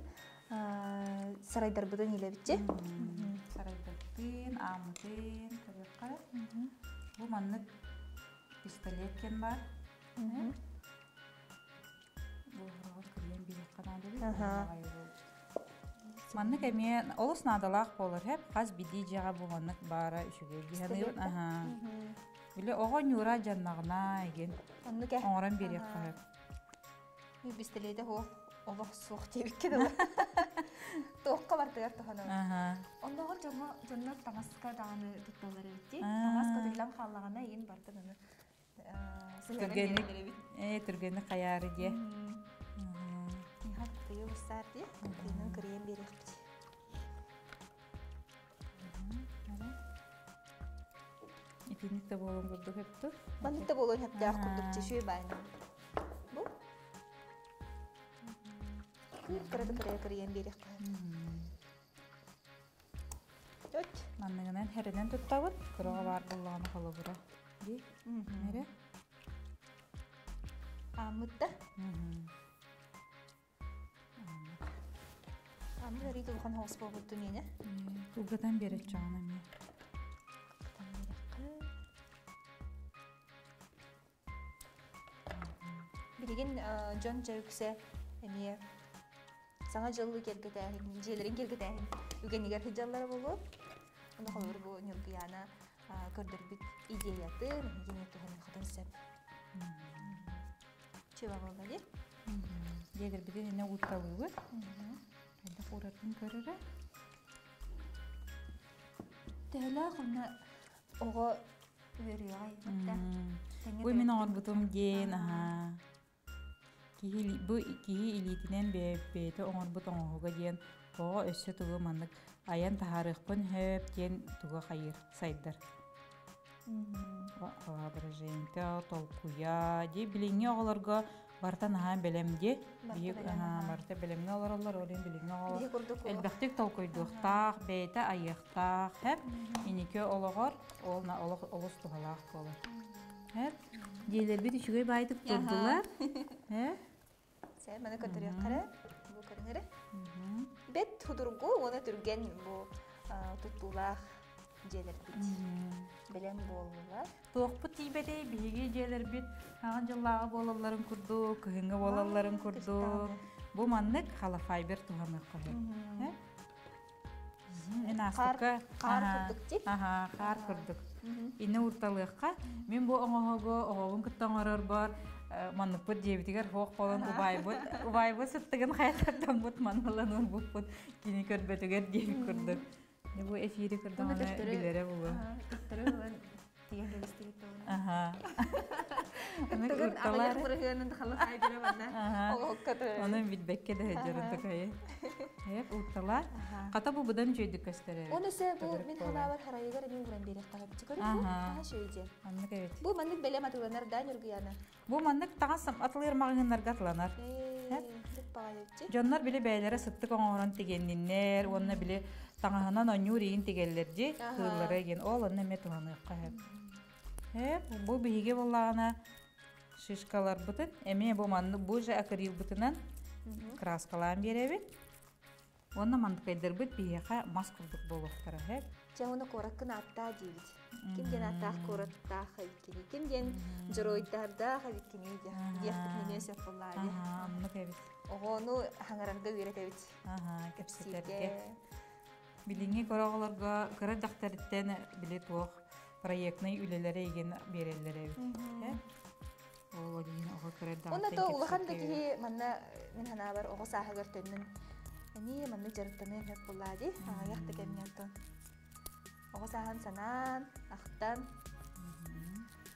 saraydar biten ile bitçe. Saraydar biten, amuten, karıyakara. Bu manna pistoletken var. Bu hırağır kırıyan bir kanalı. Manlık emeğe olus nadalaq bolur hep. Qaz bidi jağa bu manlık bara üşüge gihanıyın. Bile oğun yura jannağına egen. Oğran bir yakka hep. Bisteleyde o Allah soğuk tebik kedi. Toğukka var dayar toğana. Ondan canlar tamaska dağını tutmaları bitti. Tamaska dilam xallağına egen bardı bunu. Türgenlik kayarı diye. Nihat kıyı usar diye. Kıyının kırıyan bir yakıcı. İtinlik de bolun kurduk hep dur. Manlık da bolun hep dağ kurduk çeşiyor bayna. Bu? Kırıya kırıyan bir yakıcı. Dört. Manlığından heriden tuttavut. Kırığa var bullağını kalı bura. Di? Nere? Amut da? Amut da rito bukan hoğuz boğuldun yine. Kulgadan beri canım ya. Bilgin John Jerukse emiye sana jıllı gergedəhin, jelerin gergedəhin. Ügen nigar hıjalları bolu. Onu kalır bu nilgiyana gördür bit ideyatı, yine tuhanın kadın sep. Çeva olmadı. Yedir bir de yine uğurtalığı var. Hayda uğratın görürü. Tehla ona oğa Бу мен оңорбутум ген, бу кии илитинен бейті оңорбут оңоғуға ген, қоға өссі туғы маннык аян тахарықпын хөп ген туға қайыр сайдар. Воображение, толкуя, де билиңе оғаларға бартан белемде, барта белемне олар олен билиңе оғалар. Әлбәқтік толкуйдуқтақ, бейті айықтақ, хөп, инеке олығар, олыс туғалақ болар. Дейлер бит үшігей байдық тұрдылар. Сәй, мәні көтірек қара, бұл көріңірі. Бет тұдырғу, оны түрген бұл тұттулақ дейлер бит. Білен болулар. Тоқпы тейбедей бейге дейлер бит. Аған жыллағы болаларын күрді, күхінгі болаларын күрді. Бұл маннық қала файбер туғанық қағыр. Қар күрдік деп? Қар күрдік. Ини урталыққа, мен бұл оғығын күттен орыр бар, маннық бұд дебітігер хоқ болын ұбайбы сұттығын қайтардан бұд манылан ол бұд бұд кені көрбетігер дебі күрдік. Бұл эфирі күрді ғана білері бұлы. Тұттыры ғылын теген көлістегі Оны аяқ бұрығының қалы қайдыры бана. Оның бітбәкке де жырынды қайы. Урталар. Қата бұл бұдан жөйді көстері. Оны сә бұл мен халавар харайығар мен бұрын берек қағып түкір бұл шөйде. Бұл мандық бәлем атыланар дан үргияны. Бұл мандық тағасым атылыр мағынарға атыланар. Жонлар біле бәйлері сыттық оңғыран тегенінер, онына біле таңағынан онюрейін тегелерде қылылары еген. Ол онына мет ұланық қағып. Бұл бейге болағына шишкалар бұтын, әме бұл мандық бұл жа акрил бұтынан краскалан беребет. Онна мандықайдар бұт бейеға мас күрдік болуқтары. Оны қораққын атта дейбіт. Кемден аттақ қораттақ қайткені, кемден жыройдардақ қайткені дияқтық менен сөп болады. Оғыны хаңарарға үйретебіт. Кәпсетерге. Біліңе көрағыларға көрі дақтарыттен білет оқ проектный үлелері еген берелері өт. Ол дейін оғы көрі дақтар Онда то улахан да кейі манна мен хана бар оғы саха көртөннің әне манны жарықтаны өп болады. Аяқты кәмінеттің. Оғы сахан санан, ақтан.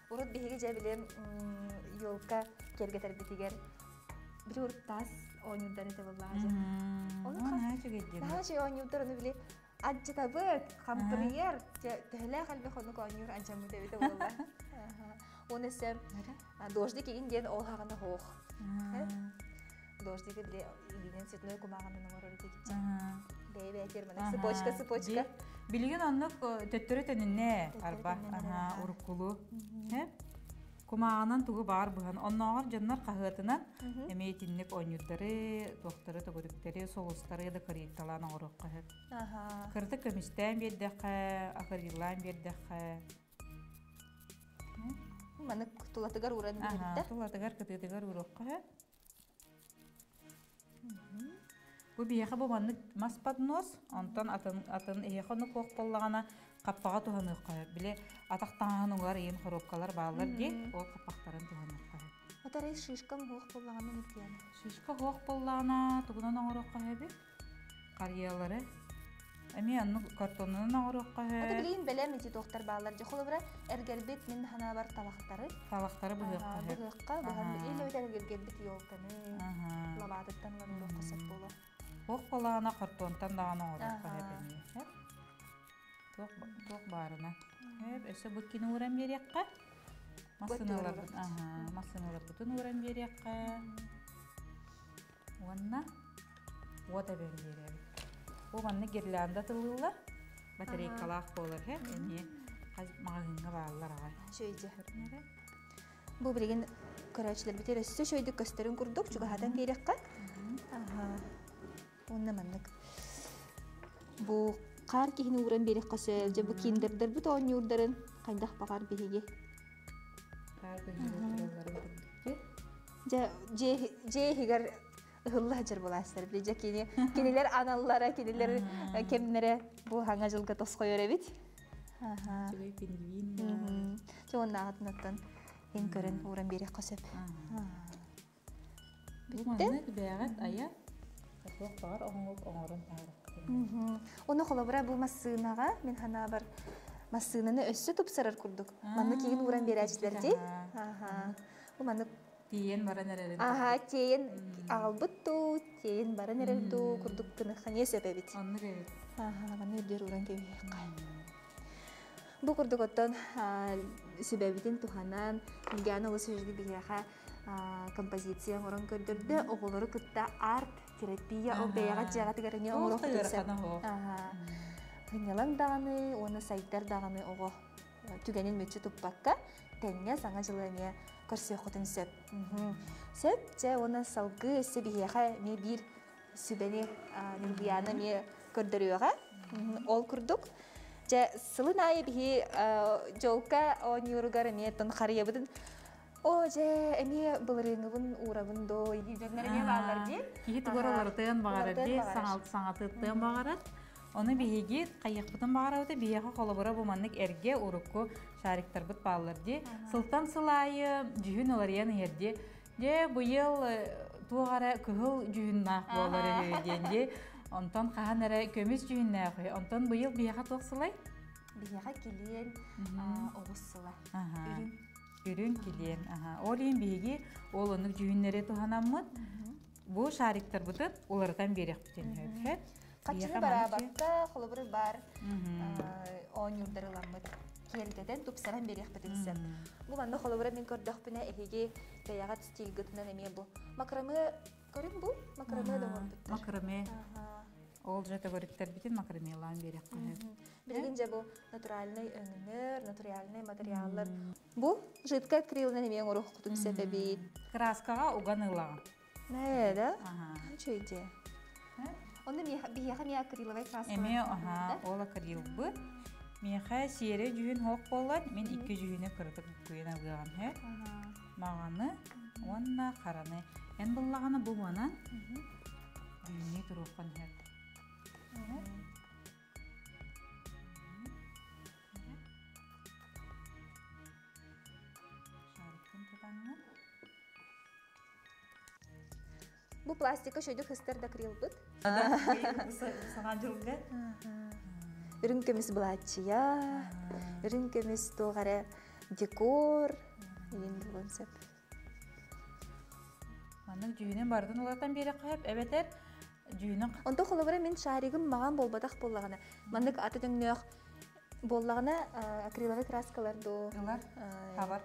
Урут бейге жа білем елка кергетер бітігер. Бір ұрттас ойнюрдан еті болады. Наға жай ойнюрдар оны біле аджы табыт, қампырыер, тәлі қалбе қоны ойнюр анжамы дәбеті болады. Оны сәм дожды кеген ден ол хағаны хоқ. Дождыға біле үйінен сөтіной күмағанын оңыр өрі текітчі. Бәйбе әтер мұны, сыпочка. Білген анық төттірі тәніне арба, ұрыққылы. Кумағанан туғы бар бұған. Оннағар жаннар қағытынан әмейтінлік ойнюдары, доқтары, төгіріктері, солыстары еді қыретталан оңырық қағыт. Қырды көмістен бердіқі, ақырылан бердіқі. Маны тулатыгар уран бердіқі? Тулатыгар кітетігар ұрық қағыт. Бұл бейеқі бұл манны мас поднос, онтан атын еқіні қоқ болағана қаппаға туғанық қағып. Біле атақтағын оңар ең қоропқалар бағалар де, ол қаппақтарын туғанық қағып. Отарай шишқам қоқ болағана нүктен? Шишқа қоқ болағана туғынан оңырық қағып. Қариялары. Әме анны картонынан оңырық қағып. Ота білейін бәлем еті тоқтар бағалар. Жоқылы бұра әргербет мен хана бар талақтары. Талақтары бұғық қағып. Бұғыққа, бұған елі өтер әргербет елканы. Лабадыттан лабылық қосып болу. Тоқ болағана картонтан дағаны оңырық қағып. Тоқ барына. Өсі бұткені өрен берекқа. Масыналар бұтын өрен берекқа. Онна ода бен берек. Оғанны герлянда тылылар. Батарейкалақ болыр. Әне мағынға бағылар ағай. Шөйде. Бұл білеген көрәчілер бітер өсі шөйді көстерін күрдік. Жүгі хадан берекқа. Онна маннық. Бұл қар кейіні ұрын берек қосыр, жа бұл кейіндердер бұт оң юрдарын қайдақ бағар береге. Же егер ұғылы жыр боласыздар. Жа кенелер аналылара, кенелер кемнері бұл хаңа жылға тос қойыр әбет. Жа оның ағытынаттан ең көрін ұрын берек қосып. Бітті? Тоқ бар, оңырын тағырық. Оны қолы бұра бұл масынаға мен хана бар Масынаны өссө тупсарар курдук. Манны кийин уран берәчләрди. Аха. Бу манны тиен баран эрелин. Аха, тиен албытту, тиен баран эрелду курдук кыны хане себебит. Анны бебит. Аха, манны бер уран кеби. Бу курдук оттон себебитин туханан гана лысыжды бияха композиция орон көрдөрдө оголору кытта арт терапия ол бияга жагатыгарыне орох көрсөп. Аха. Хынялан даганы, оны сайттар даганы ого түгенин мөчү туппакка тенге саңа жылыме көрсөкөтүн сөп. Сөп же оны салгы себияха ме бир сүбени нилбияны ме көрдөрүгө. Ол курдук. Же сылын айы бихи жолка онюругар ме тон харыябыдын. О же эме былырыңыбын урабын до ийдернере багар ди. Кийит горолортын багар ди, саңатыттын багарат. Оны биһиги кайыкпытын багарабыты бияха колобура бу маннык эрге урукку шариктарбыт баалырди. Сылтан сылайы жүһүн оларыян ерди. Же быйыл тугара кыһыл жүһүннах болары дегенди. Онтон каханара көмүс жүһүннах. Онтон быйыл бияха токсылай. Бияха килен огуссыла. Үрүн килен. Олин биһиги ол онук жүһүннери туханаммыт. Бу шариктарбытын олардан берекпитен хөп. Качыны барабакка холобуры бар. Он юрдарыламыт. Келдеден тупсаран берекпитинсен. Бу манна холобуры мен көрдөкпүнө эхиги каяга стилгытынан эме бу. Макраме көрүн бу? Макраме да бар. Макраме. Ол жата көрүктөр битин макрамелан берек кылып. Билген же бу натуральный өңнөр, натуральный материаллар. Бу жидкий акрилнан эме орух кутун себеби. Краскага уганылаган. Не да? Чөйде. Оны бияха ме акриловый краска. Эме ол акрил бу. Меха сере жүһүн хок болған, мен 2 жүһүнө кырдык күйен алган хэ. Маганы онна караны. Эн буллаганы бу манан. Жүһүнө турукан хэ. Бу пластика шөйдүк хыстар да крилбыт. Саңажылга. Үрүнкөмүс булачыя. Үрүнкөмүс тогаре декор. Ен концеп. Манын жүһүнөн бардын улардан бери кайып, эбетер жүһүнөн. Онто холобура мен шаригим маган болбадак боллагана. Мандык аты дөңнөк боллагана акриловый краскалар до. Улар хабар.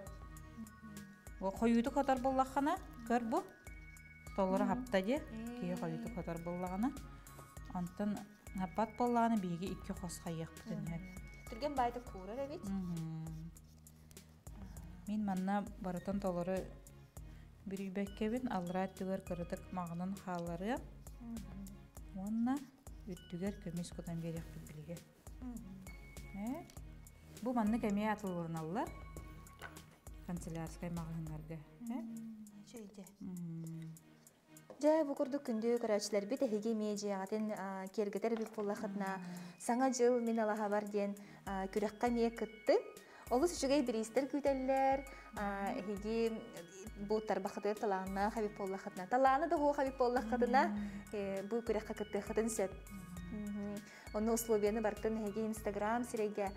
О коюду катар боллакана, көр бу. Толора хаптади, кие коюду катар боллагана. Антын хапат боллаганы биги 2 хосқа яктын хеп. Түрген байды курар эбит. Мен манна барытын толору бирибеккебин алрат түгөр кырдык магынын халары. Онна үттүгөр көмүс кодан берек билге. Бу манны кеме атылыналар. Канцелярскай магыннарга. Чөйде. Же бу курдук күндү көрөчүлөр бит эһиги медиагатын кергетер бит боллахытна. Саңа жыл мен алаха бар ден күрөккө мие кытты. Олус үчүгэй биристер күтеллер. Эһиги бу тарбахытыр талаана хабип боллахытна. Талаана да хо хабип боллахытына бу күрөккө кытты хытын сөп. Оны условияны бартын эһиги Instagram сиреге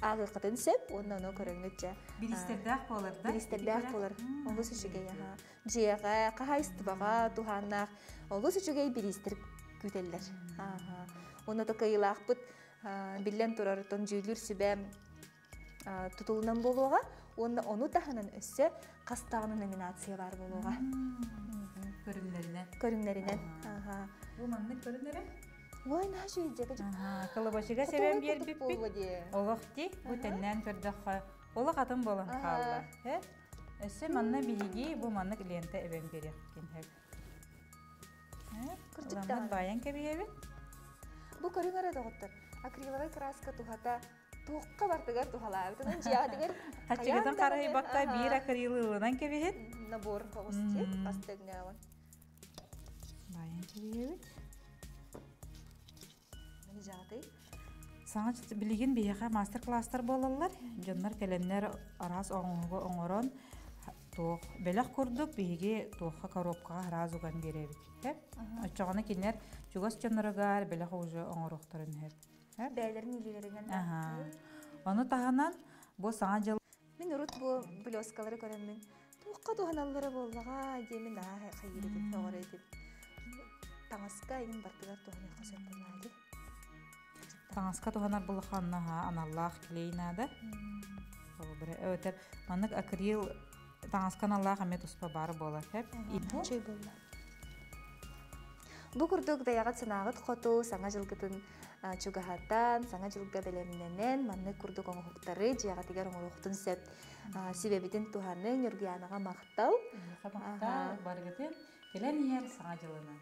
агыкытын сөп, оны көрөңүтчө. Биристердак болар да? Биристердак болар. Олус үчүгэй жега, кахайстыбага, туханнак. Олус үчүгэй биристер күтеллер. Оны да кыйлакпыт билен турартын жүйүлүр сүбө тутулунан болууга, оны таханын өссө кастагынын номинация бар болууга. Көрүңлөрүнөн. Бу манны көрүнөрө? Ой, на жүйде. Кылыбашыга себен бер биппит. Олохти, бүтеннен көрдөк. Оло катын болан калды. Өссө манна биги бу манны лента эбен берек кен. Кырдыктан баян кебиеби? Бу көрүңөрө доктор. Акриловый краска тухата туукка бартыгар тухалаа. Бүтүн жиядыгер. Качыгыдан карай бакка бир акрилынан кебиет. Набор хогусти, астыгнаван. Баян кебиеби? Жады. Саңа билген бияха мастер-класстар болалар. Жоннар келеннер арас оңого оңорон тоқ белек курдук биге тоққа коробкага арас уган беребит. Очогона кинер жугас жоннорогар белек уже оңороктарын хеп. Бәйлерін илелерінен. Оны тағанан бұл саңа жыл. Мен ұрыт бұл блескалары көремін. Туққа туғаналары боллаға демін қайыр едіп, оғыр едіп. Таңасқа егін бартығар туғаны қасып болады. Таңасқа туғанар бұл қанна аналлақ келейін ады. Өтіп, манық акрил таңасқан аллақ әмет ұспа бары болар. Чөй болла. Бұл күрдік даяғат сынағыт қоту саңа жылғытын чугахаттан, саңа жылға белеміненен, манны күрдік оңы хуқтары, жияғатығар оңы хуқтын сөп себебетін туғаны нүргиянаға мақтау. Мақтау барғытын, келен ер саңа жылынан.